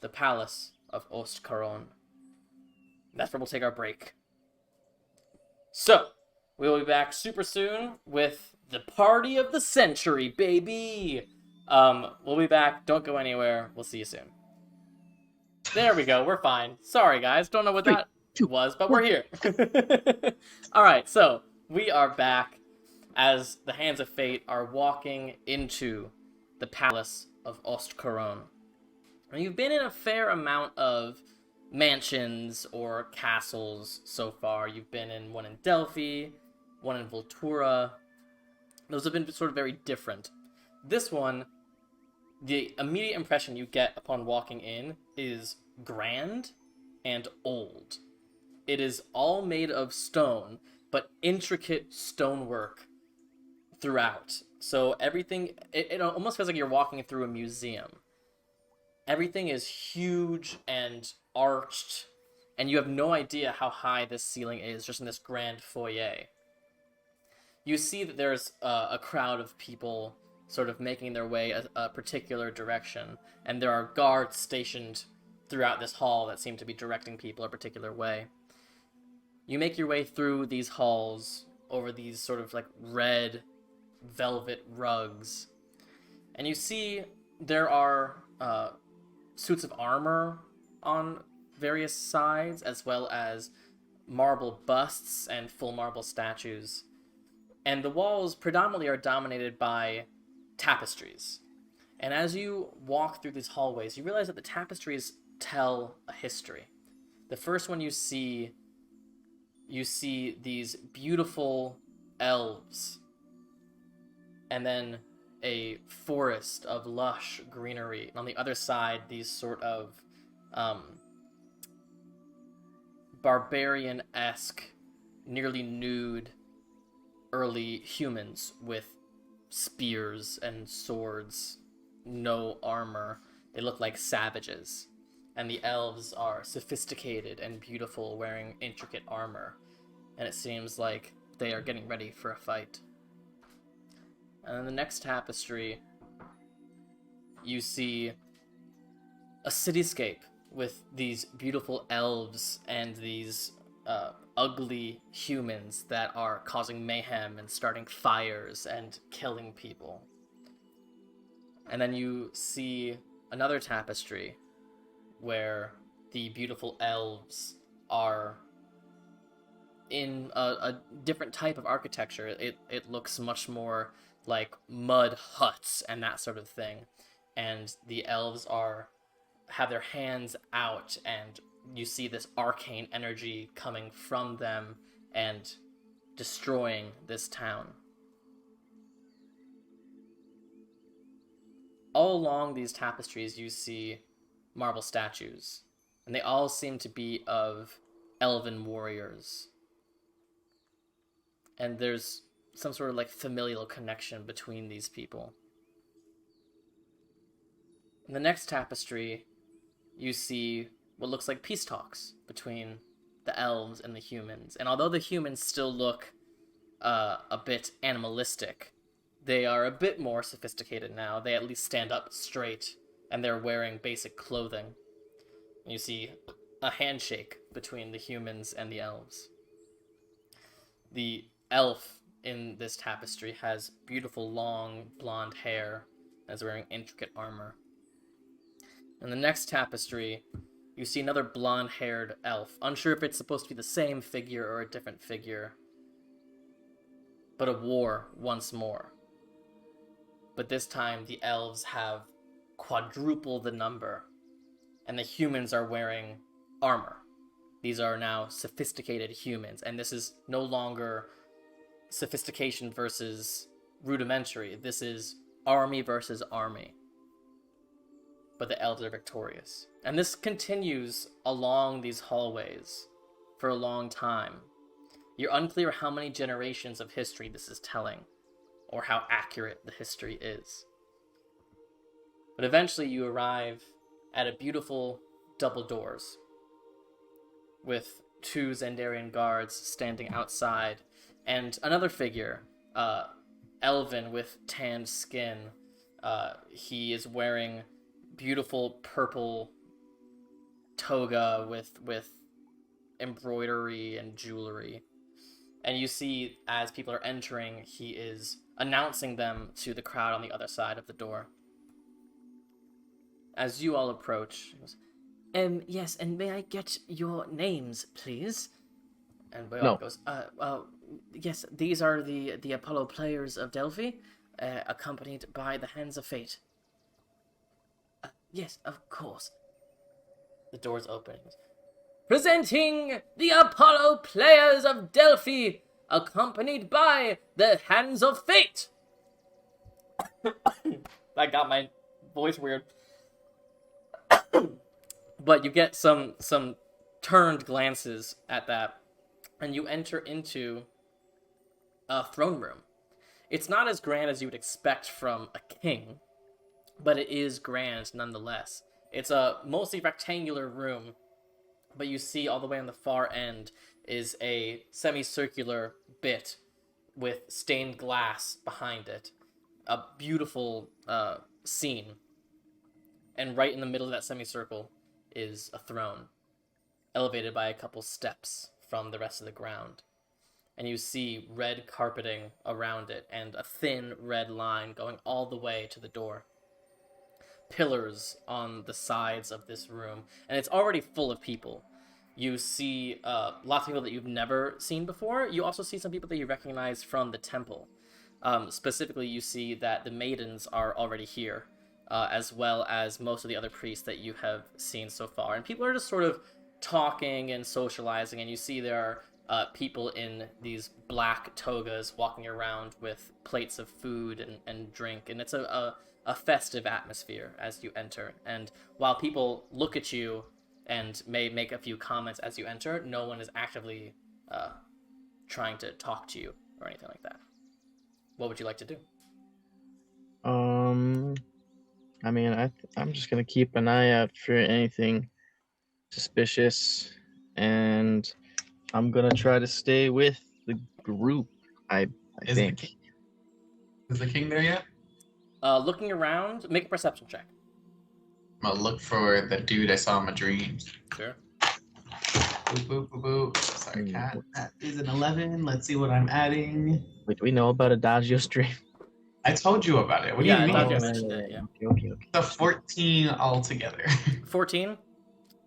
the palace of Ostcaron. That's where we'll take our break. So, we will be back super soon with the party of the century, baby! We'll be back. Don't go anywhere. We'll see you soon. There we go. We're fine. Sorry, guys. Don't know what that was, but we're here. Alright, so, we are back as the Hands of Fate are walking into the palace of Ostcaron. Now, you've been in a fair amount of mansions or castles so far. You've been in one in Delphi, one in Voltura. Those have been sort of very different. This one the immediate impression you get upon walking in is grand and old. It is all made of stone, but intricate stonework throughout. So everything, it almost feels like you're walking through a museum. Everything is huge and arched, and you have no idea how high this ceiling is just in this grand foyer. You see that there's a crowd of people sort of making their way a particular direction, and there are guards stationed throughout this hall that seem to be directing people a particular way. You make your way through these halls over these sort of like red velvet rugs, and you see there are suits of armor on various sides, as well as marble busts and full marble statues. And the walls predominantly are dominated by tapestries. And as you walk through these hallways, you realize that the tapestries tell a history. The first one you see these beautiful elves, and then a forest of lush greenery. And on the other side, these sort of barbarian-esque, nearly nude early humans with spears and swords, no armor. They look like savages. And the elves are sophisticated and beautiful, wearing intricate armor. And it seems like they are getting ready for a fight. And in the next tapestry, you see a cityscape with these beautiful elves and these ugly humans that are causing mayhem and starting fires and killing people. And then you see another tapestry where the beautiful elves are in a different type of architecture. It looks much more like mud huts and that sort of thing. And the elves have their hands out, and you see this arcane energy coming from them and destroying this town. All along these tapestries you see marble statues, and they all seem to be of elven warriors. And there's some sort of like familial connection between these people. In the next tapestry, you see what looks like peace talks between the elves and the humans. And although the humans still look a bit animalistic, they are a bit more sophisticated now. They at least stand up straight, and they're wearing basic clothing. And you see a handshake between the humans and the elves. The elf in this tapestry has beautiful long blonde hair and is wearing intricate armor. In the next tapestry, you see another blonde-haired elf, unsure if it's supposed to be the same figure or a different figure. But a war once more. But this time the elves have quadruple the number, and the humans are wearing armor. These are now sophisticated humans, and this is no longer sophistication versus rudimentary. This is army versus army. But the elves are victorious. And this continues along these hallways for a long time. You're unclear how many generations of history this is telling, or how accurate the history is. But eventually you arrive at a beautiful double doors, with two Xandarian guards standing outside, and another figure, elven with tanned skin. He is wearing beautiful purple toga with embroidery and jewelry. And you see, as people are entering, he is announcing them to the crowd on the other side of the door. As you all approach, he goes, yes, and may I get your names, please? And Boyan goes, yes, these are the Apollo players of Delphi, accompanied by the Hands of Fate. Yes, of course. The doors open. Presenting the Apollo players of Delphi, accompanied by the Hands of Fate. I got my voice weird. But you get some turned glances at that, and you enter into a throne room. It's not as grand as you would expect from a king, but it is grand nonetheless. It's a mostly rectangular room, but you see all the way on the far end is a semicircular bit with stained glass behind it. A beautiful scene. And right in the middle of that semicircle is a throne, elevated by a couple steps from the rest of the ground. And you see red carpeting around it and a thin red line going all the way to the door. Pillars on the sides of this room, and it's already full of people. You see lots of people that you've never seen before. You also see some people that you recognize from the temple. Specifically, you see that the maidens are already here, as well as most of the other priests that you have seen so far. And people are just sort of talking and socializing, and you see there are people in these black togas walking around with plates of food and drink, and it's a festive atmosphere as you enter. And while people look at you and may make a few comments as you enter, no one is actively trying to talk to you or anything like that. What would you like to do? I mean, I'm just gonna keep an eye out for anything suspicious, and I'm gonna try to stay with the group. I think. Is the king there yet? Looking around, make a perception check. I'm gonna look for the dude I saw in my dreams. Sure. Boop, boop, boop, boop. Sorry, cat. That is an 11. Let's see what I'm adding. Wait, do we know about Adagio's dream? I told you about it. What do Yeah, you mean? Adagio mentioned it, yeah. Okay. The 14 altogether. 14?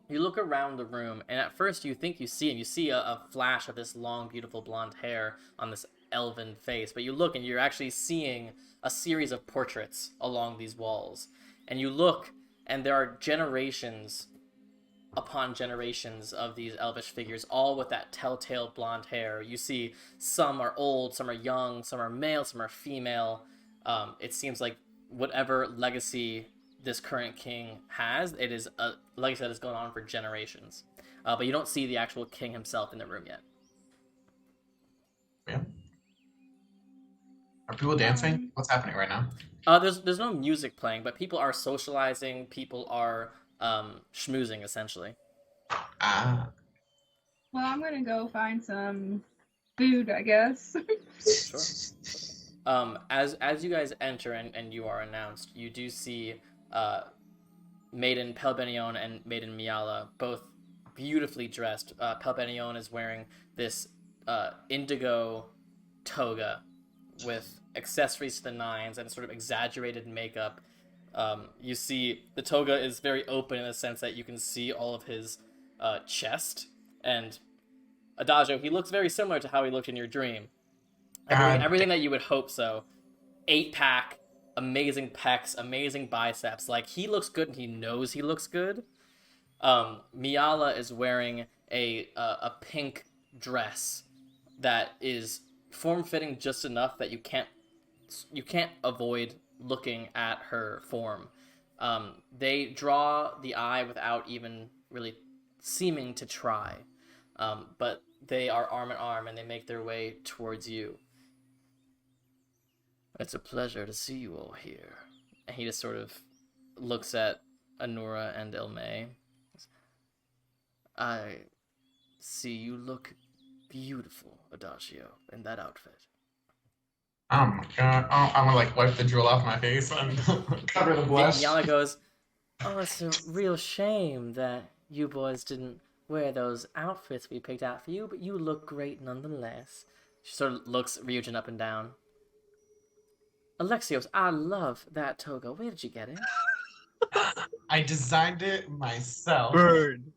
You look around the room, and at first you think you see him. You see a flash of this long, beautiful blonde hair on this elven face, but you look and you're actually seeing a series of portraits along these walls. And you look, and there are generations upon generations of these elvish figures, all with that telltale blonde hair. You see some are old, some are young, some are male, some are female. It seems like whatever legacy this current king has, it is a legacy that has gone on for generations. But you don't see the actual king himself in the room yet. Yeah. Are people dancing? What's happening right now? There's no music playing, but people are socializing. People are schmoozing, essentially. Ah. Well, I'm gonna go find some food, I guess. Sure. As you guys enter and you are announced, you do see Maiden Pelbenion and Maiden Miala, both beautifully dressed. Pelbenion is wearing this indigo toga with accessories to the nines and sort of exaggerated makeup. You see the toga is very open in the sense that you can see all of his chest. And Adagio, he looks very similar to how he looked in your dream. Everything that you would hope so. 8-pack, amazing pecs, amazing biceps. Like, he looks good and he knows he looks good. Miala is wearing a pink dress that is form-fitting just enough that you can't avoid looking at her form. They draw the eye without even really seeming to try. But they are arm in arm and they make their way towards you. It's a pleasure to see you all here. And he just sort of looks at Anura and Illmaye. I see you look beautiful, Adagio, in that outfit. Oh my god. Oh, I'm gonna like wipe the drool off my face and cover the blush. Miala goes, oh, it's a real shame that you boys didn't wear those outfits we picked out for you, but you look great nonetheless. She sort of looks Ryujin up and down. Alexios, I love that toga. Where did you get it? I designed it myself. Bird.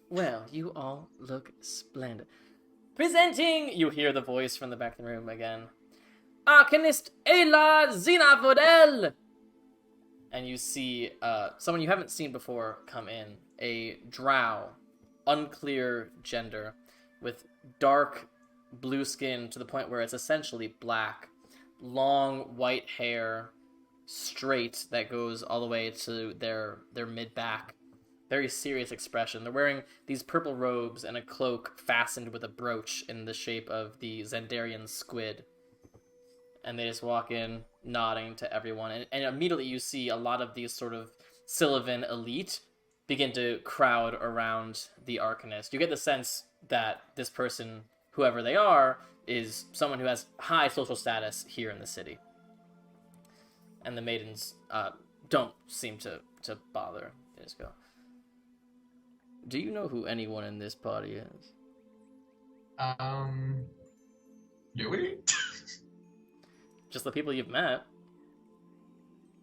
Well, you all look splendid. Presenting, you hear the voice from the back of the room again. Arcanist Ayla Zinavodel! And you see someone you haven't seen before come in. A drow, unclear gender, with dark blue skin to the point where it's essentially black. Long white hair, straight that goes all the way to their mid back. Very serious expression. They're wearing these purple robes and a cloak fastened with a brooch in the shape of the Xandarian squid. And they just walk in, nodding to everyone. And immediately you see a lot of these sort of Sylvan elite begin to crowd around the Arcanist. You get the sense that this person, whoever they are, is someone who has high social status here in the city. And the maidens don't seem to bother. They just go, do you know who anyone in this party is? Do we? Just the people you've met.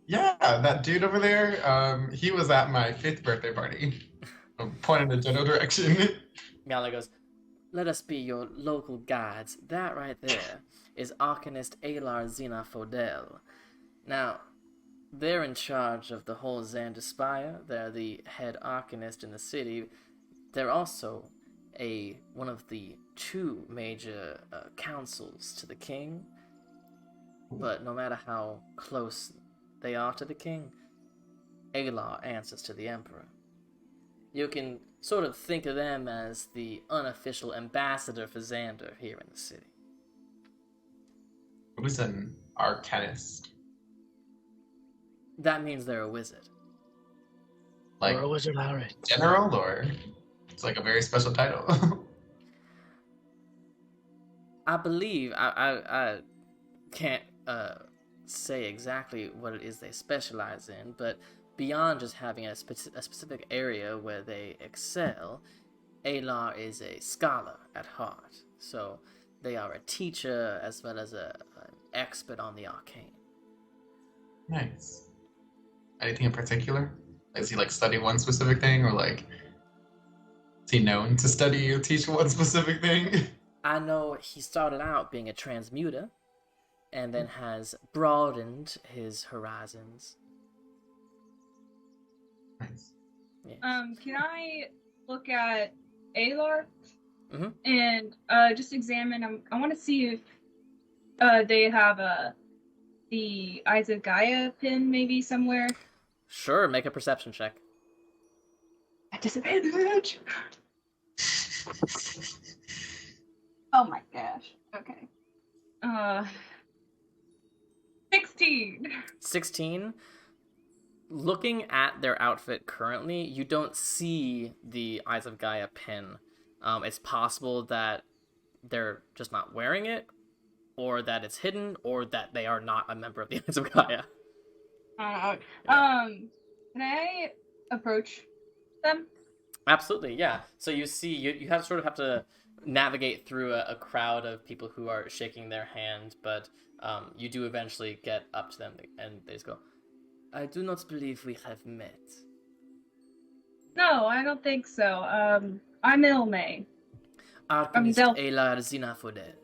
Yeah, that dude over there, he was at my 5th birthday party. I'm pointing in the general direction. Gala goes, let us be your local guides. That right there is Arcanist Alar Zena Fodel. Now, they're in charge of the whole Xander Spire. They're the head Arcanist in the city. They're also one of the 2 major councils to the king. But no matter how close they are to the king, Alar answers to the emperor. You can sort of think of them as the unofficial ambassador for Xander here in the city. Who's an arcanist? That means they're a wizard. Like Or a wizard, alright. general, or it's like a very special title? I believe, I can't say exactly what it is they specialize in, but beyond just having a specific area where they excel, Alar is a scholar at heart. So they are a teacher as well as an expert on the arcane. Nice. Anything in particular? Does he like study one specific thing, or like is he known to study or teach one specific thing? I know he started out being a transmuter and then has broadened his horizons. Nice. Yes. Can I look at Alar Mhm. and just examine? I want to see if they have the Eyes of Gaia pin maybe somewhere. Sure, make a perception check. At disadvantage. Oh my gosh. Okay. 16. 16. Looking at their outfit currently, you don't see the Eyes of Gaia pin. It's possible that they're just not wearing it, or that it's hidden, or that they are not a member of the Eyes of Gaia. Can I approach them? Absolutely, yeah. So you see, you have sort of have to navigate through a crowd of people who are shaking their hand, but you do eventually get up to them, and they just go, I do not believe we have met. No, I don't think so. I'm Illmaye. Arcanist Delphi. Alar Zinafodel.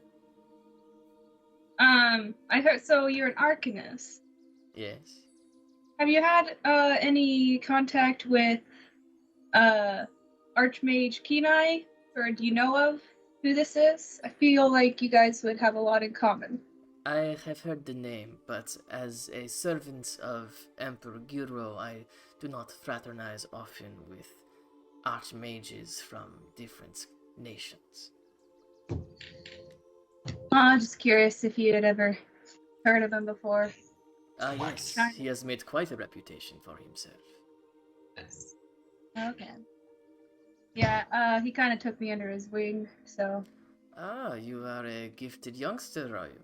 I heard, so you're an Arcanist. Yes. Have you had any contact with Archmage Kenai, or do you know of who this is? I feel like you guys would have a lot in common. I have heard the name, but as a servant of Emperor Giro, I do not fraternize often with archmages from different nations. Just curious if you had ever heard of him before. Yes, he has made quite a reputation for himself. Nice. Okay. Yeah, he kind of took me under his wing, so. Ah, you are a gifted youngster, are you?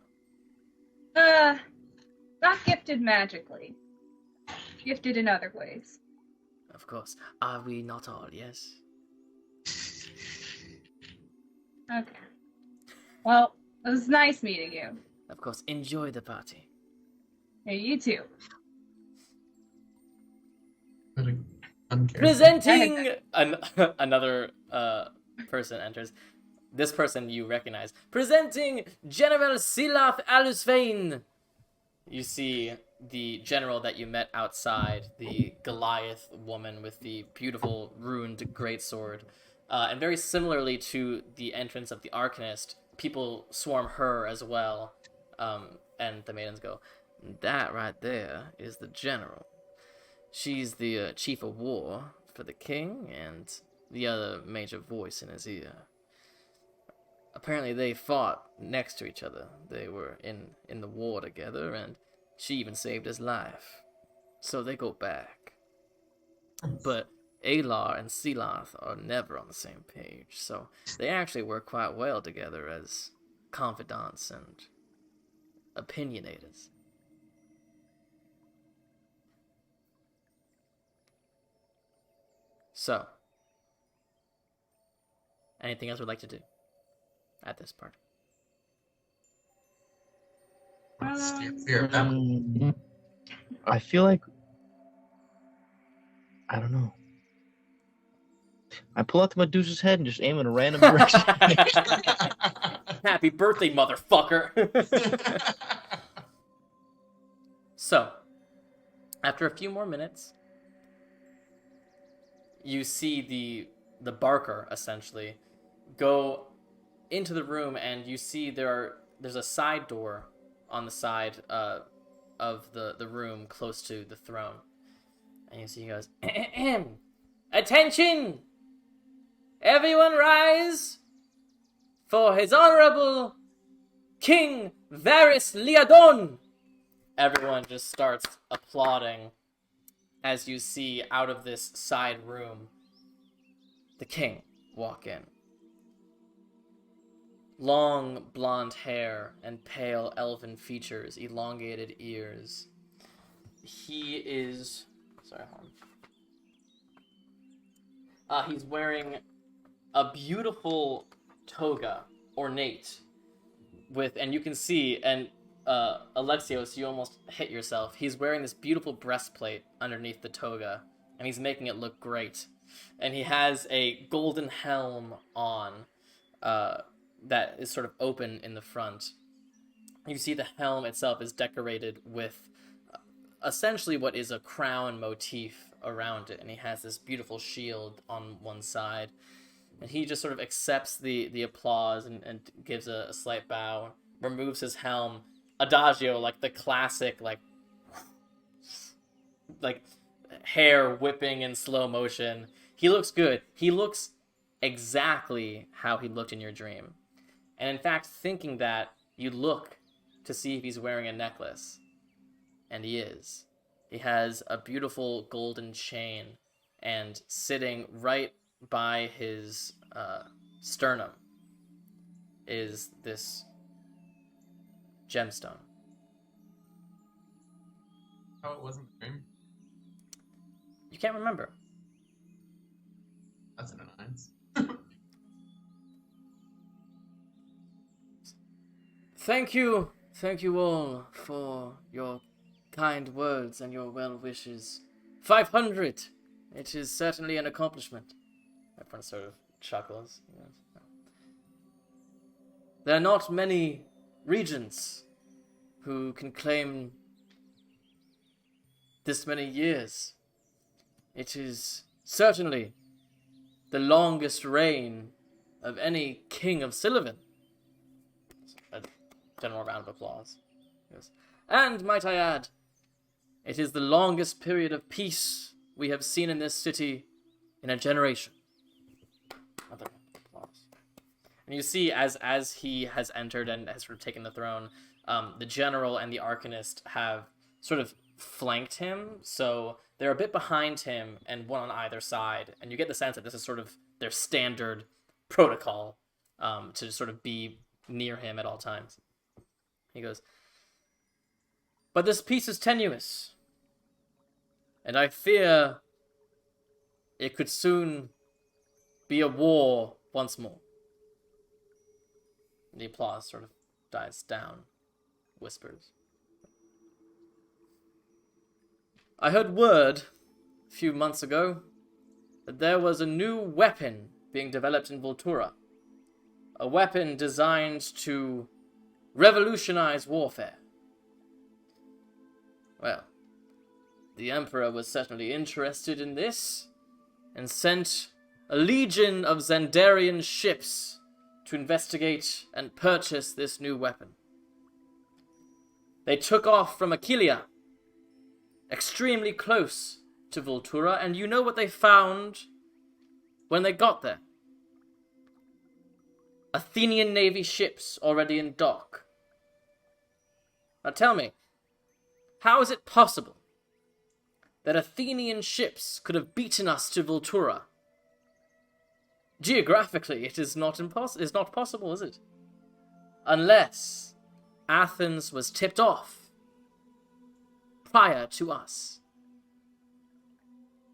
Not gifted magically. Gifted in other ways. Of course. Are we not all, yes? Okay. Well, it was nice meeting you. Of course. Enjoy the party. Hey, you too. Presenting! Another person enters. This person you recognize. Presenting General Silath Alusvain! You see the general that you met outside, the Goliath woman with the beautiful ruined greatsword. And very similarly to the entrance of the Arcanist, people swarm her as well. And the maidens go, That right there is the general. She's the chief of war for the king and the other major voice in his ear. Apparently they fought next to each other. They were in the war together, and she even saved his life. So they go back. But Alar and Seloth are never on the same page, so they actually work quite well together as confidants and opinionators. So, anything else we'd like to do at this part? I feel like I don't know. I pull out the Medusa's head and just aim in a random direction. Happy birthday, motherfucker! So, after a few more minutes, you see the barker, essentially, go into the room, and you see there's a side door on the side of the room close to the throne. And you see he goes, "Attention! Everyone rise for His Honorable King Varys Liadon!" Everyone just starts applauding as you see out of this side room the king walk in. Long blonde hair and pale elven features, elongated ears. He is... Sorry, hold on. He's wearing a beautiful toga, ornate, with, and you can see, and Alexios, you almost hit yourself. He's wearing this beautiful breastplate underneath the toga, and he's making it look great. And he has a golden helm on that is sort of open in the front. You see the helm itself is decorated with essentially what is a crown motif around it, and he has this beautiful shield on one side. And he just sort of accepts the applause and gives a slight bow, removes his helm, adagio, like the classic, like hair whipping in slow motion. He looks good. He looks exactly how he looked in your dream. And in fact, thinking that, you look to see if he's wearing a necklace. And he is. He has a beautiful golden chain, and sitting right by his sternum is this gemstone. Oh, it wasn't the dream? You can't remember. That's an annoyance. Thank you all for your kind words and your well wishes. 500! It is certainly an accomplishment. Everyone sort of chuckles. Yes. There are not many regents who can claim this many years. It is certainly the longest reign of any king of Sylvan. A general round of applause. Yes. And, might I add, it is the longest period of peace we have seen in this city in a generation. Another applause. And you see, as he has entered and has sort of taken the throne, the general and the arcanist have sort of flanked him, so they're a bit behind him and one on either side, and you get the sense that this is sort of their standard protocol to sort of be near him at all times. He goes, "But this peace is tenuous, and I fear it could soon be a war once more." The applause sort of dies down, whispers. "I heard word a few months ago that there was a new weapon being developed in Voltura. A weapon designed to revolutionize warfare. Well, the Emperor was certainly interested in this, and sent a legion of Xandarian ships to investigate and purchase this new weapon. They took off from Aquileia, extremely close to Voltura, and you know what they found when they got there? Athenian navy ships already in dock. Now tell me, how is it possible that Athenian ships could have beaten us to Voltura? Geographically, it is not possible, is it? Unless Athens was tipped off prior to us.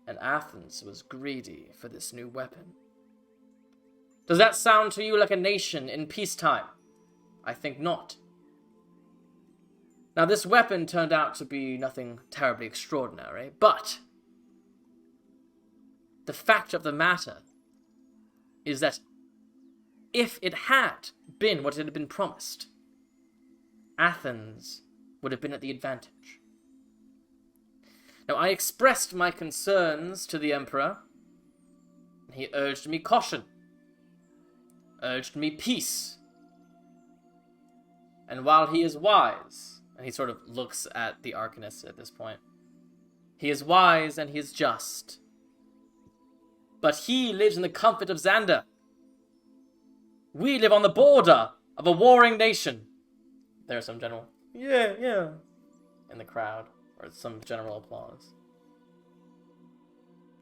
And Athens was greedy for this new weapon. Does that sound to you like a nation in peacetime? I think not. Now, this weapon turned out to be nothing terribly extraordinary, but the fact of the matter is that if it had been what it had been promised, Athens would have been at the advantage. Now, I expressed my concerns to the Emperor, and he urged me caution, urged me peace. And while he is wise, and he sort of looks at the Arcanist at this point, he is wise and he is just, but he lives in the comfort of Xander. We live on the border of a warring nation. There's some general, yeah, in the crowd, or some general applause.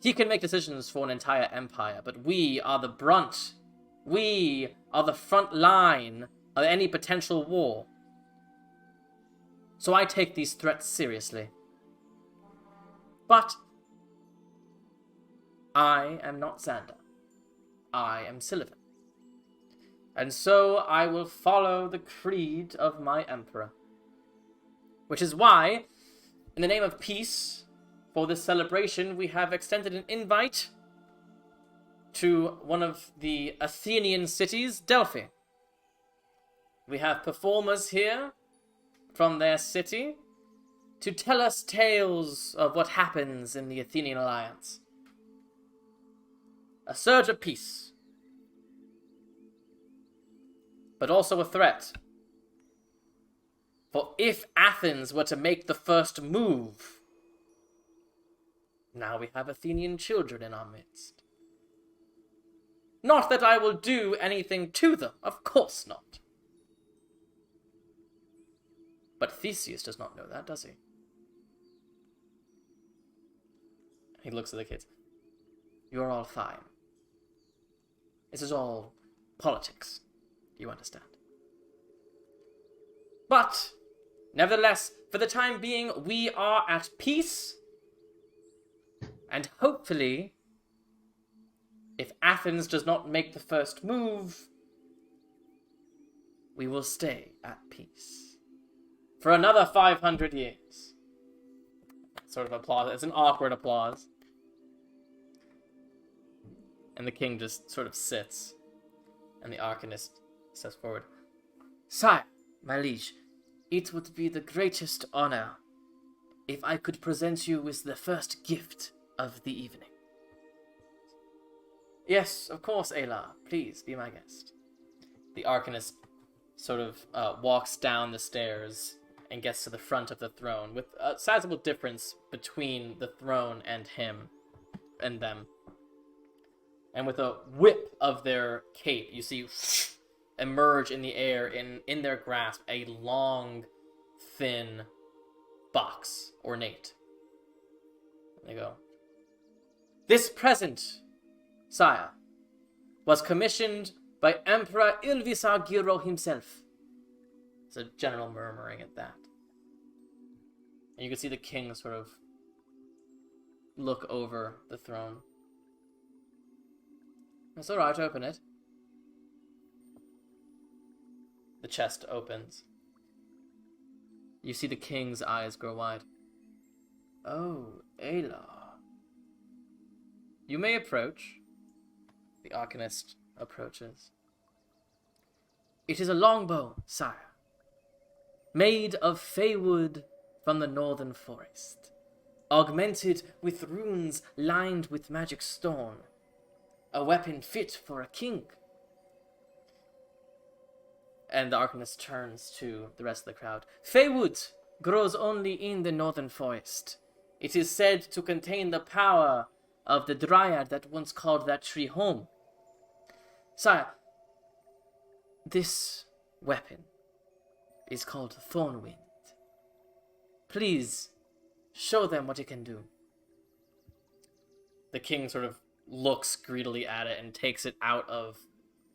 He can make decisions for an entire empire, but we are the brunt. We are the front line of any potential war. So I take these threats seriously. But I am not Xander. I am Sylvan. And so I will follow the creed of my emperor. Which is why, in the name of peace, for this celebration, we have extended an invite to one of the Athenian cities, Delphi. We have performers here from their city to tell us tales of what happens in the Athenian alliance. A surge of peace, but also a threat. For if Athens were to make the first move, now we have Athenian children in our midst. Not that I will do anything to them, of course not. But Theseus does not know that, does he? He looks at the kids. You are all fine. This is all politics. You understand? But, nevertheless, for the time being, we are at peace. And hopefully, if Athens does not make the first move, we will stay at peace. For another 500 years. Sort of applause. It's an awkward applause. And the king just sort of sits. And the Arcanist steps forward. Sire, my liege, it would be the greatest honor if I could present you with the first gift of the evening. Yes, of course, Ayla. Please, be my guest. The Arcanist sort of walks down the stairs and gets to the front of the throne, with a sizable difference between the throne and him and them. And with a whip of their cape, you see emerge in the air, in their grasp, a long, thin box, ornate. And they go, "This present, sire, was commissioned by Emperor Ilvisargiro himself." It's a general murmuring at that. And you can see the king sort of look over the throne. It's alright, open it. The chest opens. You see the king's eyes grow wide. Oh, Ayla. You may approach. The Arcanist approaches. It is a longbow, sire. Made of fey wood from the northern forest, augmented with runes lined with magic stone, a weapon fit for a king. And the Arcanist turns to the rest of the crowd. Fey wood grows only in the northern forest. It is said to contain the power of the dryad that once called that tree home. Sire, this weapon is called Thornwind. Please, show them what it can do. The king sort of looks greedily at it and takes it out of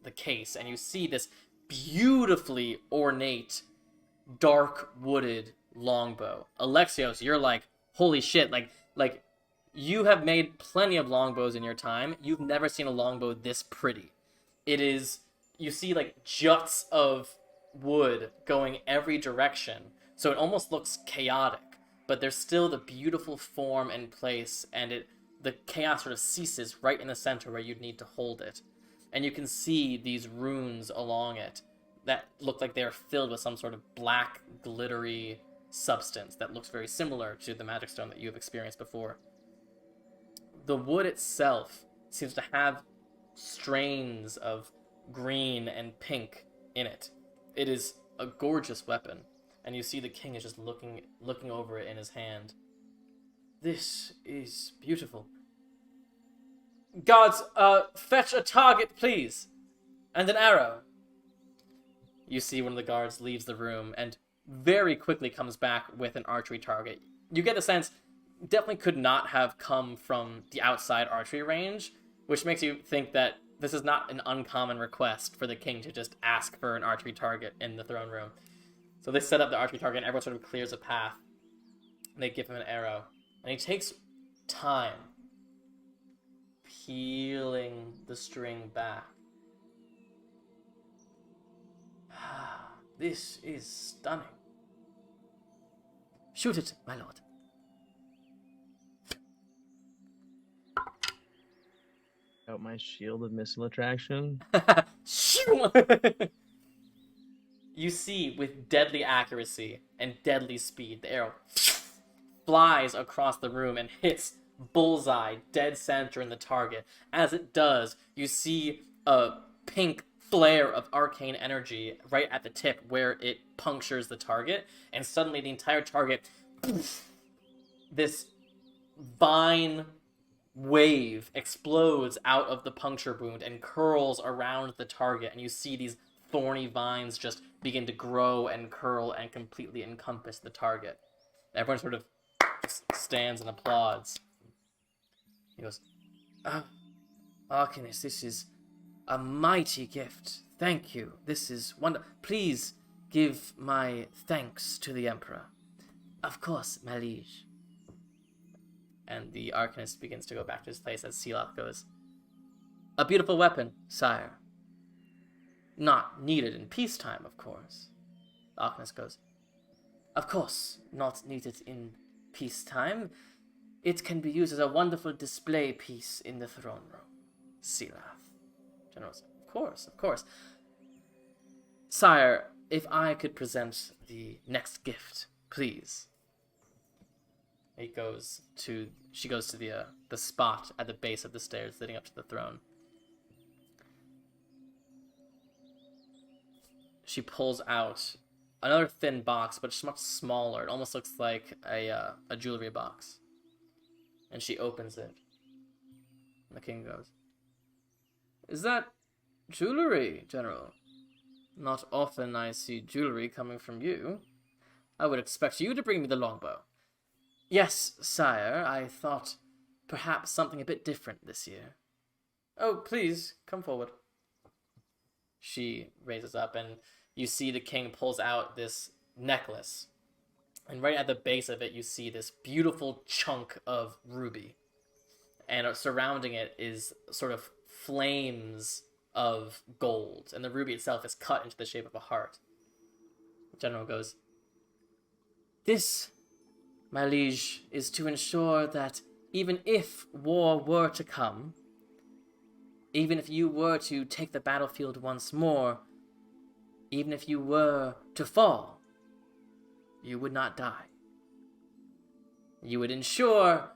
the case, and you see this beautifully ornate, dark wooded longbow. Alexios, you're like, holy shit, like you have made plenty of longbows in your time. You've never seen a longbow this pretty. It is, you see like juts of wood going every direction, so it almost looks chaotic, but there's still the beautiful form and place, and the chaos sort of ceases right in the center where you'd need to hold it. And you can see these runes along it that look like they're filled with some sort of black, glittery substance that looks very similar to the magic stone that you've experienced before. The wood itself seems to have strains of green and pink in it. It is a gorgeous weapon, and you see the king is just looking over it in his hand. This is beautiful. Guards, fetch a target, please, and an arrow. You see one of the guards leaves the room and very quickly comes back with an archery target. You get the sense definitely could not have come from the outside archery range, which makes you think that this is not an uncommon request for the king to just ask for an archery target in the throne room. So they set up the archery target and everyone sort of clears a path. And they give him an arrow. And he takes time peeling the string back. This is stunning. Shoot it, my lord. Out my shield of missile attraction. You see, with deadly accuracy and deadly speed, the arrow flies across the room and hits bullseye, dead center in the target. As it does, you see a pink flare of arcane energy right at the tip where it punctures the target, and suddenly the entire target, this vine wave explodes out of the puncture wound and curls around the target, and you see these thorny vines just begin to grow and curl and completely encompass the target. Everyone sort of stands and applauds. He goes, Arcanist, this is a mighty gift. Thank you. This is wonderful. Please give my thanks to the Emperor. Of course, my liege. And the Arcanist begins to go back to his place as Sealoth goes, a beautiful weapon, sire. Not needed in peacetime, of course. The Arcanist goes, of course, not needed in peacetime. It can be used as a wonderful display piece in the throne room. Sealoth. General said, of course, of course. Sire, if I could present the next gift, please. She goes to the spot at the base of the stairs leading up to the throne. She pulls out another thin box, but it's much smaller. It almost looks like a jewelry box. And she opens it. And the king goes, is that jewelry, General? Not often I see jewelry coming from you. I would expect you to bring me the longbow. Yes, sire, I thought perhaps something a bit different this year. Oh, please, come forward. She raises up, and you see the king pulls out this necklace. And right at the base of it, you see this beautiful chunk of ruby. And surrounding it is sort of flames of gold. And the ruby itself is cut into the shape of a heart. The general goes, this, my liege, is to ensure that even if war were to come, even if you were to take the battlefield once more, even if you were to fall, you would not die. You would ensure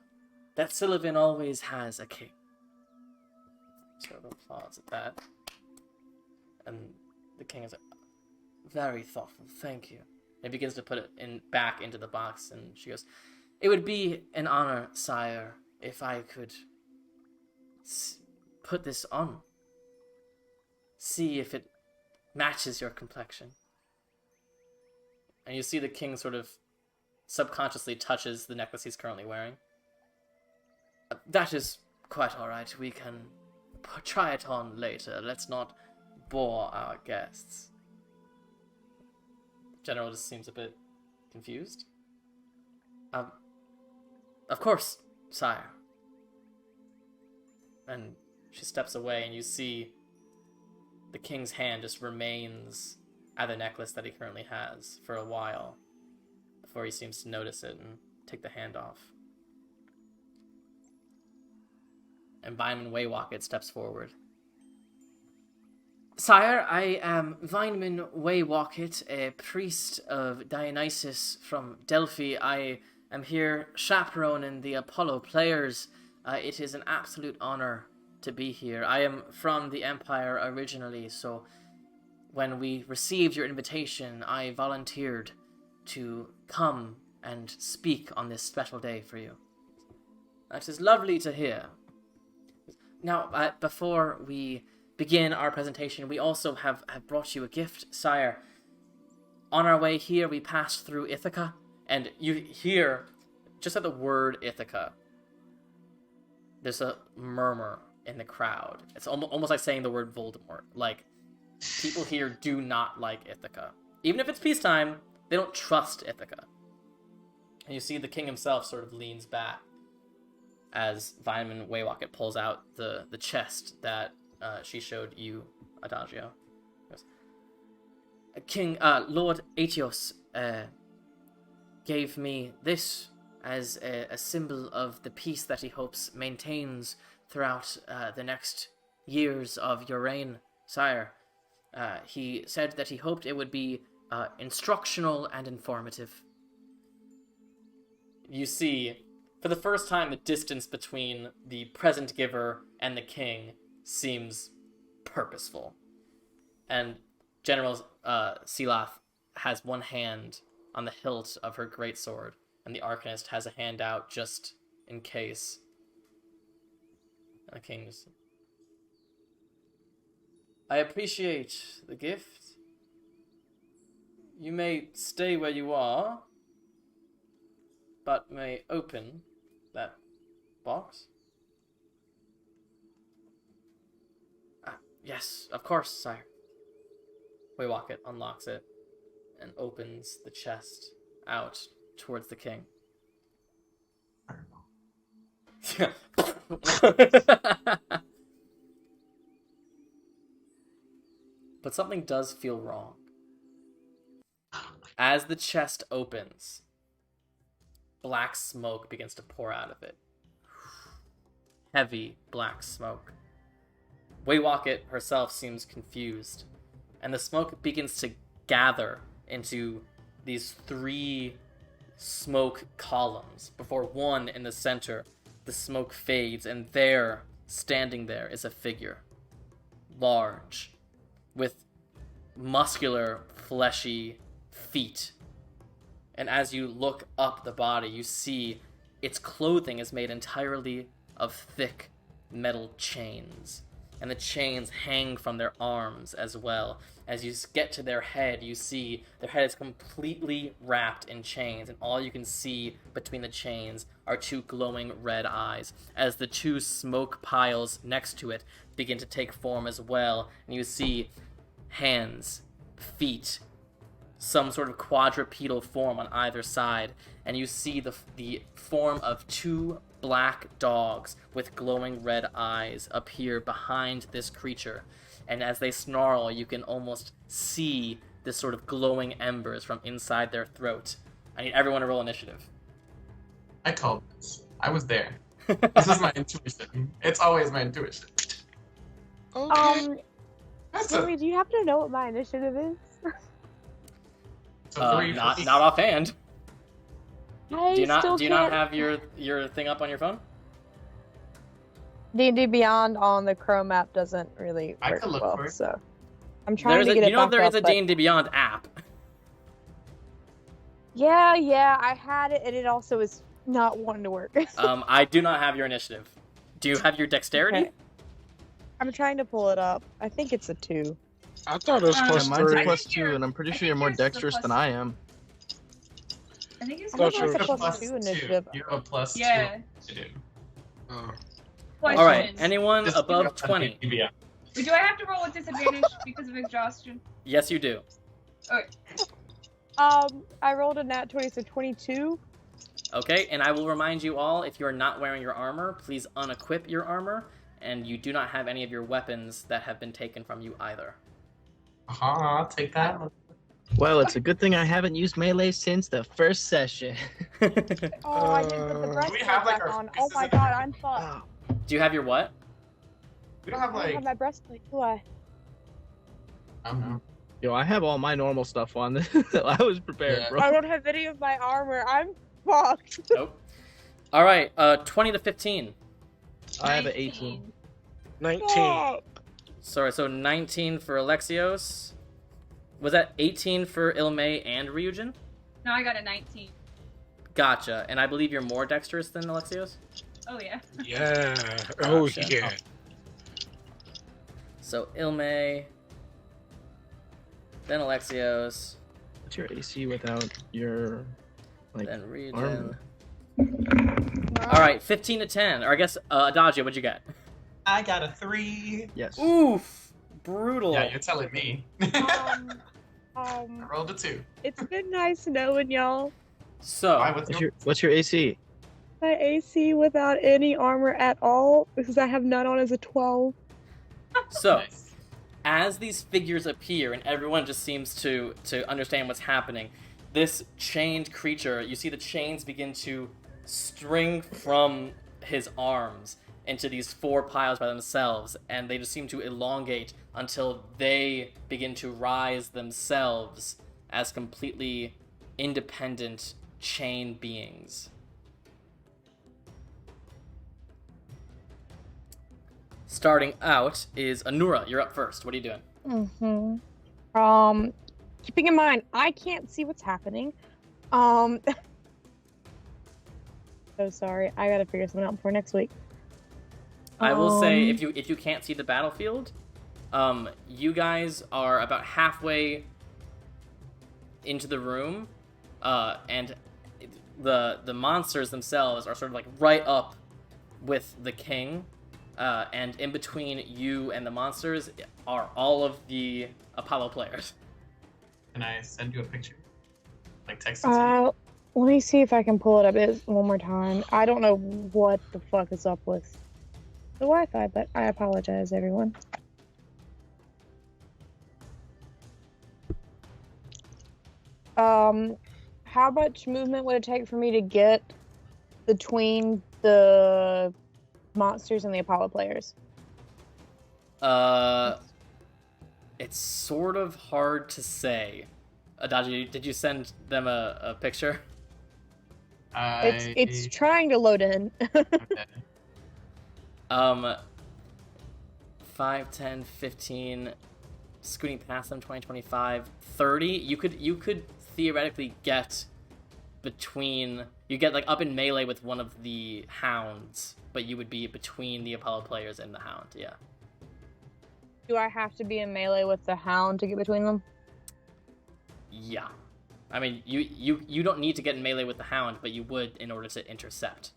that Sullivan always has a king. Sort of applause at that. And the king is like, very thoughtful, thank you. and begins to put it back into the box, and she goes, "It would be an honor, sire, if I could put this on. See if it matches your complexion." And you see the king sort of subconsciously touches the necklace he's currently wearing. "That is quite alright. We can try it on later. Let's not bore our guests." General just seems a bit confused. Of course, sire." And she steps away, and you see the king's hand just remains at the necklace that he currently has for a while before he seems to notice it and take the hand off. And Vineman Waywocket steps forward. "Sire, I am Vineman Waywocket, a priest of Dionysus from Delphi. I am here chaperoning the Apollo players. It is an absolute honor to be here. I am from the Empire originally, so when we received your invitation, I volunteered to come and speak on this special day for you." "That is lovely to hear. Now, before we begin our presentation, we also have brought you a gift, sire. On our way here, we passed through Ithaca, and you hear, just at the word Ithaca, there's a murmur in the crowd. It's almost like saying the word Voldemort. Like, people here do not like Ithaca. Even if it's peacetime, they don't trust Ithaca. And you see the king himself sort of leans back as Vineman Waywocket pulls out the chest that she showed you, Adagio. Goes, "King, Lord Aetios gave me this as a symbol of the peace that he hopes maintains throughout the next years of your reign, sire. He said that he hoped it would be instructional and informative." You see, for the first time, the distance between the present giver and the king seems purposeful. And General Silath has one hand on the hilt of her greatsword, and the Arcanist has a hand out just in case. And the king just... "I appreciate the gift. You may stay where you are, but may open that box." "Yes, of course, sire." Waywocket unlocks it and opens the chest out towards the king. But something does feel wrong. As the chest opens, black smoke begins to pour out of it. Heavy black smoke. Waywocket herself seems confused, and the smoke begins to gather into these 3 smoke columns before one in the center. The smoke fades, and there, standing there, is a figure. Large, with muscular, fleshy feet. And as you look up the body, you see its clothing is made entirely of thick metal chains. And the chains hang from their arms as well. As you get to their head, you see their head is completely wrapped in chains, and all you can see between the chains are 2 glowing red eyes, as the 2 smoke piles next to it begin to take form as well, and you see hands, feet, some sort of quadrupedal form on either side, and you see the form of 2 black dogs with glowing red eyes appear behind this creature. And as they snarl, you can almost see this sort of glowing embers from inside their throat. I need everyone to roll initiative. I called this. I was there. This is my intuition. It's always my intuition. Okay. Jimmy, do you happen to know what my initiative is? So not offhand. Do you not can't... have your thing up on your phone? D&D Beyond on the Chrome app doesn't really I work could look well, for it. so I'm trying to get it back there is up, a D&D Beyond app. Yeah, I had it, and it also is not wanting to work. I do not have your initiative. Do you have your dexterity? Okay. I'm trying to pull it up. I think it's a 2. I thought it was Yeah, Yeah, plus mine's a 3. +2, and I'm pretty I sure think you're more yours is a dexterous than plus- I am. I think it's I don't Thought know you if it's were- a +2 initiative. You have a plus Yeah. 2 to do. Oh. All right, Questions. anyone Just above give up 20? Yeah. Do I have to roll with disadvantage because of exhaustion? Yes, you do. Okay. I rolled a nat 20, so 22. Okay, and I will remind you all, if you are not wearing your armor, please unequip your armor, and you do not have any of your weapons that have been taken from you either. I'll take that. Well, it's a good thing I haven't used melee since the first session. Oh, I didn't put the Do breastplate we have, like, back our on. Oh faces my in god, there? I'm fucked. Do you have your what? We don't have I don't like have my breastplate, do I? I don't know. Yo, I have all my normal stuff on. I was prepared, Yeah. bro. I don't have any of my armor. I'm fucked. Nope. All right, 20 to 15. I have an 18. 19. Fuck. Sorry, so 19 for Alexios. Was that 18 for Illmaye and Ryujin? No, I got a 19. Gotcha. And I believe you're more dexterous than Alexios? Oh yeah. Yeah. Oh, Gotcha. yeah. So Illmaye, then Alexios, What's your AC without your like then Ryujin. armor? All right, 15 to 10. Or I guess, Adagio, what'd you get? I got a 3. Yes. Oof! Brutal. Yeah, you're telling me. I rolled a 2. It's been nice knowing y'all. So, Why? What's What's your AC? My AC without any armor at all, because I have none on, is a 12. nice. as these figures appear and everyone just seems to understand what's happening, this chained creature, you see the chains begin to string from his arms into these 4 piles by themselves, and they just seem to elongate until they begin to rise themselves as completely independent chain beings. Starting out is Anura. You're up first. What are you doing? Keeping in mind, I can't see what's happening. So sorry. I gotta figure something out before next week. I will say, if you can't see the battlefield, you guys are about halfway into the room, and the monsters themselves are sort of like right up with the king, and in between you and the monsters are all of the Apollo players. Can I send you a picture? Like text it to you? Let me see if I can pull it up one more time. I don't know what the fuck is up with the Wi-Fi, but I apologize, everyone. How much movement would it take for me to get between the monsters and the Apollo players? It's sort of hard to say. Adaji, did you send them a picture? It's trying to load in. Okay. 5, 10, 15, scooting past them, 20, 25, 30. You could theoretically get between, you get like up in melee with one of the hounds, but you would be between the Apollo players and the hound, yeah. Do I have to be in melee with the hound to get between them? Yeah. I mean, you don't need to get in melee with the hound, but you would in order to intercept.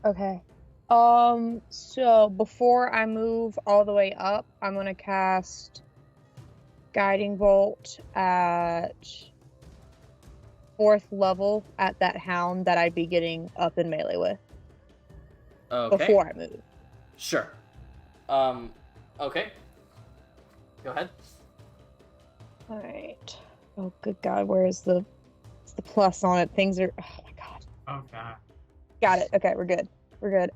Okay. So before I move all the way up, I'm gonna cast Guiding Bolt at 4th level at that hound that I'd be getting up in melee with. Okay. Before I move. Sure. Okay. Go ahead. Alright. Oh good god, where's the plus on it? Things are, oh my god. Oh god. Got it. Okay, we're good. We're good.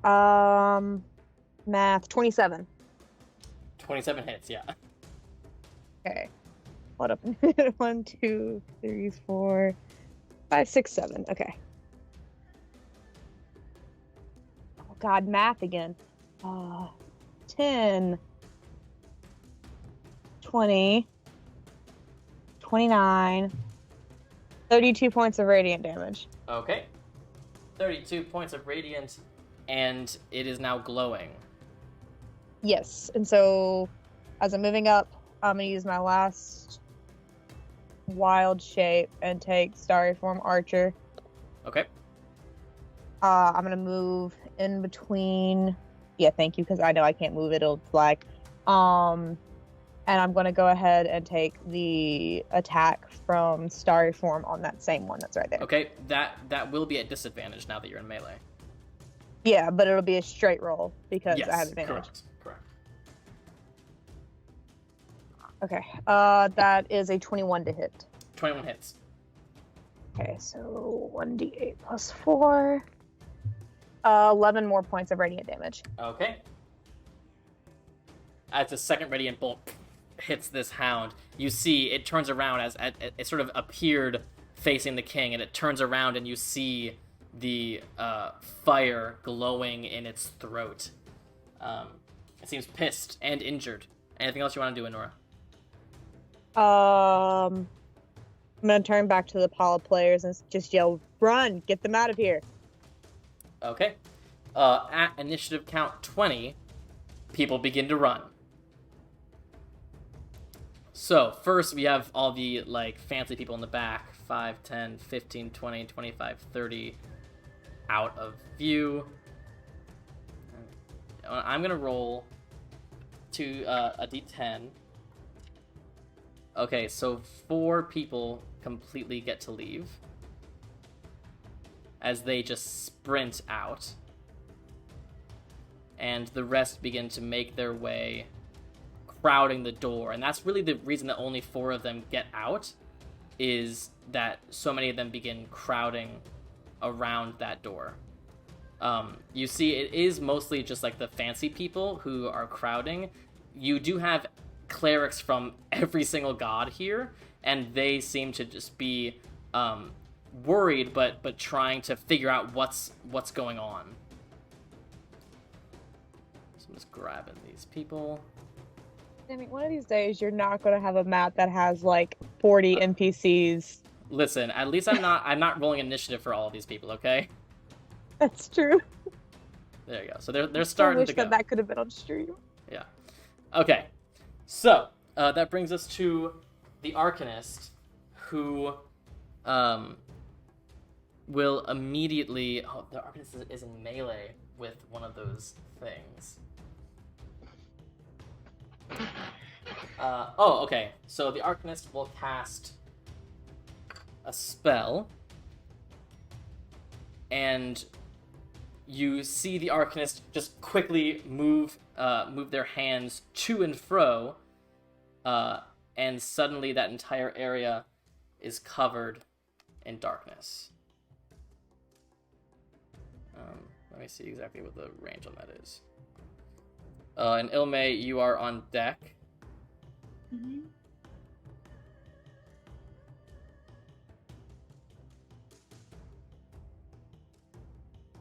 Math 27. 27 hits, yeah. Okay. Hold up. 1, 2, 3, 4, 5, 6, 7. Okay. Oh god, math again. 10, 20, 29, 32 points of radiant damage. Okay. 32 points of radiant, and it is now glowing. Yes, and so as I'm moving up, I'm going to use my last wild shape and take Starry Form Archer. Okay. I'm going to move in between... Yeah, thank you, because I know I can't move it, it'll flag. And I'm going to go ahead and take the attack from Starry Form on that same one that's right there. Okay, that will be at disadvantage now that you're in melee. Yeah, but it'll be a straight roll because Yes, I have advantage. correct. Okay, that is a 21 to hit. 21 hits. Okay, so 1d8 plus 4. 11 more points of radiant damage. Okay. As the second radiant bolt hits this hound, you see it turns around as it sort of appeared facing the king, and it turns around and you see the fire glowing in its throat. It seems pissed and injured. Anything else you want to do, Anura? I'm gonna turn back to the Apollo players and just yell, "Run! Get them out of here!" Okay. At initiative count 20, people begin to run. So, first we have all the, like, fancy people in the back. 5, 10, 15, 20, 25, 30 out of view. I'm going to roll a d10. Okay, so 4 people completely get to leave as they just sprint out. And the rest begin to make their way, crowding the door. And that's really the reason that only 4 of them get out, is that so many of them begin crowding around that door. You see, it is mostly just like the fancy people who are crowding. You do have clerics from every single god here, and they seem to just be worried, but trying to figure out what's going on. So I'm just grabbing these people. I mean, one of these days you're not gonna have a map that has like 40 NPCs. Listen, at least I'm not rolling initiative for all of these people, okay? That's true. There you go. So they're starting to go. That could have been on stream. Yeah. Okay. So that brings us to the Arcanist, who will immediately. Oh, the Arcanist is in melee with one of those things. Okay. So the Arcanist will cast a spell, and you see the Arcanist just quickly move their hands to and fro, and suddenly that entire area is covered in darkness. Let me see exactly what the range on that is. And Illmaye, you are on deck. Mm-hmm.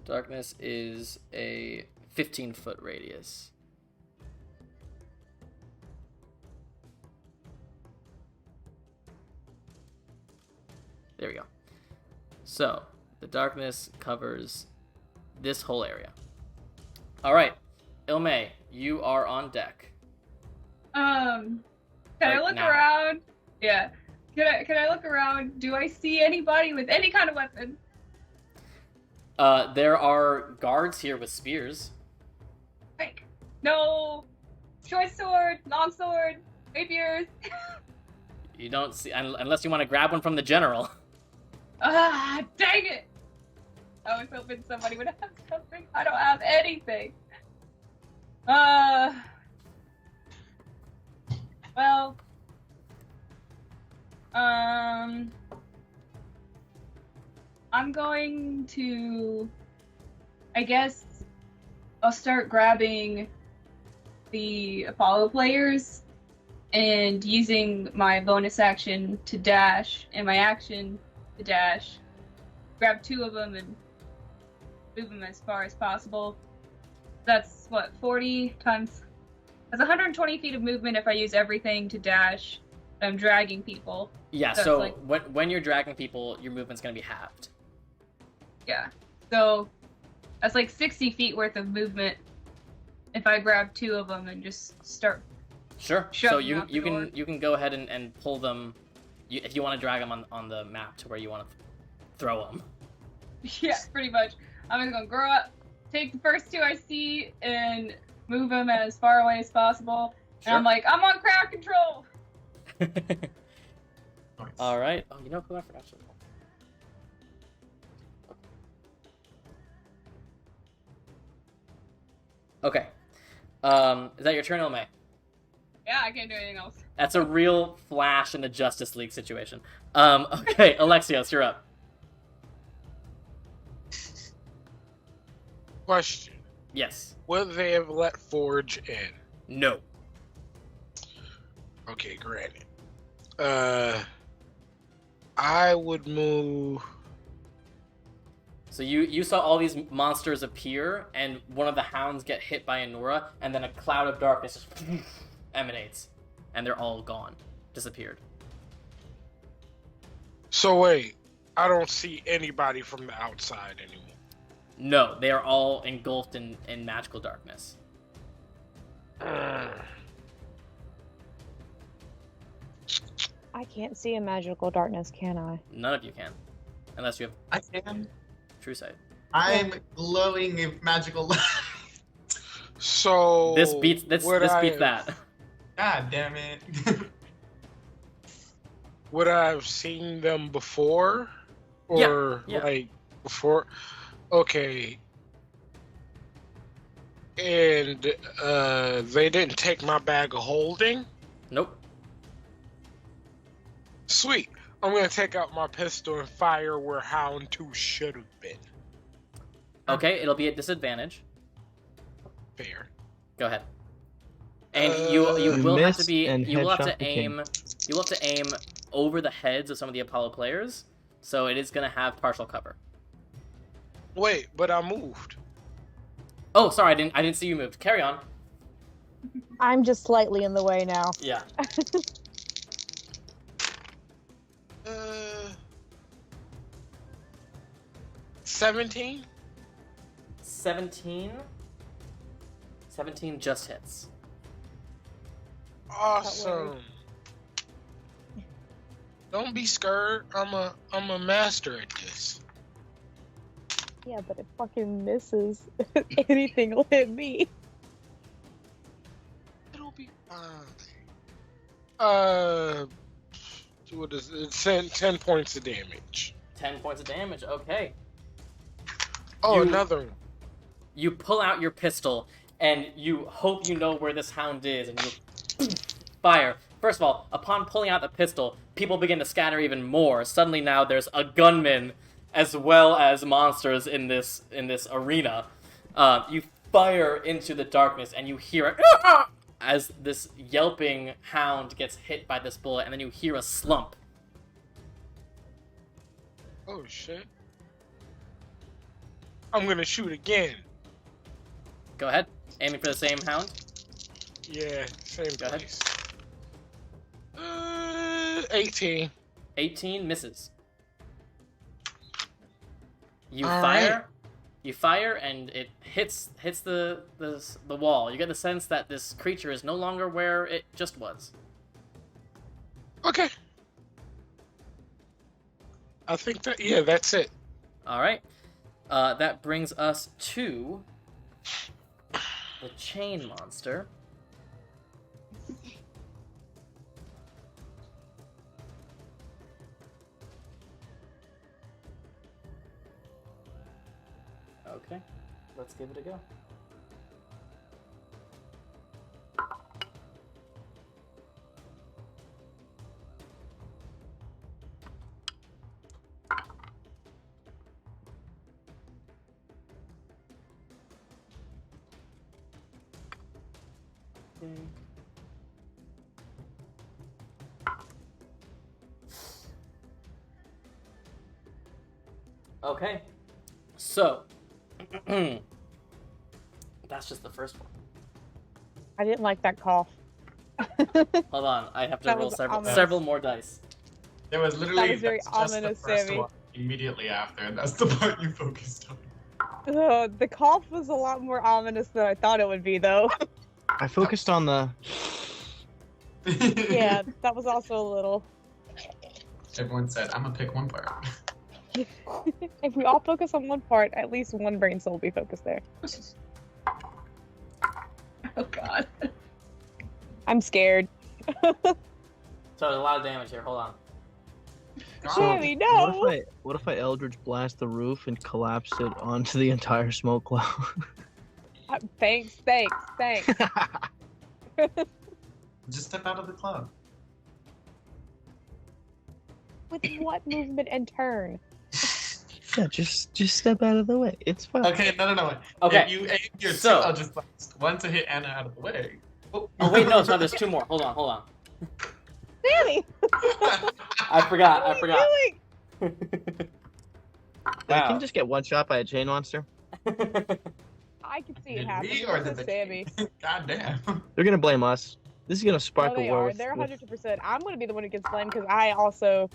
Darkness is a 15-foot radius. There we go. So, the darkness covers this whole area. Alright, Illmaye, you are on deck. Can I look now. around? Yeah. Can I look around? Do I see anybody with any kind of weapon? There are guards here with spears. Like, no short sword, long sword, rapiers. You don't see, unless you want to grab one from the general. Ah, dang it! I was hoping somebody would have something. I don't have anything. Well, I'm going to, I guess, I'll start grabbing the Apollo players and using my bonus action to dash and my action to dash. Grab 2 of them and move them as far as possible. That's what, 40 times. That's 120 feet of movement if I use everything to dash. I'm dragging people. Yeah, That's so like- when you're dragging people, your movement's going to be halved. Yeah. So that's like 60 feet worth of movement if I grab 2 of them and just start. Sure. Shove So them you out the you door. can go ahead and pull them if you want to drag them on the map to where you want to throw them. Yeah, pretty much. I'm just gonna grow up, take the first 2 I see, and move them as far away as possible. Sure. And I'm like, I'm on crowd control. Nice. All right. Oh, you know who I forgot to. Okay. Is that your turn, Illmaye? Yeah, I can't do anything else. That's a real Flash in the Justice League situation. Okay, Alexios, you're up. Question: Yes. would they have let Forge in? No. Okay, granted. I would move. So you saw all these monsters appear, and one of the hounds get hit by Anura, and then a cloud of darkness just emanates, and they're all gone, disappeared. So wait, I don't see anybody from the outside anymore. No, they are all engulfed in magical darkness. I can't see in magical darkness, can I? None of you can, unless you have I can. true sight. I'm glowing in magical light. So This beats that. God damn it. Would I have seen them before? Yeah, Or yeah. like before? Okay. And they didn't take my bag of holding? Nope. Sweet. I'm gonna take out my pistol and fire where Hound 2 should have been. Okay, it'll be at disadvantage. Fair. Go ahead. And you will have to miss be and you will have headshot to the king. aim over the heads of some of the Apollo players, so it is gonna have partial cover. Wait, but I moved. Oh, sorry, I didn't see you moved. Carry on. I'm just slightly in the way now. Yeah. 17? 17 just hits. Awesome. Don't be scared. I'm a master at this. Yeah, but it fucking misses. Anything will hit me. It'll be fine. What is it? 10 points of damage. 10 points of damage. Okay. Oh, You- another one. You pull out your pistol and you hope you know where this hound is, and you fire. First of all, upon pulling out the pistol, people begin to scatter even more. Suddenly now there's a gunman as well as monsters in this arena. You fire into the darkness and you hear it as this yelping hound gets hit by this bullet, and then you hear a slump. Oh shit. I'm gonna shoot again. Go ahead, aiming for the same hound. Yeah, same Go ahead. place. 18. 18 misses. You All fire. right. You fire, and it hits the wall. You get the sense that this creature is no longer where it just was. Okay. I think that's it. All right. That brings us to the chain monster. Okay, let's give it a go. Okay, so that's just the first one. I didn't like that cough. Hold on, I have to That roll was several ominous. several more dice. There was literally That was very that's just ominous, the first Sammy. one immediately after, and that's the part you focused on. The cough was a lot more ominous than I thought it would be, though. I focused on the. Yeah, that was also a little. Everyone said, I'm gonna pick one part. If we all focus on one part, at least one brain cell will be focused there. Oh god. I'm scared. So there's a lot of damage here. Hold on. Sammy, no! What if I Eldritch blast the roof and collapse it onto the entire smoke cloud? Thanks. Just step out of the club. With what movement and turn? Yeah, just step out of the way. It's fine. Okay, no. Okay, If you aim your so- two, I'll just blast one to hit Anna out of the way. Oh wait, no, there's 2 more. Hold on. Sammy! I forgot. What are you doing? I Wow. can just get one shot by a chain monster. I can see it Did happening. we or This did is Sammy. God damn. They're gonna blame us. This is gonna spark No, a they war. are. with- They're with- 100%. I'm gonna be the one who gets blamed because I also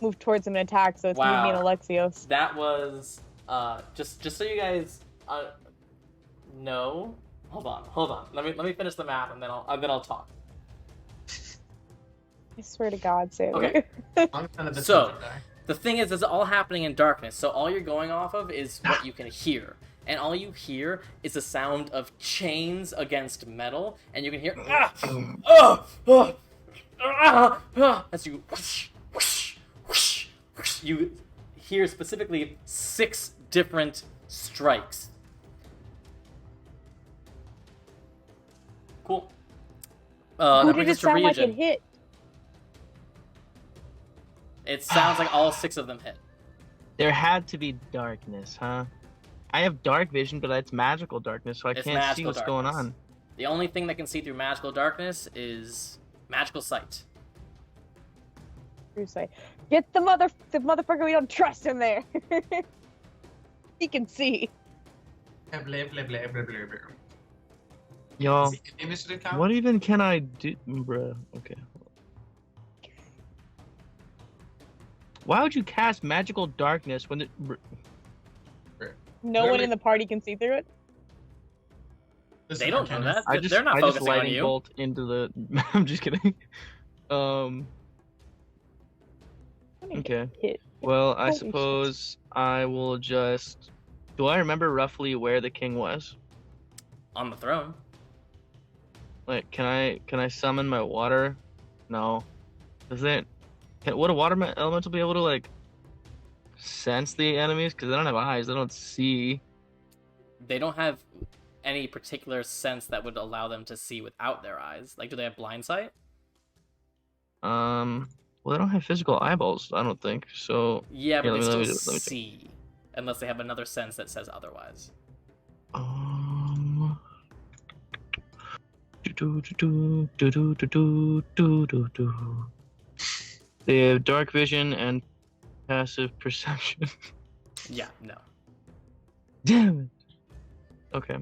moved towards him and attacked, so it's me and Alexios. That was just so you guys know. Hold on. Let me finish the math and then I'll talk. I swear to God, Sammy. Okay. I'm kind of the So- silver guy. The thing is, it's all happening in darkness, so all you're going off of is what you can hear. And all you hear is the sound of chains against metal, and you can hear as you whoosh, whoosh, whoosh, whoosh. You hear specifically 6 different strikes. Cool. Who That did brings it us to sound like it Reagent. hit? It sounds like all 6 of them hit. There had to be darkness, huh? I have dark vision, but it's magical darkness, so I It's can't see magical what's going darkness. on. The only thing that can see through magical darkness is magical sight. You say, get the motherfucker. We don't trust him there. He can see. Blah, blah, blah, blah, blah, blah. Y'all, Is the initiative count? what even can I do, bruh? Okay. Why would you cast magical darkness when it? No one Literally- in the party can see through it. They don't know that. I just They're not I just focusing on lightning you. bolt into the. I'm just kidding. Okay. Hit. Well, I Holy suppose I will just. Do I remember roughly where the king was? On the throne. Like, can I summon my water? No. Does it? Would a water elemental be able to like sense the enemies? Because they don't have eyes. They don't see. They don't have any particular sense that would allow them to see without their eyes. Like, do they have blind sight? Well, they don't have physical eyeballs. I don't think so. Yeah, but Here, they let me still check. see. Unless they have another sense that says otherwise. They have dark vision and passive perception. Yeah, no. Damn it. Okay.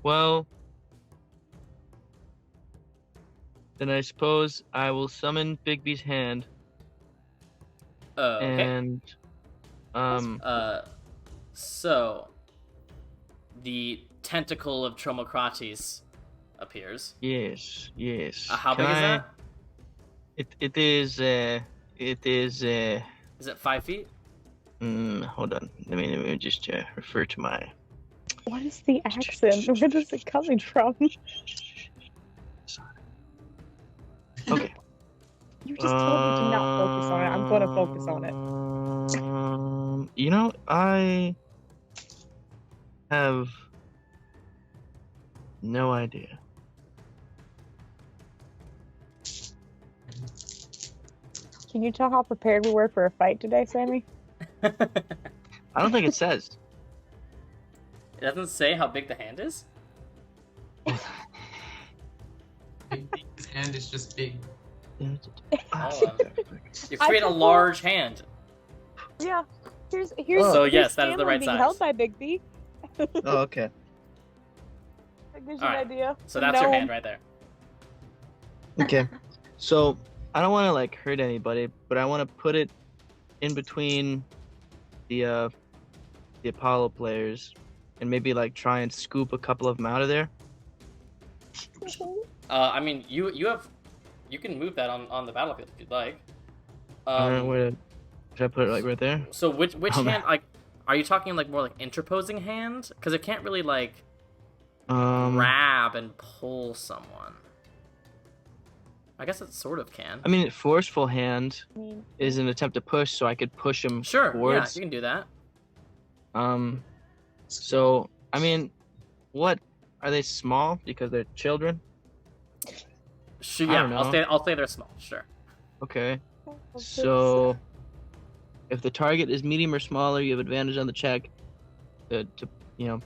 Well, then I suppose I will summon Bigby's hand Okay. and So the tentacle of Tromocrates appears. yes. How Can big is I- that? It is Is it 5 feet? hold on. Let me just refer to my. What is the accent? Where is it coming from? Okay. You just told me to not focus on it. I'm going to focus on it. You know, I have no idea. Can you tell how prepared we were for a fight today, Sammy? I don't think it says. It doesn't say how big the hand is? His hand is just big. Oh, you create a large hand. Yeah. Here's So, here's yes, that is the Stanley right being size. held by Big B. Oh, okay. That gives you Alright, an idea. So that's your No. hand right there. Okay. So I don't want to like hurt anybody, but I want to put it in between the Apollo players, and maybe like try and scoop a couple of them out of there. I mean, you can move that on the battlefield if you'd like. Should I put it like right there? So which hand, like, are you talking like more like interposing hand? Because it can't really like grab and pull someone. I guess it sort of can. I mean, forceful hand is an attempt to push, so I could push him Sure, towards. yeah, you can do that. So I mean, what are they small because they're children? Sure, I yeah, don't know. I'll say they're small. Sure. Okay. So if the target is medium or smaller, you have advantage on the check to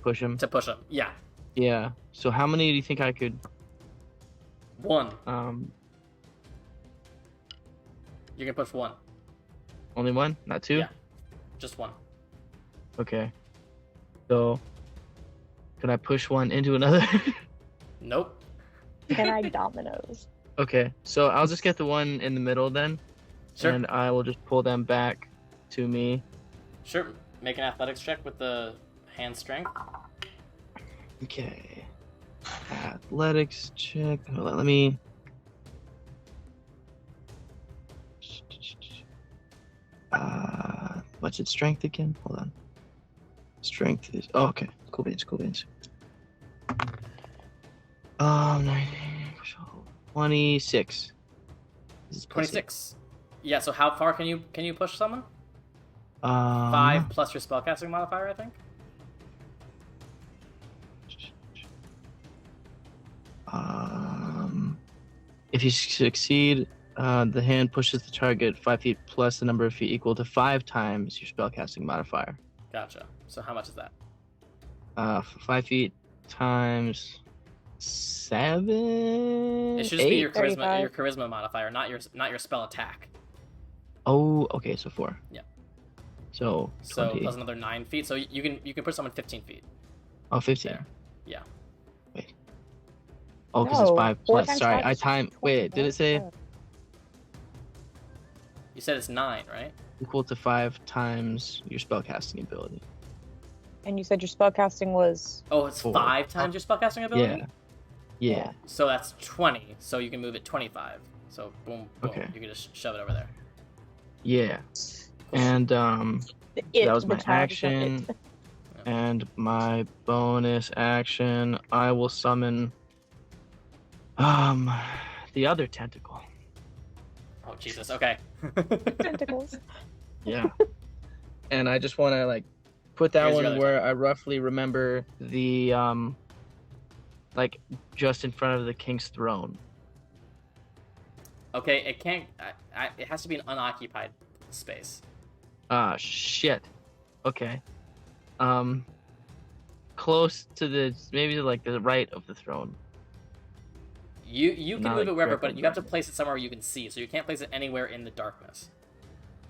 push him. To push them, yeah. Yeah. So how many do you think I could? One. You can push one. Only one, not two? Yeah. Just one. Okay. So can I push one into another? Nope. Can I dominoes? Okay. So I'll just get the one in the middle then. Sure. And I will just pull them back to me. Sure. Make an athletics check with the hand strength. Okay. Athletics check. Hold on, let me. What's its strength again? Hold on. Strength is. Oh, okay. Cool beans. 26. This is plus 26. Yeah. So how far can you push someone? 8. 5 plus your spellcasting modifier, I think. If you succeed, the hand pushes the target 5 feet plus the number of feet equal to 5 times your spellcasting modifier. Gotcha. So how much is that? 5 feet times 7. It should just be 8? your 35. charisma modifier, not your spell attack. Oh, okay, so 4. Yeah. So 20. So plus another 9 feet. So you can push someone 15 feet. Oh, 15. There. Yeah. Wait. Oh, because No, it's 5 4 plus. times Sorry, 5 I is time. Wait, did it say 25. You said it's 9, right? equal to 5 times your spellcasting ability? And you said your spellcasting was. Oh, it's 4. 5 times your spellcasting ability. Yeah. So that's 20. So you can move it 25. So boom, boom. Okay. You can just shove it over there. Yeah. And It, that was the my child is not action. it. And my bonus action, I will summon the other tentacle. Oh Jesus. Okay. Tentacles. Yeah. And I just want to like put that Here's your one other where I roughly remember the like just in front of the king's throne. Okay. It can't. It has to be an unoccupied space. Ah, shit. Okay. Close to the maybe like the right of the throne. You can Not, move like, it wherever, directly but you have to behind it. place it somewhere you can see. So you can't place it anywhere in the darkness.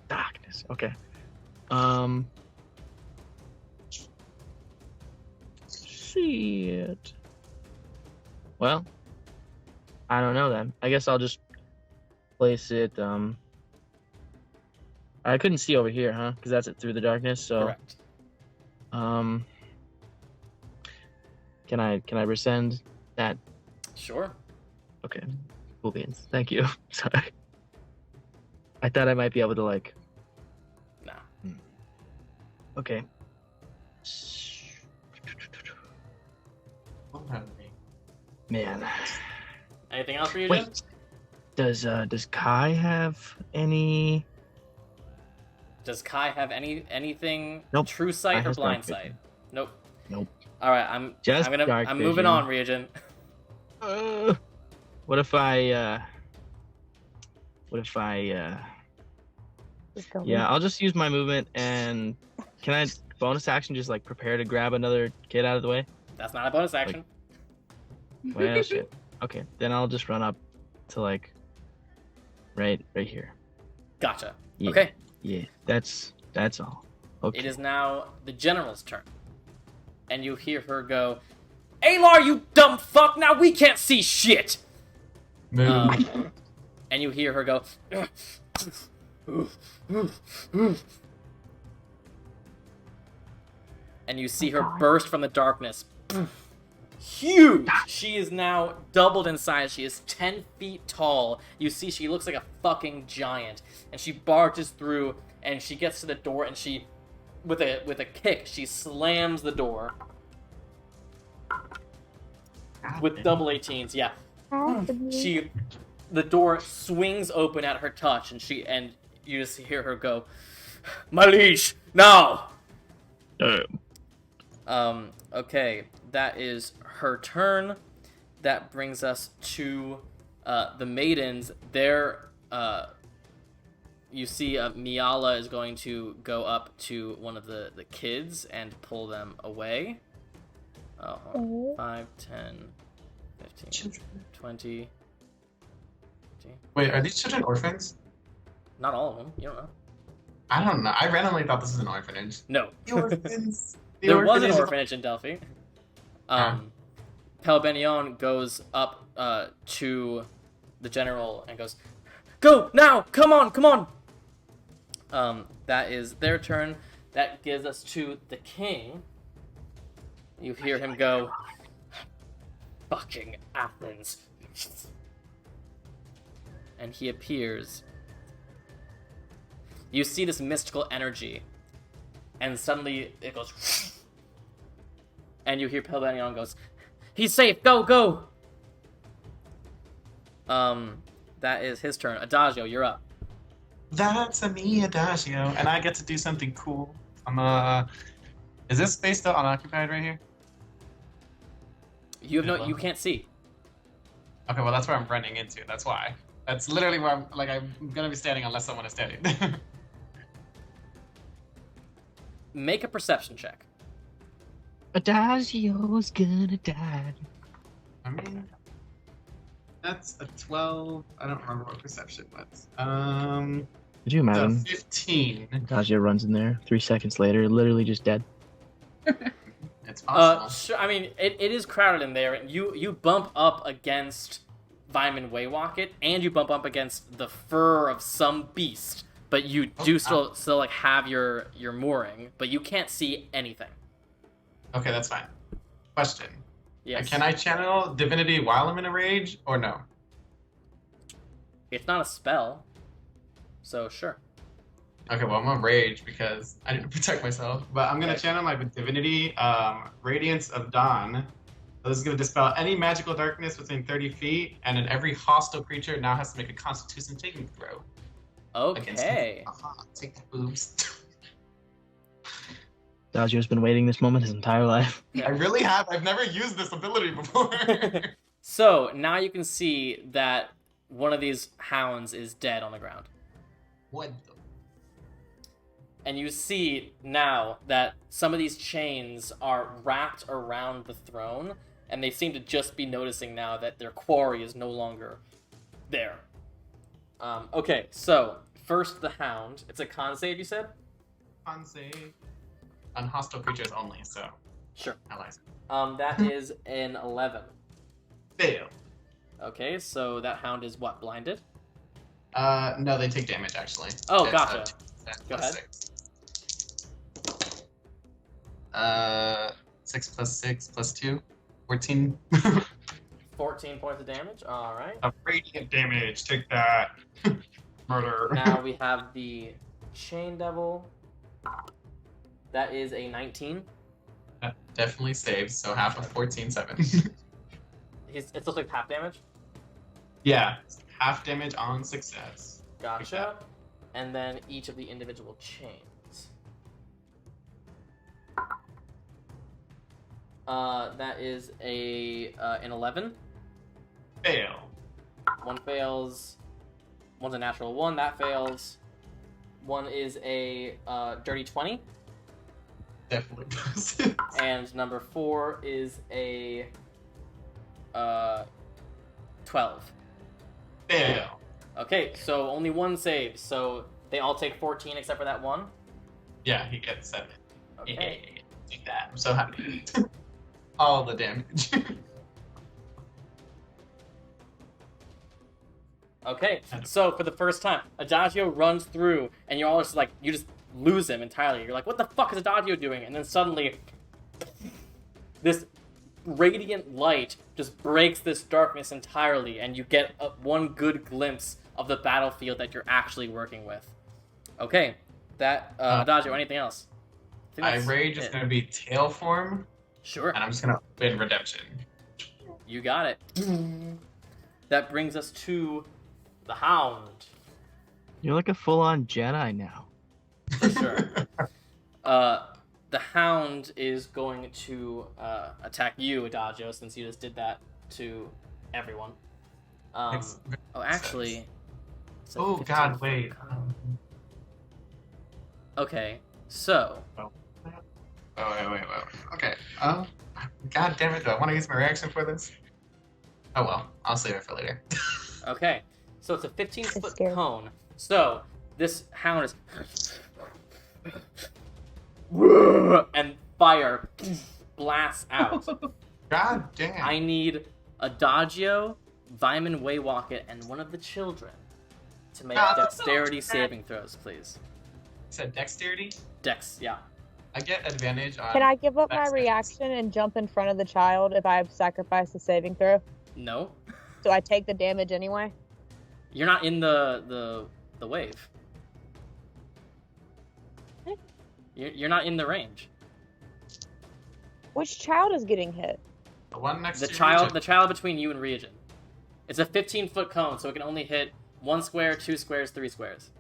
Darkness. Okay. Shit. Well, I don't know then. I guess I'll just place it. I couldn't see over here, huh? Because that's it through the darkness. So, Correct. can I rescind that? Sure. Okay. Cool beans. Thank you. Sorry. I thought I might be able to like. Nah. Okay. Man. Anything else for you, Jim? Wait. Does Kai have any? Does Kai have anything? Nope. True Kai sight or has blind dark sight? vision. Nope. Nope. All right. I'm dark moving vision. on, Ryujin. What if I? Just go Yeah, I'll just use my movement and can I bonus action just like prepare to grab another kid out of the way? That's not a bonus action. Well, shit. Okay, then I'll just run up to like right here. Gotcha. Yeah. Okay. Yeah, that's all. Okay. It is now the general's turn, and you hear her go, "Alar, you dumb fuck! Now we can't see shit." And you hear her go. And you see her burst from the darkness. Huge! She is now doubled in size. She is 10 feet tall. You see she looks like a fucking giant. And she barges through, and she gets to the door, and she, with a kick, she slams the door. With double 18s, yeah. The door swings open at her touch, and you just hear her go, "My liege, now!" Okay, that is her turn. That brings us to the maidens. You see Miala is going to go up to one of the kids and pull them away. 5, 10, 15, 20. Wait, are these children orphans? Not all of them. You don't know. I don't know. I randomly thought this was an orphanage. No. The orphans. There was an orphanage in Delphi. Pelbenion goes up to the general and goes, "Go now! Come on! That is their turn. That gives us to the king. You hear him go, "Fucking Athens." And he appears. You see this mystical energy, and suddenly it goes, and you hear Pelbenion goes, "He's safe, go!" That is his turn. Adagio, you're up. That's me, Adagio, and I get to do something cool. Is this space still unoccupied right here? You can't see. Okay, well that's where I'm running into. That's why. That's literally where I'm gonna be standing unless someone is standing. Make a perception check. Adagio's gonna die. I mean, that's a 12. I don't remember what perception was. Could you imagine? 15. Adagio runs in there. 3 seconds later, literally just dead. It's possible. Sure, I mean, it is crowded in there. You bump up against Vineman Waywocket, and you bump up against the fur of some beast, but you do still like have your mooring, but you can't see anything. Okay, that's fine. Question. Yes. Can I channel divinity while I'm in a rage, or no? It's not a spell, so sure. Okay, well I'm gonna rage because I need to protect myself, but I'm gonna channel my divinity, Radiance of Dawn. So this is gonna dispel any magical darkness within 30 feet, and then every hostile creature now has to make a Constitution saving throw. Okay. Take the boobs. Adagio's been waiting this moment his entire life. I really have. I've never used this ability before. So now you can see that one of these hounds is dead on the ground. What the? And you see now that some of these chains are wrapped around the throne, and they seem to just be noticing now that their quarry is no longer there. Okay, so first the hound. It's a con save, you said? Con save. On hostile creatures only, so. Sure. Allies. That is an 11. Fail. Okay, so that hound is what, blinded? No, they take damage actually. Oh, It's, gotcha. Go ahead. 6 plus 6 plus 2. 14. 14 points of damage, alright. Radiant damage, take that. Murder. Now we have the Chain Devil. That is a 19. That definitely saves, so half of 14, 7. It's still like half damage? Yeah, half damage on success. Gotcha. And then each of the individual chains. That is an 11. Fail. One fails. One's a natural 1, that fails. One is a dirty 20. Definitely does. And number 4 is a 12. Fail. Okay, so only one saves. So they all take 14 except for that one. Yeah, he gets 7. Okay. Yeah, take that. I'm so happy. All the damage. Okay, so for the first time, Adagio runs through, and you're all just like, you just lose him entirely. You're like, what the fuck is Adagio doing? And then suddenly, this radiant light just breaks this darkness entirely, and you get one good glimpse of the battlefield that you're actually working with. Okay, Adagio, anything else? My rage is going to be tail form. Sure. And I'm just going to win redemption. You got it. That brings us to the Hound. You're like a full-on Jedi now. For sure. The Hound is going to attack you, Adagio, since you just did that to everyone. Actually... Oh, God, wait. Okay, so... Oh, wait. Okay. God damn it, do I want to use my reaction for this? Oh, well. I'll save it for later. Okay, so it's a 15-foot cone. So, this Hound is... and fire blasts out. God damn. I need Adagio, Vyman Waywalkett, and one of the children to make dexterity saving throws, please. You said dexterity? Dex, yeah. I get advantage on... Can I give up my reaction and jump in front of the child if I have sacrificed the saving throw? No. So I take the damage anyway? You're not in the wave. You're not in the range. Which child is getting hit? The one next the to child, the child between you and Ryujin. It's a 15-foot cone, so it can only hit 1 square, 2 squares, 3 squares.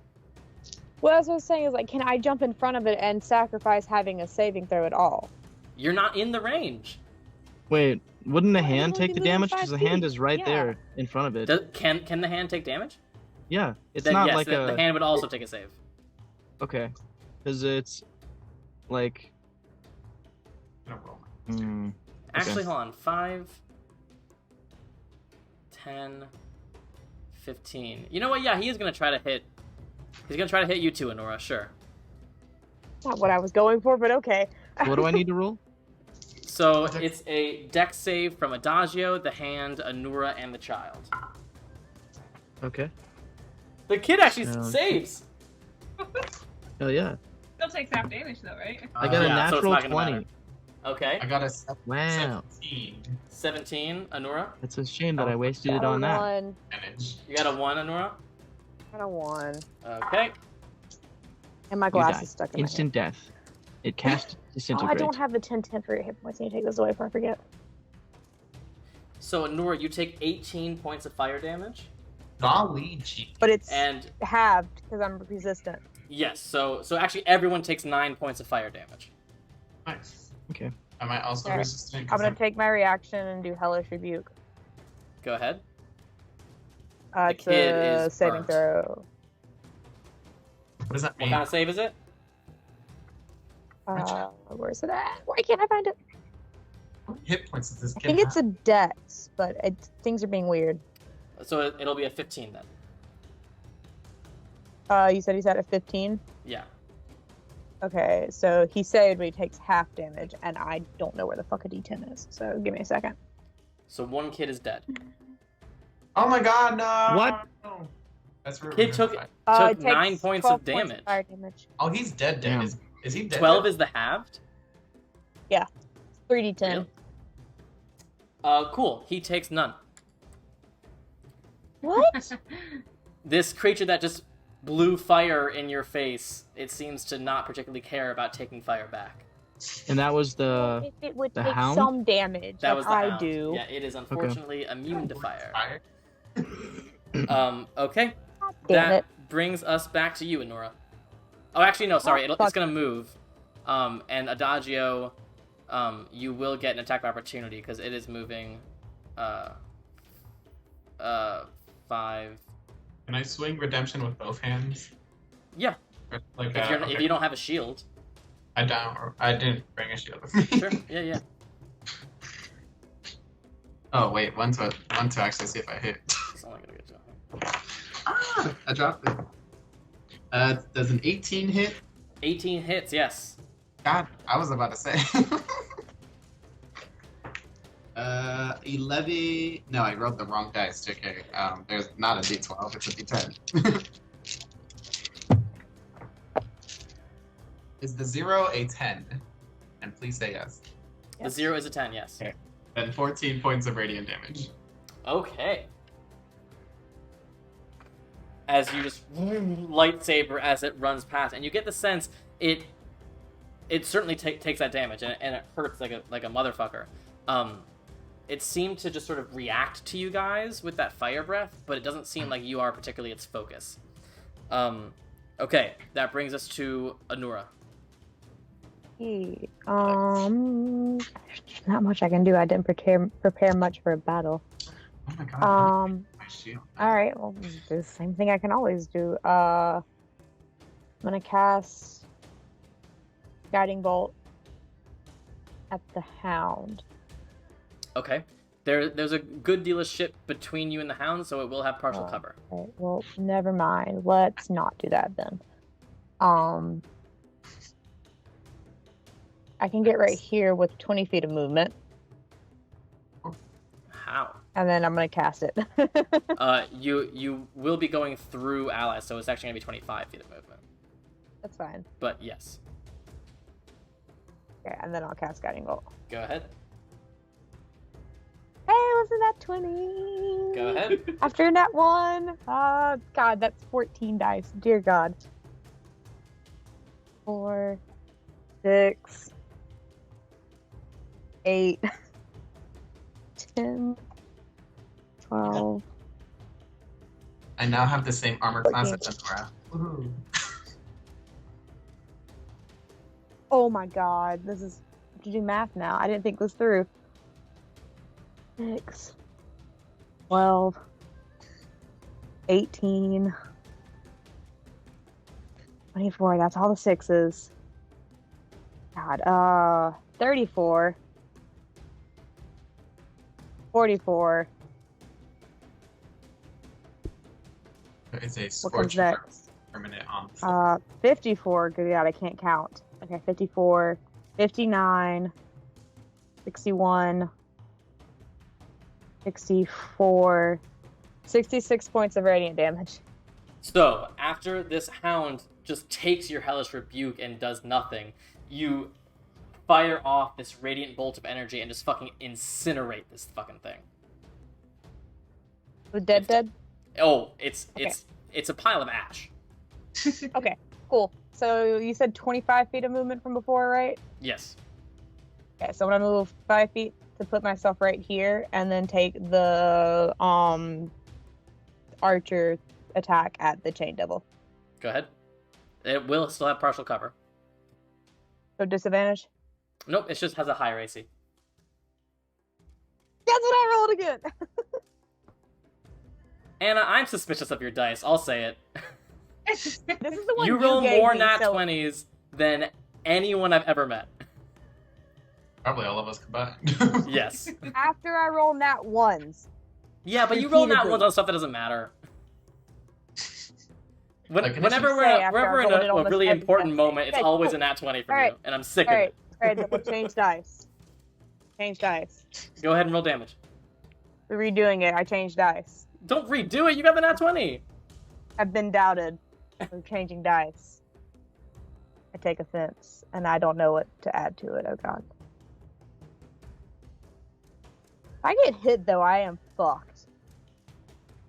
Well, that's what I was saying is, like, can I jump in front of it and sacrifice having a saving throw at all? You're not in the range. Wait, wouldn't the hand take the moving damage? 5 Because the hand is right Yeah. there in front of it. Can the hand take damage? Yeah, it's Then not yes, like the hand would also take a save. Okay, because it's like... Actually, hold on. 5, 10, 15. You know what? Yeah, he is going to try to hit... He's going to try to hit you too, Anura, sure. Not what I was going for, but okay. What do I need to roll? So, it's a dex save from Adagio, the hand, Anura, and the child. Okay. The kid actually saves! Hell yeah. Still takes half damage though, right? I got a yeah, so it's natural not gonna 20. matter. Okay. I got a Wow. 17. 17, Anura. It's a shame that I wasted it on that. One. Advantage. You got a 1, Anura. I got a 1. Okay. And my You glass die. is stuck in Instant death. It cast my hand. Oh, disintegrate. I don't have the 10 temporary hit points. I need to take those away before I forget. So, Anura, you take 18 points of fire damage. Golly gee. But it's And halved because I'm resistant. yes, so actually everyone takes 9 points of fire damage. Nice. Okay. Am I also Okay. resistant? I'm gonna take my reaction and do Hellish Rebuke. Go ahead. It's kid a is saving burnt. throw. What does that What mean? kind of save is it? Where's it at? Why can't I find it? What hit points does this I kid think it's have? a dex, but things are being weird. So it'll be a 15 then. You said he's at a 15? Yeah. Okay, so he saved, but he takes half damage, and I don't know where the fuck a d10 is, so give me a second. So one kid is dead. Oh my god, no! What? That's where Kid took it 9 takes points 12 of damage. fire damage. Oh, he's dead. Damn. Is he dead? 12 is the halved. 3d10. Really? Cool. He takes none. What? This creature that just blew fire in your face, it seems to not particularly care about taking fire back. And that was the... If it would the take hound? some damage, That like was the I hound. do. Yeah, it is unfortunately immune to fire. Fire? Okay. Damn That it. brings us back to you, Anura. Oh, actually, no, sorry. It's fuck. gonna move. And Adagio, you will get an attack of opportunity because it is moving. 5. Can I swing redemption with both hands? Yeah. Like If, that? if you don't have a shield. I don't. I didn't bring a shield with me. Sure. Yeah. Oh wait, one to actually see if I hit. It's only gonna get you. Ah, I dropped it. Does an 18 hit? 18 hits. Yes. God, I was about to say. 11. No, I rolled the wrong dice. Okay. There's not a D12. It's a D10. Is the 0 a 10? And please say yes. The 0 is a 10, yes. Okay. Then 14 points of radiant damage. Okay. As you just lightsaber as it runs past, and you get the sense it certainly takes that damage, and it hurts like a motherfucker. It seemed to just sort of react to you guys with that fire breath, but it doesn't seem like you are particularly its focus. Okay, that brings us to Anura. There's not much I can do. I didn't prepare much for a battle. Oh my god. My shield. Alright, well, do the same thing I can always do. I'm gonna cast Guiding Bolt at the Hound. Okay. There's a good deal of shit between you and the Hound, so it will have partial cover. Okay, well, never mind. Let's not do that then. I can get right here with 20 feet of movement. How? And then I'm gonna cast it. You will be going through allies, so it's actually gonna be 25 feet of movement. That's fine. But yes. Okay, and then I'll cast Guiding Bolt. Go ahead. Hey, wasn't that 20? Go ahead. After that one. God, that's 14 dice. Dear God. 4, 6, 8, 10, 12. I now have the same armor class as Anura. Woohoo. Oh my God, this is. I have to do math now. I didn't think this through. 6, 12, 18, 24. That's all the sixes. God, 34, 44. It's a What comes scorch next? permanent on. 54. Good God, I can't count. Okay, 54, 59, 61, 64, 66 points of radiant damage. So, after this Hound just takes your Hellish Rebuke and does nothing, you fire off this radiant bolt of energy and just fucking incinerate this fucking thing. The dead? Oh, it's Okay. it's a pile of ash. Okay, cool. So you said 25 feet of movement from before, right? Yes. Okay, so I'm gonna move 5 feet to put myself right here, and then take the archer attack at the chain devil. Go ahead. It will still have partial cover. So disadvantage? Nope, it just has a higher AC. That's what I rolled again! Anna, I'm suspicious of your dice. I'll say it. This is the one You roll gave more me, nat so 20s than anyone I've ever met. Probably all of us combined. Yes. After I roll nat 1s. Yeah, but you roll nat Repeatedly. ones on stuff that doesn't matter. Like, Whenever say we're after whenever I in rolled it a almost really every important time. moment, it's Okay, always cool. a nat 20 from Alright. you, and I'm sick of Alright, it. alright, we'll change dice. Change dice. Go ahead and roll damage. We're redoing it. I changed dice. Don't redo it, you got the nat 20! I've been doubted. I'm changing dice. I take offense, and I don't know what to add to it. Oh God. If I get hit, though, I am fucked.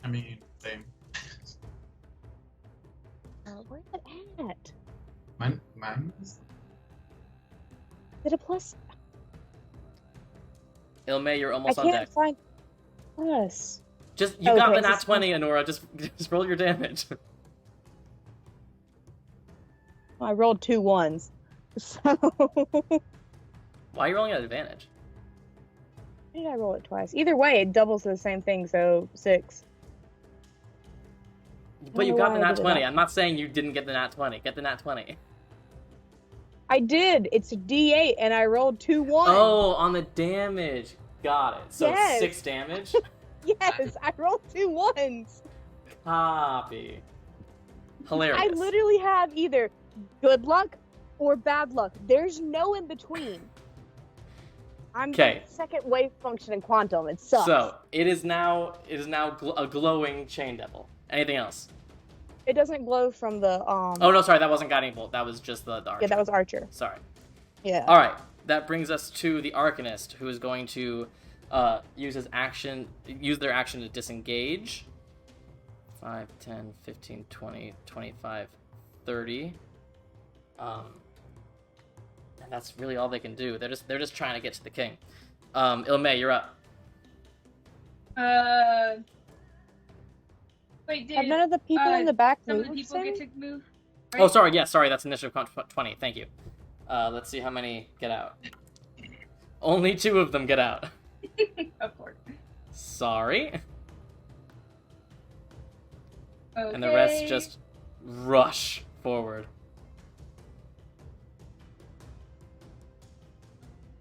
I mean, same. Where's it at? Mine is... Is it a plus? Illmaye, you're I almost on can't deck. find plus. You got Okay, the nat so- 20, Anura. Just roll your damage. I rolled 2 1s. So Why are you rolling at advantage? why did I roll it twice? Either way, it doubles to the same thing, so 6. But you know got why the I nat did it 20. that I'm not saying you didn't get the nat 20. Get the nat 20. I did. It's a D8, and I rolled 2 1s. Oh, on the damage. Got it. So Yes. 6 damage? Yes, I rolled 2 1s. Copy. Hilarious. I literally have either good luck or bad luck. There's no in between. I'm Okay. the second wave function in quantum. It sucks. So it is now a glowing chain devil. Anything else? It doesn't glow from the Oh no, sorry, that wasn't guiding bolt. That was just the archer. Yeah, that was Archer. Sorry. Yeah. All right, that brings us to the Arcanist, who is going to use their action to disengage. 5, 10, 15, 20, 25, 30. And that's really all they can do. They're just trying to get to the king. Illmaye, you're up. Wait, Have none of the people in the back some moved? of the people get to move? Right? Oh, sorry. Yeah, sorry. That's initiative count 20. Thank you. Let's see how many get out. Only 2 of them get out. Of course. Sorry. Okay. And the rest just rush forward.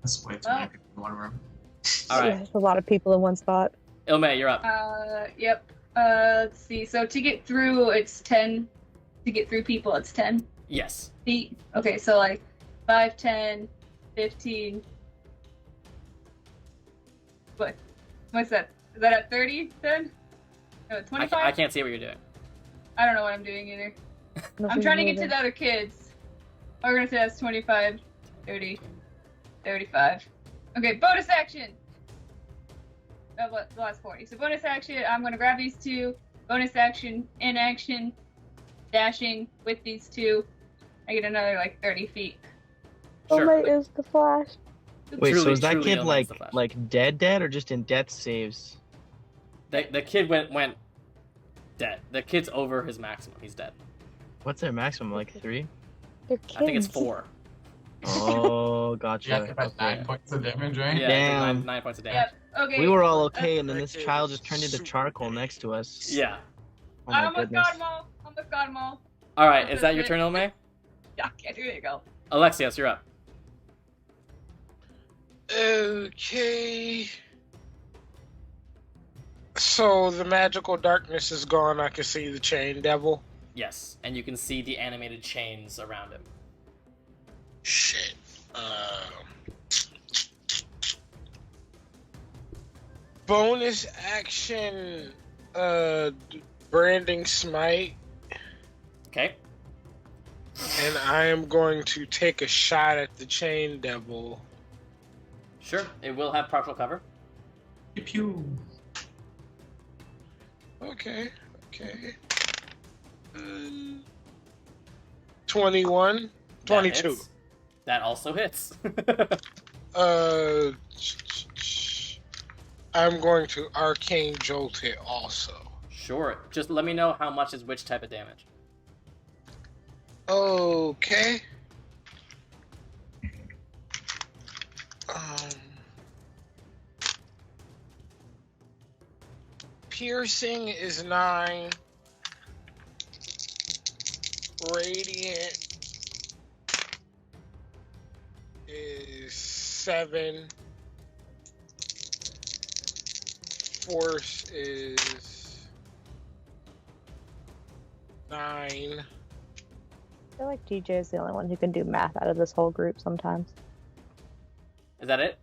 That's way too many people in one room. All right. Yeah, there's a lot of people in one spot. Illmaye, you're up. Yep. Let's see. So to get through, it's 10. To get through people, it's 10 Yes. feet. Okay, so like 5, 10, 15. What's that? Is that at 30 then? No, 25? I can't see what you're doing. I don't know what I'm doing either. I'm trying to get to the other kids. Oh, we're gonna say that's 25, 30, 35. Okay, bonus action! The last 40. So bonus action, I'm gonna grab these 2. Bonus action, inaction, dashing with these 2. I get another like 30 feet. Sure. Illmaye is the Flash. Wait, so Truly- is that truly kid Illmaye's the Flash. like dead or just in death saves? The kid went dead. The kid's over his maximum. He's dead. What's their maximum? Like 3? They're kids. I think it's 4. Oh, gotcha. Yeah, about Okay. 9 points of damage, right? Yeah, Damn. 9 points of damage. Yep. Okay. We were all okay, and then That this kid child was just turned into super charcoal dead. next to us. Yeah. Oh I my almost goodness. got them all. Almost got them all. All right. Is that your turn, Illmaye? Yeah, okay, there you go. Alexios, you're up. Okay. So the magical darkness is gone. I can see the chain devil. Yes, and you can see the animated chains around him. Shit. Bonus action. Branding smite, Okay. and I am going to take a shot at the chain devil. Sure. It will have partial cover. Pew pew. Okay. 21, That 22. hits. That also hits. I'm going to arcane jolt it also. Sure. Just let me know how much is which type of damage. Okay. Piercing is 9. Radiant is 7. Force is 9. I feel like DJ is the only one who can do math out of this whole group sometimes. Is that it?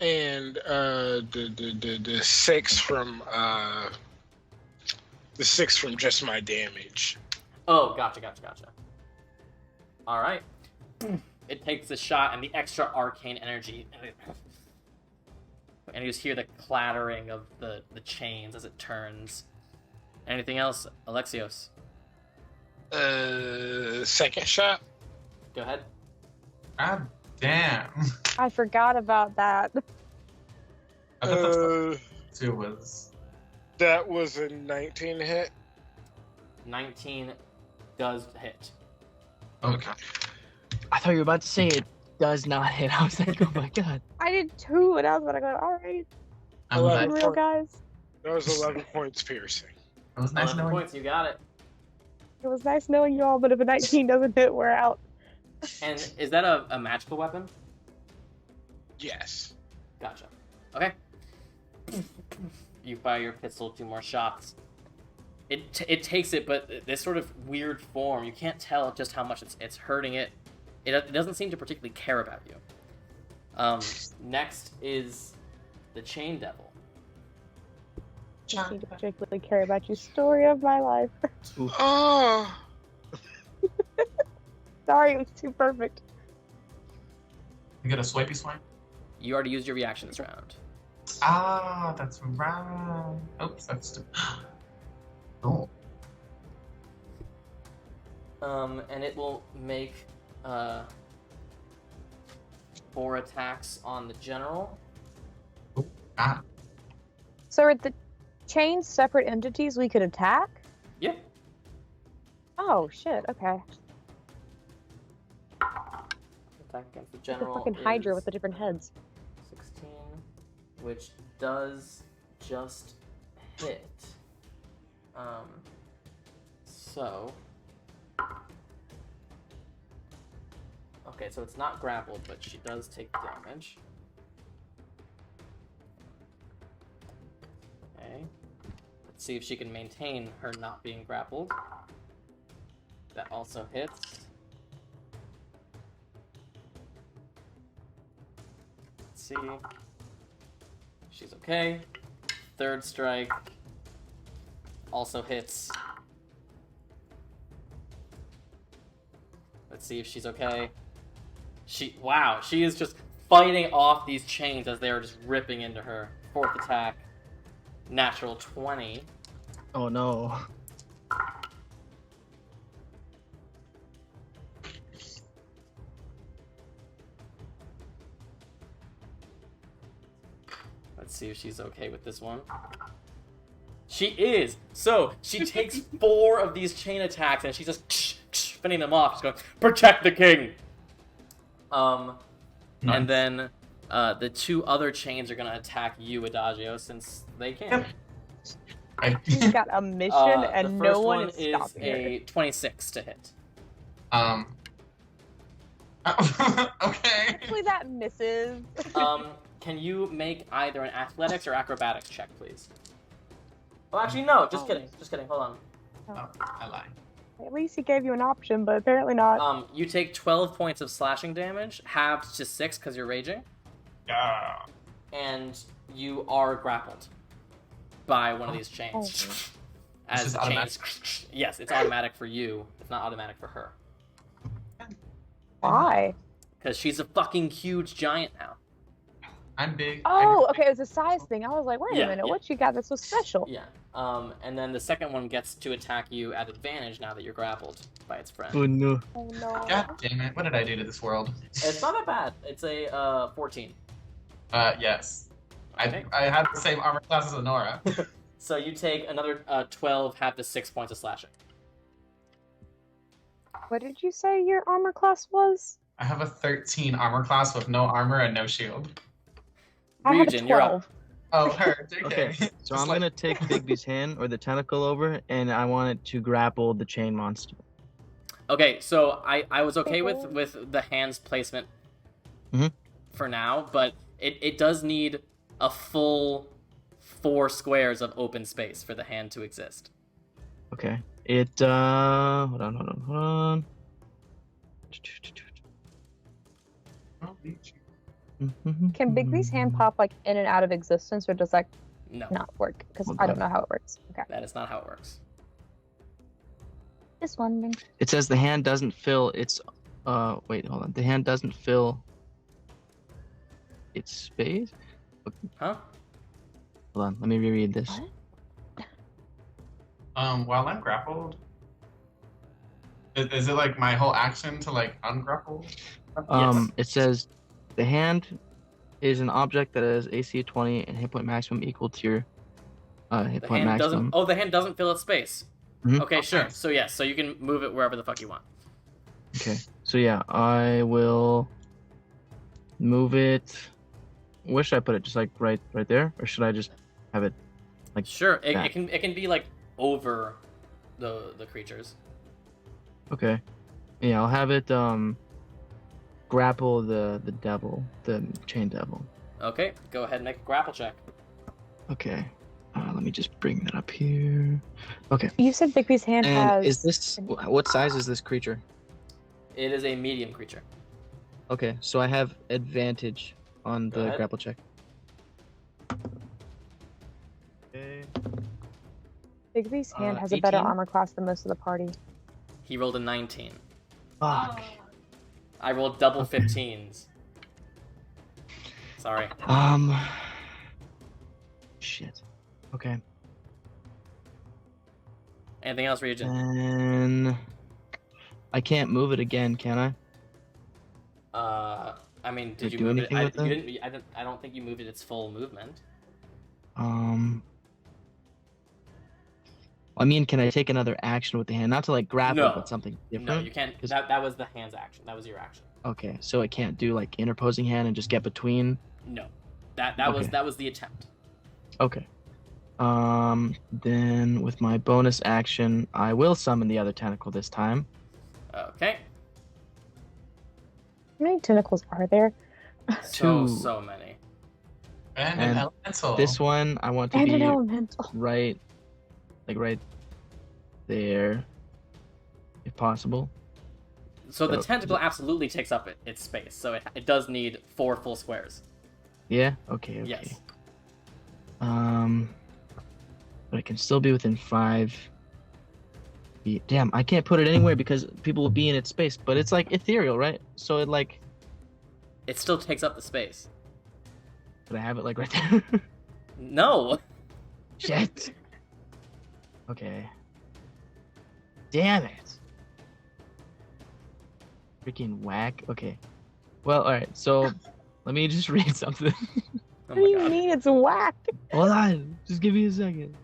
And the 6 from just my damage. Oh, gotcha. All right. It takes a shot and the extra arcane energy, and you just hear the clattering of the chains as it turns. Anything else, Alexios? Second shot. Go ahead. God damn. I forgot about that. I thought that's what 2 was. That was a 19 hit. 19 does hit. Okay. I thought you were about to say it does not hit. I was like, oh my god. I did 2, and I was gonna go, alright. I'm Well, glad. For real, guys. That was 11 points piercing. It was nice 11 knowing. points, you got it. It was nice knowing you all, but if a 19 doesn't hit, we're out. And is that a magical weapon? Yes. Gotcha. Okay. You fire your pistol, 2 more shots. It takes it, but this sort of weird form, you can't tell just how much it's hurting it. It doesn't seem to particularly care about you. Next is the Chain Devil. I need to particularly care about you. Story of my life. Oh. Sorry, it was too perfect. You get a swipey swipe? You already used your reaction this round. Ah, that's right. Oops, that's oh. And it will make 4 attacks on the general. Ah. So are the chains separate entities we could attack? Yep. Oh shit, okay. Attack against the The general fucking Hydra is with the different heads. 16, which does just hit. So... Okay, so it's not grappled, but she does take damage. Okay. Let's see if she can maintain her not being grappled. That also hits. Let's see. She's okay. Third strike also hits. Let's see if she's okay. Wow, she is just fighting off these chains as they are just ripping into her. Fourth attack, natural 20. Oh no. Let's see if she's okay with this one. She is! So, she takes 4 of these chain attacks and she's just fending them off. She's going, protect the king! Nice. And then the 2 other chains are going to attack you, Adagio, since they can. He's got a mission and no one is is stopping a it. 26 to hit. Okay. Hopefully that misses. Can you make either an athletics or acrobatics check, please? Oh, actually, no. Just kidding. Just kidding. Hold on. Oh, I lied. At least he gave you an option, but apparently not. You take 12 points of slashing damage, halved to 6 because you're raging, Yeah. and you are grappled by one of these chains. Oh. As This the is chains, yes, it's automatic for you. It's not automatic for her Why? because she's a fucking huge giant now. I'm big. Oh, okay, it was a size thing. I was like, wait Yeah, a minute, yeah. what you got that's so special? Yeah. And then the second one gets to attack you at advantage now that you're grappled by its friend. Oh no. Oh no. God damn it! What did I do to this world? It's not that bad. It's a 14. Yes. Okay. I had the same armor class as Anura. So you take another 12, half to 6 points of slashing. What did you say your armor class was? I have a 13 armor class with no armor and no shield. I have a Ryujin, you're up. 12. Oh, her. JK. Okay, so Just I'm like- gonna take Bigby's hand or the tentacle over, and I want it to grapple the chain monster. Okay, so I was okay with the hand's placement Mhm. for now, but it does need a full 4 squares of open space for the hand to exist. Okay. It hold on. Can Bigby's hand pop like in and out of existence, or does that No, not work? Because Hold I don't on. know how it works. Okay. that is not how it works. Just wondering. It says the hand doesn't fill its wait, hold on. The hand doesn't fill its space. Huh? Hold on, let me reread this. What? While I'm grappled, is it like my whole action to like ungrapple? Yes. It says the hand is an object that has AC 20 and hit point maximum equal to your hit The point hand maximum. doesn't. Oh, the hand doesn't fill its space. Mhm. Okay, sure. Okay. So yes, so you can move it wherever the fuck you want. Okay, so yeah, I will move it. Where should I put it? Just like right there, or should I just have it like? Sure, that? it can be like over the creatures. Okay, yeah, I'll have it grapple the devil, the chain devil. Okay, go ahead and make a grapple check. Okay, let me just bring that up here. Okay, You said Bigby's hand and has. is this what size is this creature? It is a medium creature. Okay, so I have advantage on Go the ahead. grapple check. Okay. Bigby's hand has a better 18? armor class than most of the party. He rolled a 19. Fuck. I rolled double Okay. 15s. Sorry. Shit. Okay. Anything else, Ryujin? And I can't move it again, can I? I mean, Did did you do move it? anything with You it? didn't. I don't think you moved it its full movement. I mean, can I take another action with the hand? Not to like grab No. it, but something different? No, you can't. 'Cause- That was the hand's action. That was your action. Okay, so it can't do like interposing hand and just get between. No, that Okay. was the attempt. Okay. Then with my bonus action, I will summon the other tentacle this time. Okay. How many tentacles are there? So Two. so many. And And an elemental. This one I want to And an be elemental. right there, if possible. So the So- tentacle absolutely takes up its space. So it does need 4 full squares. Yeah. Okay. Yes. But it can still be within 5 feet. Damn, I can't put it anywhere because people will be in its space. But it's like ethereal, right? So it like, It still takes up the space. could I have it like right there? No. Shit. Okay. Damn it. Freaking whack. Okay. Well, alright, so let me just read something. Oh What do my you god. mean it's whack? Hold on. Just give me a second.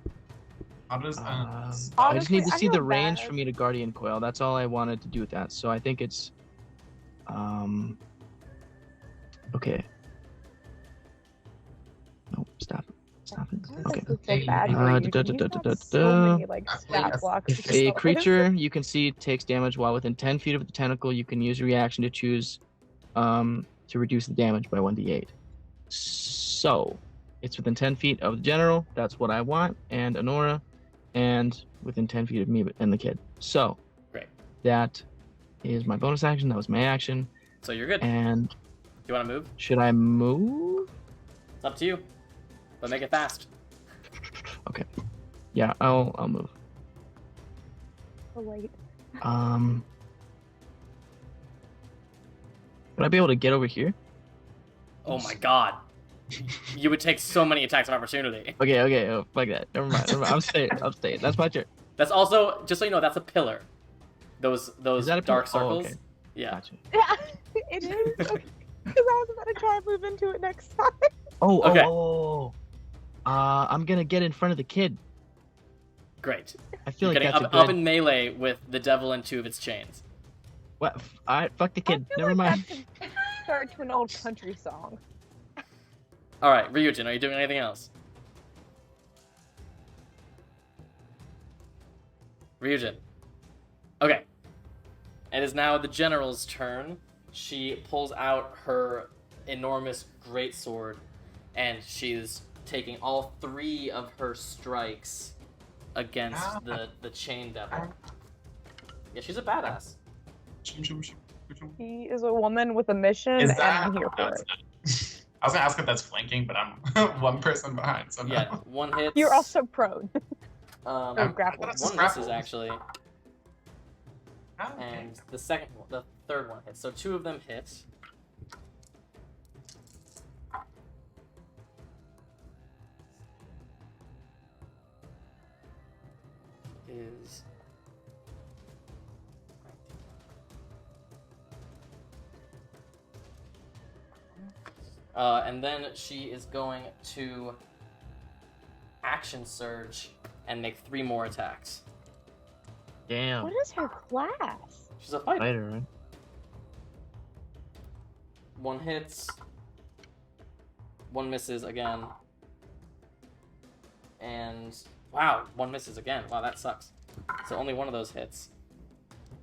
I'll just. I just Honestly, need to I see the feel range bad. for me to Guardian Coil. That's all I wanted to do with that. So I think it's okay. No, stop it. Stop it. Okay. This is so bad for you. You've got so many like stat blocks. If to a deal with. creature you can see takes damage while within 10 feet of the tentacle, you can use a reaction to choose to reduce the damage by 1d8. So, it's within 10 feet of the general. That's what I want, and Anura, and within 10 feet of me and the kid. So, Great. that is my bonus action. That was my action. So you're good. And Do you want to move? should I move? It's up to you. But make it fast. Okay. Yeah, I'll move. So late. Would I be able to get over here? Oh my god. You would take so many attacks of opportunity. Okay. Oh, fuck that. Never mind. I'm staying. That's my turn. That's also, just so you know, that's a pillar. Those Is that a dark pillar? Oh, circles. okay. Yeah. Gotcha. Yeah, it is. Because I was about to try and move into it next time. Oh. I'm gonna get in front of the kid. Great. I feel You're like getting that's up a good. in melee with the devil and 2 of its chains. What? Alright, fuck the kid. I feel Never like mind. that could start to an old country song. Alright, Ryujin, are you doing anything else? Ryujin. Okay. It is now the general's turn. She pulls out her enormous greatsword, and she's taking all 3 of her strikes against the chain devil. Yeah, she's a badass. He is a woman with a mission, Is and that? I'm here No, for it's it. not. I was gonna ask if that's flanking, but I'm one person behind. So no. Yeah, 1 hits. You're also prone. or grappled. I thought it was 1 grappled. misses actually, Oh, okay. and the third one hits. So 2 of them hit. Is and then she is going to action surge and make 3 more attacks. Damn. What is her class? She's a fighter. Fighter, right? 1 hits. 1 misses again. And wow, 1 misses again. Wow, that sucks. So only 1 of those hits.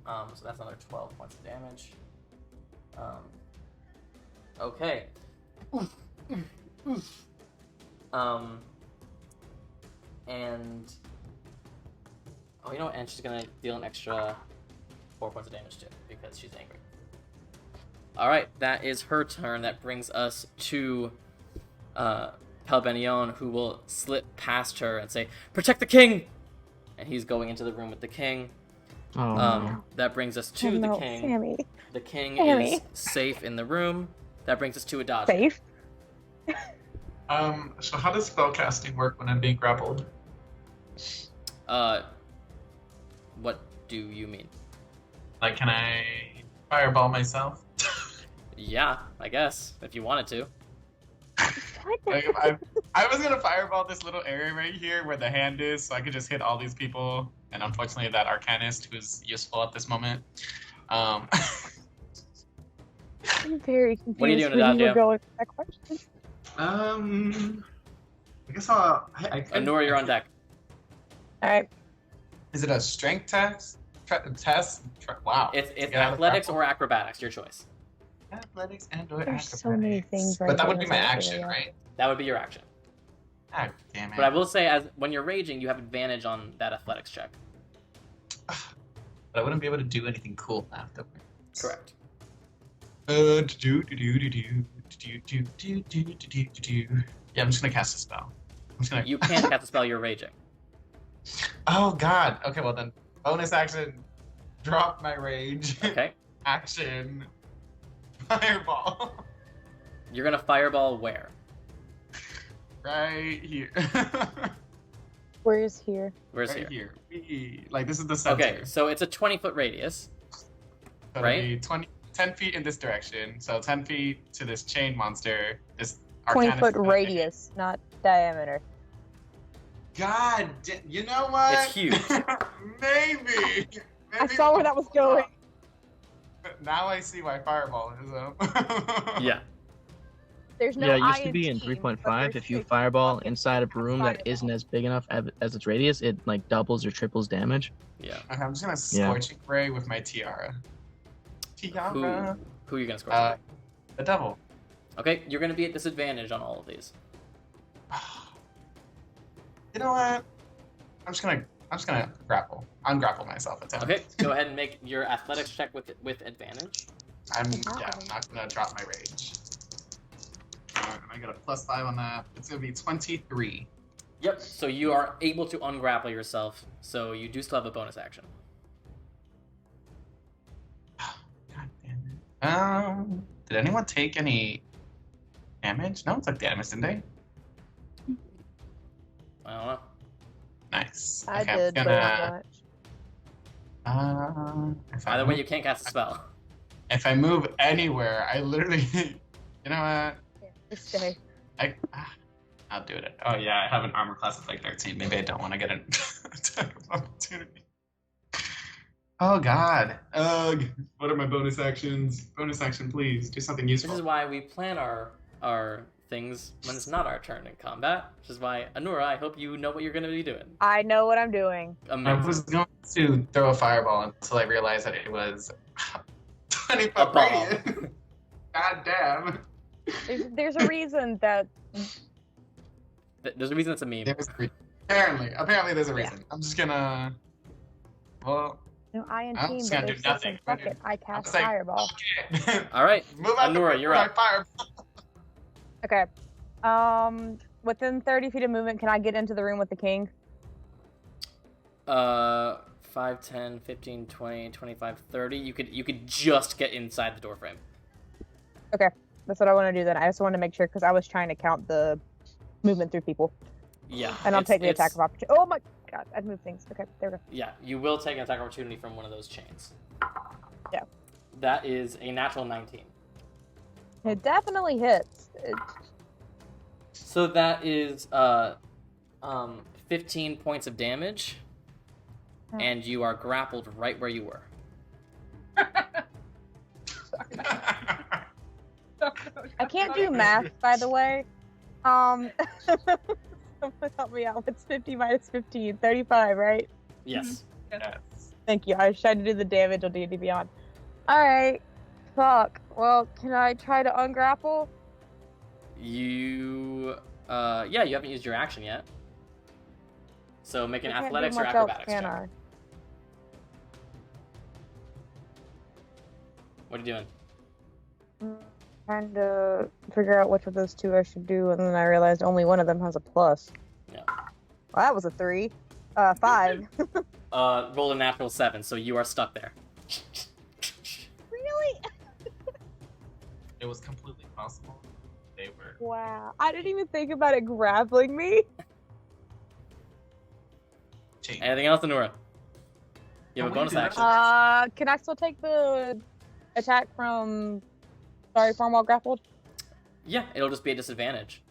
So that's another 12 points of damage. Okay. And oh, you know what? And she's gonna deal an extra 4 points of damage too because she's angry. All right, that is her turn. That brings us to Pelbenion, who will slip past her and say, "Protect the king!" And he's going into the room with the king. Oh no. That brings us to the king. Sammy. The king Sammy. is safe in the room. That brings us to a dodge. Safe? So how does spellcasting work when I'm being grappled? What do you mean? Like, can I fireball myself? Yeah, I guess, if you wanted to. Like, I was gonna fireball this little area right here where the hand is, so I could just hit all these people. And unfortunately, that arcanist who's useful at this moment. I'm very confused. What are you doing, where you were Adagio? going with that question. I guess I'll. Anura, you're on deck. All right. Is it a strength test? Wow. It's Get out of athletics grapple. or acrobatics, your choice. Athletics and or There's acrobatics. so many things right But that there would be my that's action, actually, right? That would be your action. God damn it. But I will say, as when you're raging, you have advantage on that athletics check. But I wouldn't be able to do anything cool afterwards. Correct. Yeah, I'm just gonna cast a spell. I'm just gonna. You can't cast a spell, you're raging. Oh God. Okay, well then, bonus action, drop my rage. Okay. Action, fireball. You're gonna fireball where? Right here. Where is here? Where's Right here? here. Like this is the center. Okay, so it's a 20-foot radius. So it'll right? be 10 feet in this direction. So 10 feet to this chain monster. This 20-foot arcanist- radius, not diameter. God, you know what? It's huge. Maybe. I saw where that was going. Now I see why fireball is up. Yeah. There's no Yeah, it I used to be in team, but 3.5. there's If you straight fireball fucking inside a room that fireball. isn't as big enough as its radius, it like doubles or triples damage. Yeah. Okay, I'm just gonna Yeah. scorching ray with my tiara. Tiara. Who are you gonna score? The devil. Okay, you're gonna be at disadvantage on all of these. You know what? I'm just gonna grapple. Ungrapple myself. Attempt. Okay, go ahead and make your athletics check with advantage. I'm not gonna drop my rage. I got a +5 on that. It's gonna be 23. Yep. So you are able to ungrapple yourself. So you do still have a bonus action. God damn it. Did anyone take any damage? No one took damage, didn't they? I don't know. Nice. I Okay, did, I'm but gonna, not much. if I Either way, move- you can't cast a spell. If I move anywhere, I literally. You know what? Just stay. I'll do it. Oh yeah, I have an armor class of like 13. Maybe I don't want to get an attack of opportunity. Oh God. Ugh. What are my bonus actions? Bonus action, please. Do something This useful. is why we plan our things when it's not our turn in combat. Which is why, Anura, I hope you know what you're gonna be doing. I know what I'm doing. I Amazing. was going to throw a fireball until I realized that it was 20 A foot ball. radius. God damn. There's a reason that There's a reason it's a meme. There's a reason. Apparently there's a Yeah. reason. I'm just gonna. Well, no I and I'm team, just but gonna do there's still nothing. some fuck it. I I'm cast just like, fireball. okay. All right, Move out Anura, the you're my up. fireball. Okay. Within 30 feet of movement, can I get into the room with the king? 5, 10, 15, 20, 25, 30. You could just get inside the door frame. Okay. That's what I want to do then. I just want to make sure because I was trying to count the movement through people. Yeah. And I'll it's- take the attack it's- of opportunity. Oh my god, I've moved things. Okay, there we go. Yeah, you will take an attack opportunity from one of those chains. Yeah. That is a natural 19. It definitely hits. So that is 15 points of damage, and you are grappled right where you were. I can't do math, by the way. Someone help me out. What's 50 minus 15? 35, right? Yes. Yes. Thank you. I was trying to do the damage on D&D Beyond. Alright. Fuck. Well, can I try to ungrapple? You yeah, you haven't used your action yet. So make an I can't do athletics or much else, acrobatics can check. I? What are you doing? Trying to figure out which of those two I should do, and then I realized only one of them has a plus. Yeah. Well, that was a 3. 5. Roll a natural 7, so you are stuck there. Really? It was completely possible. They were. Wow. I didn't even think about it grappling me. Anything else, Anura? You have a bonus action. Can I still take the attack from Sorry Farm while grappled? Yeah, it'll just be a disadvantage.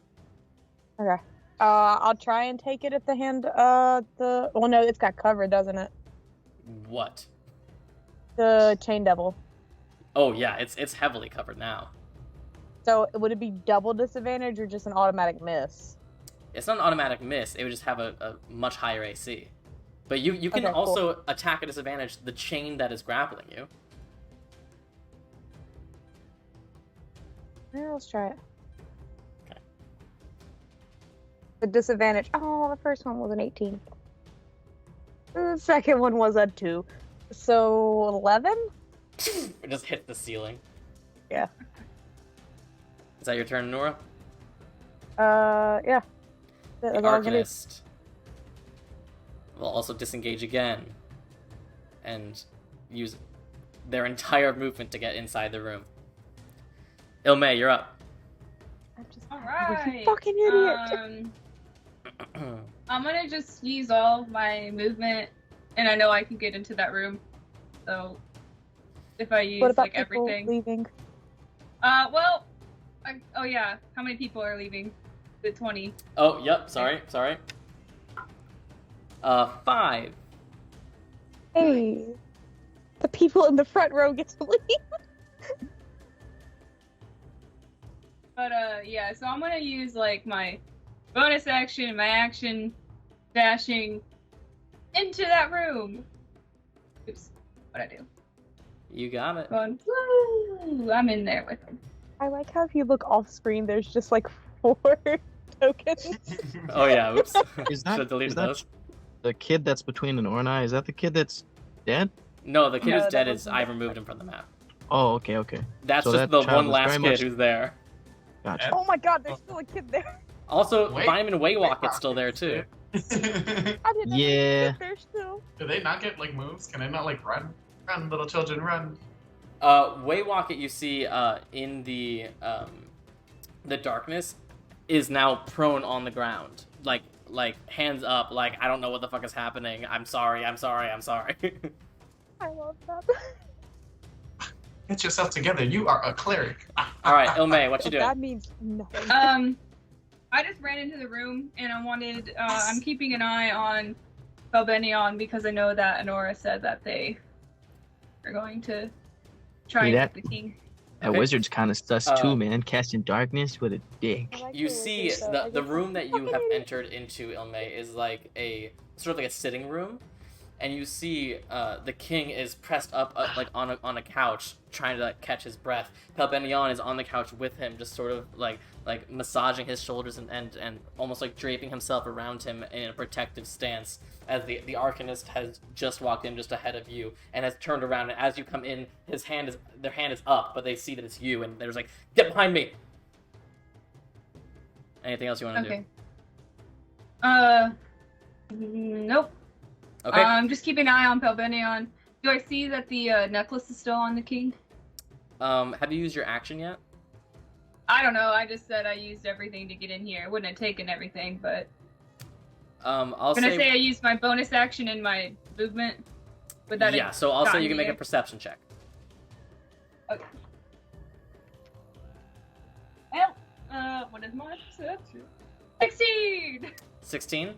Okay. I'll try and take it at the hand, well, no, it's got cover, doesn't it? What? The Chain Devil. Oh, yeah, it's heavily covered now. So, would it be double disadvantage or just an automatic miss? It's not an automatic miss, it would just have a much higher AC. But you can Okay, also attack at disadvantage the chain that is grappling you. Yeah, let's try it. Okay. The disadvantage. Oh, the first one was an 18. The second one was a 2. So, 11? It just hit the ceiling. Yeah. Is that your turn, Nora? Yeah. That's The all I'm gonna do. Arcanist will also disengage again and use their entire movement to get inside the room. Illmaye, you're up. I'm just Alright. You fucking idiot. I'm gonna just use all my movement, and I know I can get into that room. So, if I use What about like people everything. leaving? Well, oh yeah. How many people are leaving? The 20. Oh, yep, sorry. 5. Hey. The people in the front row get to leave. But yeah. So I'm gonna use like my bonus action, my action, dashing into that room. Oops. What'd I do? You got it. Going, woo! I'm in there with them. I like how if you look off screen, there's just like 4 tokens. Oh yeah, oops. Is that, Should've deleted is that those. the kid that's between Anura and I? Is that the kid that's dead? No, the kid No, who's that dead was is I removed him from the map. Oh, okay. That's So just that the child one was last very kid much- who's there. Gotcha. Oh my god, there's still a kid there. Also, Wait- Vitamin Waywalk is still there too. I didn't know Yeah. kid there still. Do they not get like moves? Can they not like run? Run, little children, run. Waywalk that you see in the darkness is now prone on the ground, like hands up, like I don't know what the fuck is happening. I'm sorry. I love that. Get yourself together. You are a cleric. All right, Illmaye, what you doing? That means nothing. I just ran into the room and I wanted. I'm keeping an eye on Belbenion because I know that Anura said that they are going to try and that- get the king. That Okay. wizard's kind of sus too, man. Casting darkness with a dick. I like You the see wizard, though. I the just room that you fucking have idiot. entered into, Illmaye, is like a sort of like a sitting room, and you see the king is pressed up like on a couch trying to like catch his breath. Pelbenion is on the couch with him, just sort of like massaging his shoulders and almost like draping himself around him in a protective stance, as the Arcanist has just walked in just ahead of you and has turned around, and as you come in, their hand is up, but they see that it's you, and there's like, get behind me. Anything else you want to Okay. Nope. do? Okay. I'm just keeping an eye on Pelbenion. Do I see that the necklace is still on the king? Have you used your action yet? I don't know. I just said I used everything to get in here. I wouldn't have taken everything, but I'll can I say say I used my bonus action in my movement? Would that yeah. have So I'll say gotten you can make a here? perception check. Okay. Well, what is my perception? 16! 16.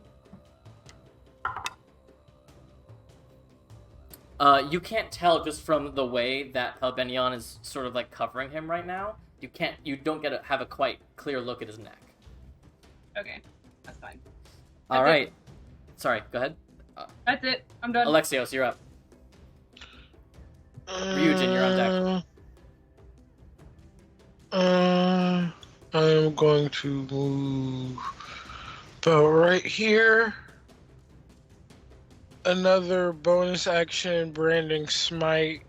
You can't tell just from the way that Pelbenion is sort of like covering him right now. You don't have a quite clear look at his neck. Okay, that's fine. All That's it. right. Sorry. Go ahead. That's it. I'm done. Alexios, you're up. Ryujin, you're on deck. I am going to move about right here. Another bonus action, branding smite.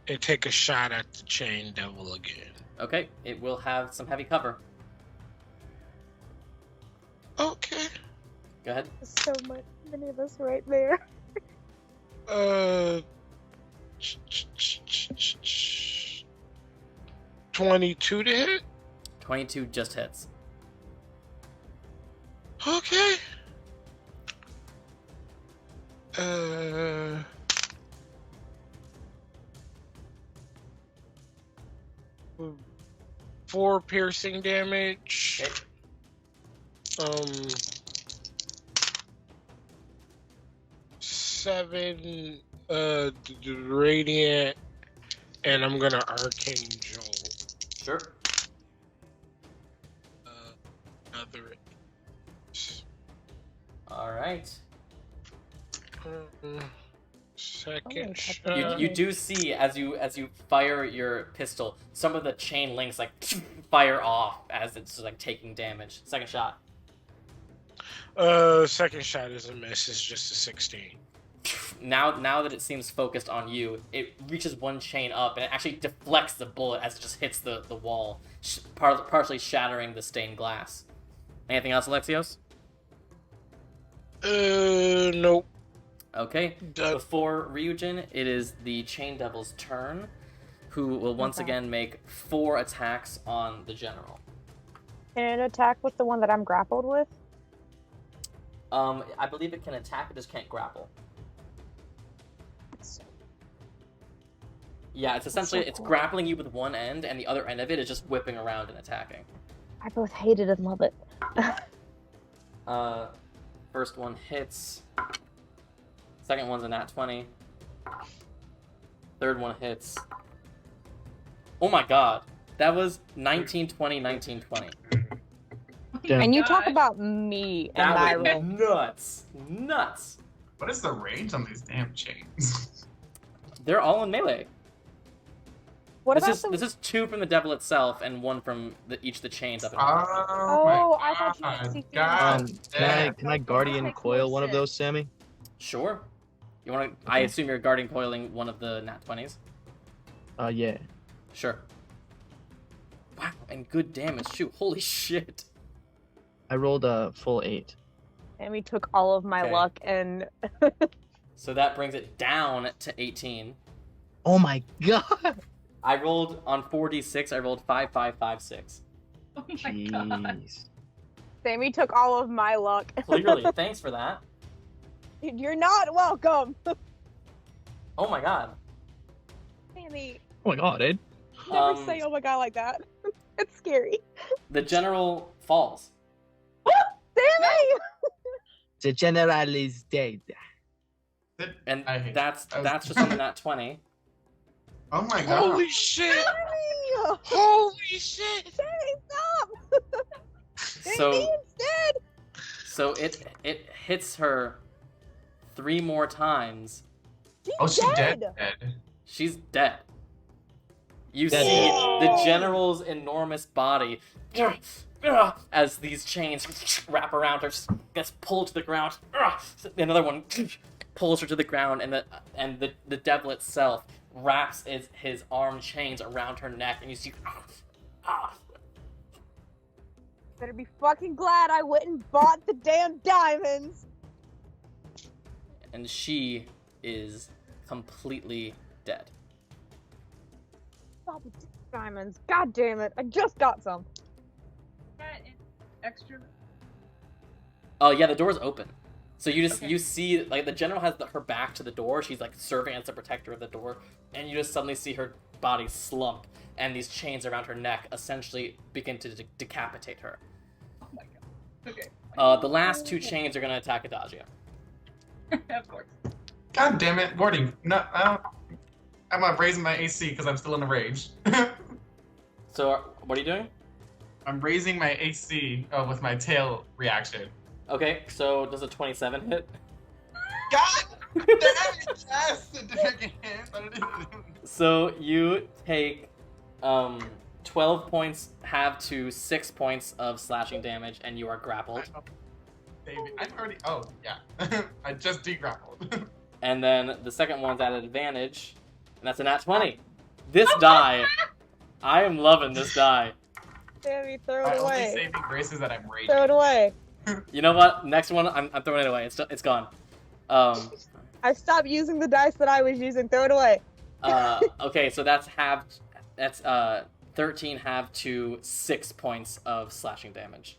and take a shot at the chain devil again. Okay, it will have some heavy cover. Okay. Go ahead. So many of us right there. 22 to hit? 22 just hits. Okay. 4 piercing damage. Okay. 7 radiant, and I'm gonna arcane jolt. Sure. Another. All right. Second Oh, shot. You do see as you fire your pistol, some of the chain links like fire off as it's like taking damage. Second shot. Second shot is a miss. It's just a 16. Now that it seems focused on you, it reaches one chain up and it actually deflects the bullet as it just hits the wall, partially shattering the stained glass. Anything else, Alexios? Nope. Okay. Before Ryujin, it is the Chain Devil's turn, who will once again make 4 attacks on the general. Can it attack with the one that I'm grappled with? I believe it can attack, it just can't grapple. Yeah, it's essentially, so it's cool. grappling you with one end, and the other end of it is just whipping around and attacking. I both hate it and love it. First one hits. Second one's a nat 20. Third one hits. Oh my god. That was 19, 20, 19, 20. Damn. And you talk about me and my That was roll. nuts. Nuts. What is the range on these damn chains? They're all in melee. What about This is 2 from the devil itself and 1 from each of the chains up in Oh, I thought you God. could see through God. Can I guardian coil one of those, Sammy? Sure. You want to? I assume you're guarding coiling one of the nat 20s. Yeah. Sure. Wow, and good damage too. Holy shit. I rolled a full 8. Sammy took all of my Okay. luck and So that brings it down to 18. Oh my god! I rolled on 4d6. I rolled 5, 5, 5, 6. Oh my god. Jeez. Sammy took all of my luck. Clearly, thanks for that. You're not welcome. Oh my god. Sammy, Oh my god, Ed. never say oh my god like that. It's scary. The general falls. Sammy! The general is dead. And I hate that's that. just on the nat 20. Oh my god. Holy shit! Sammy! Holy shit! Sammy, stop! So Sammy instead! so it hits her 3 more times. Oh, she's dead. She's dead. You Dead. see the general's enormous body as these chains wrap around her, gets pulled to the ground. Another one pulls her to the ground, and the devil itself wraps his arm chains around her neck, and you see. Better be fucking glad I went and bought the damn diamonds. And she is completely dead. Bought the diamonds. God damn it! I just got some. Extra. Oh yeah, the door's open. So you just Okay. you see like the general has her back to the door. She's like serving as the protector of the door, and you just suddenly see her body slump, and these chains around her neck essentially begin to decapitate her. Oh my god. Okay. The last 2 chains are gonna attack Adagio. Of course. God damn it, Morty. No, I'm not raising my AC because I'm still in a rage. So what are you doing? I'm raising my AC with my tail reaction. Okay, so does a 27 hit? God damn it, yes! It didn't hit, but it didn't. So you take 12 points halved to 6 points of slashing damage, and you are grappled. Baby, I'm already. Oh, yeah. I just degrappled. And then the second one's at an advantage, and that's a nat 20. This die. I am loving this die. Sammy, throw My it only away. saving grace is that I'm raging. Throw it away. You know what? Next one, I'm throwing it away. It's gone. I stopped using the dice that I was using. Throw it away. Okay, so that's 13 halved to 6 points of slashing damage.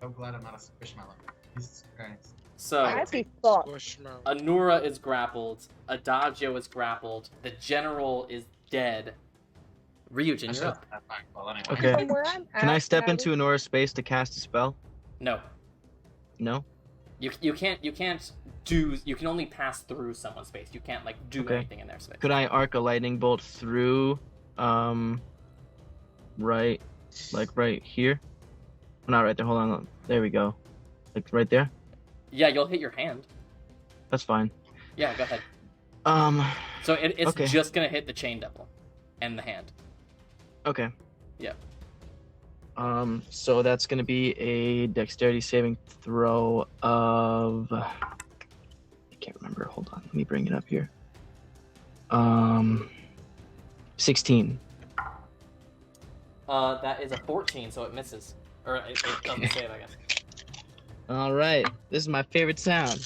I'm glad I'm not a squishmallow. Jesus Christ. So I'd be fucked. Squishmallow. Anura is grappled. Adagio is grappled. The general is dead. Ryujin, you're up. Okay. From where I'm Can I at, step Abby- into Anora's space to cast a spell? No, No? you can't do. You can only pass through someone's space. You can't like do Okay. anything in their space. Could I arc a lightning bolt through, right here? Not right there, hold on. There we go. Like right there? Yeah, you'll hit your hand. That's fine. Yeah, go ahead. So it's Okay. just gonna hit the chain devil, and the hand. Okay. Yeah. So that's gonna be a dexterity saving throw of... I can't remember, hold on, let me bring it up here. 16. That is a 14, so it misses. Or it doesn't save, I guess. Alright, this is my favorite sound.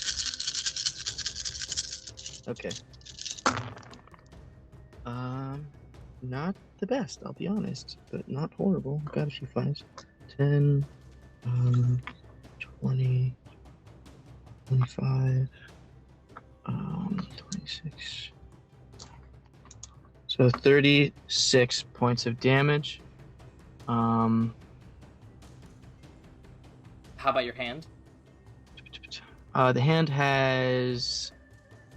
Okay. Not the best, I'll be honest, but not horrible. Got a few fives. 10, 20, 25, 26. So 36 points of damage. How about your hand? The hand has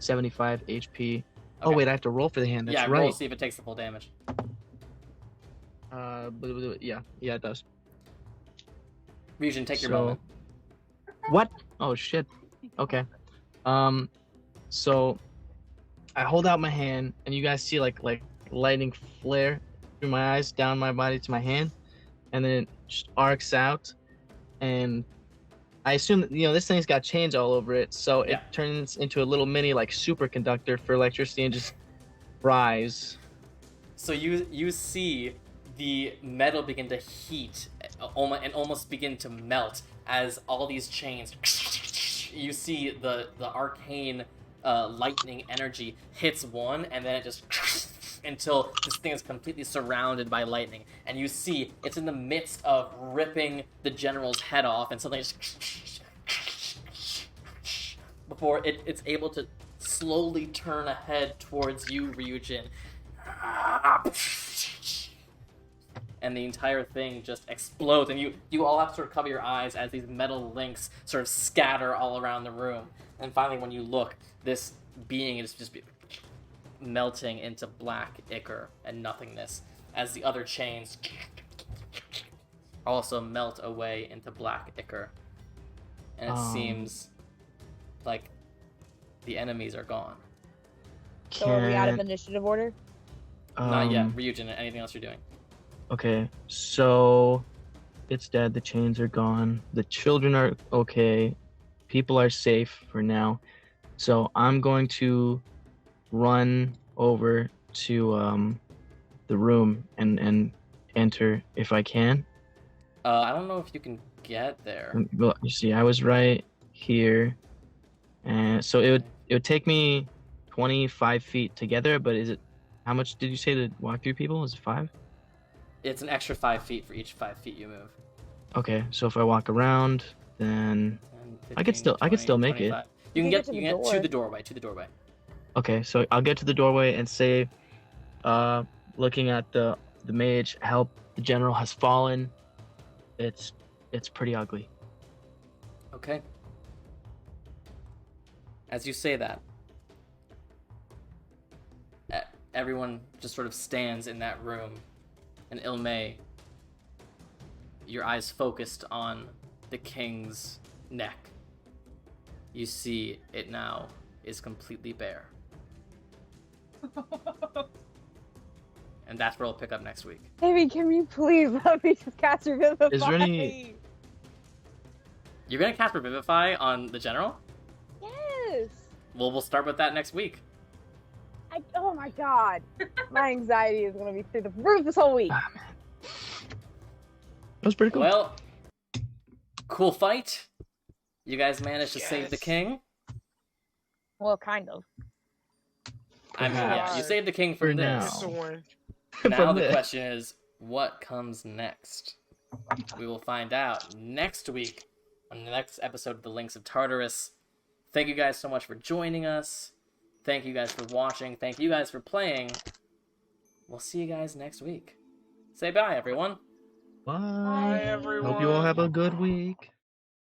75 HP. Oh Okay. wait, I have to roll for the hand. That's Yeah, right. roll see if it takes the full damage. Yeah, it does. Ryujin, take your So- moment. What? Oh shit. Okay. So I hold out my hand, and you guys see like lightning flare through my eyes, down my body to my hand, and then it just arcs out, and I assume that, this thing's got chains all over it, so Yeah. it turns into a little mini like superconductor for electricity and just fries. So you see the metal begin to heat and almost begin to melt as all these chains. You see the arcane lightning energy hits one, and then it just until this thing is completely surrounded by lightning. And you see it's in the midst of ripping the general's head off, and suddenly just before it's able to slowly turn ahead towards you, Ryujin. And the entire thing just explodes, and you all have to sort of cover your eyes as these metal links sort of scatter all around the room. And finally, when you look, this being is just melting into black ichor and nothingness as the other chains also melt away into black ichor. And it seems like the enemies are gone. So are we out of initiative order? Not yet. Ryujin, anything else you're doing? Okay, so it's dead. The chains are gone. The children are okay. People are safe for now. So I'm going to run over to the room and enter if I can. I don't know if you can get there. Well, you see, I was right here, and so it would take me 25 feet together. But is it? How much did you say to walk through people? Is it 5? It's an extra 5 feet for each 5 feet you move. Okay, so if I walk around, then 10, I could 15, still make it. 25. You can get to the doorway. To the doorway. Okay, so I'll get to the doorway and say, looking at the mage, help, the general has fallen. It's pretty ugly. Okay. As you say that, everyone just sort of stands in that room, and Illmaye, your eyes focused on the king's neck. You see it now is completely bare. And that's where we'll pick up next week. Baby, can you please let me just cast Revivify? Is there any- You're gonna cast Revivify on the general? Yes! Well, we'll start with that next week. Oh my god. My anxiety is gonna be through the roof this whole week. Ah, man. That was pretty cool. Well, cool fight. You guys managed to save the Yes. king. Well, kind of. I mean, yeah, you saved the king For from now. this. It's the one. Now From the this. question is, what comes next? We will find out next week on the next episode of The Links of Tartarus. Thank you guys so much for joining us. Thank you guys for watching. Thank you guys for playing. We'll see you guys next week. Say bye, everyone. Bye. Bye, everyone. Hope you all have a good week.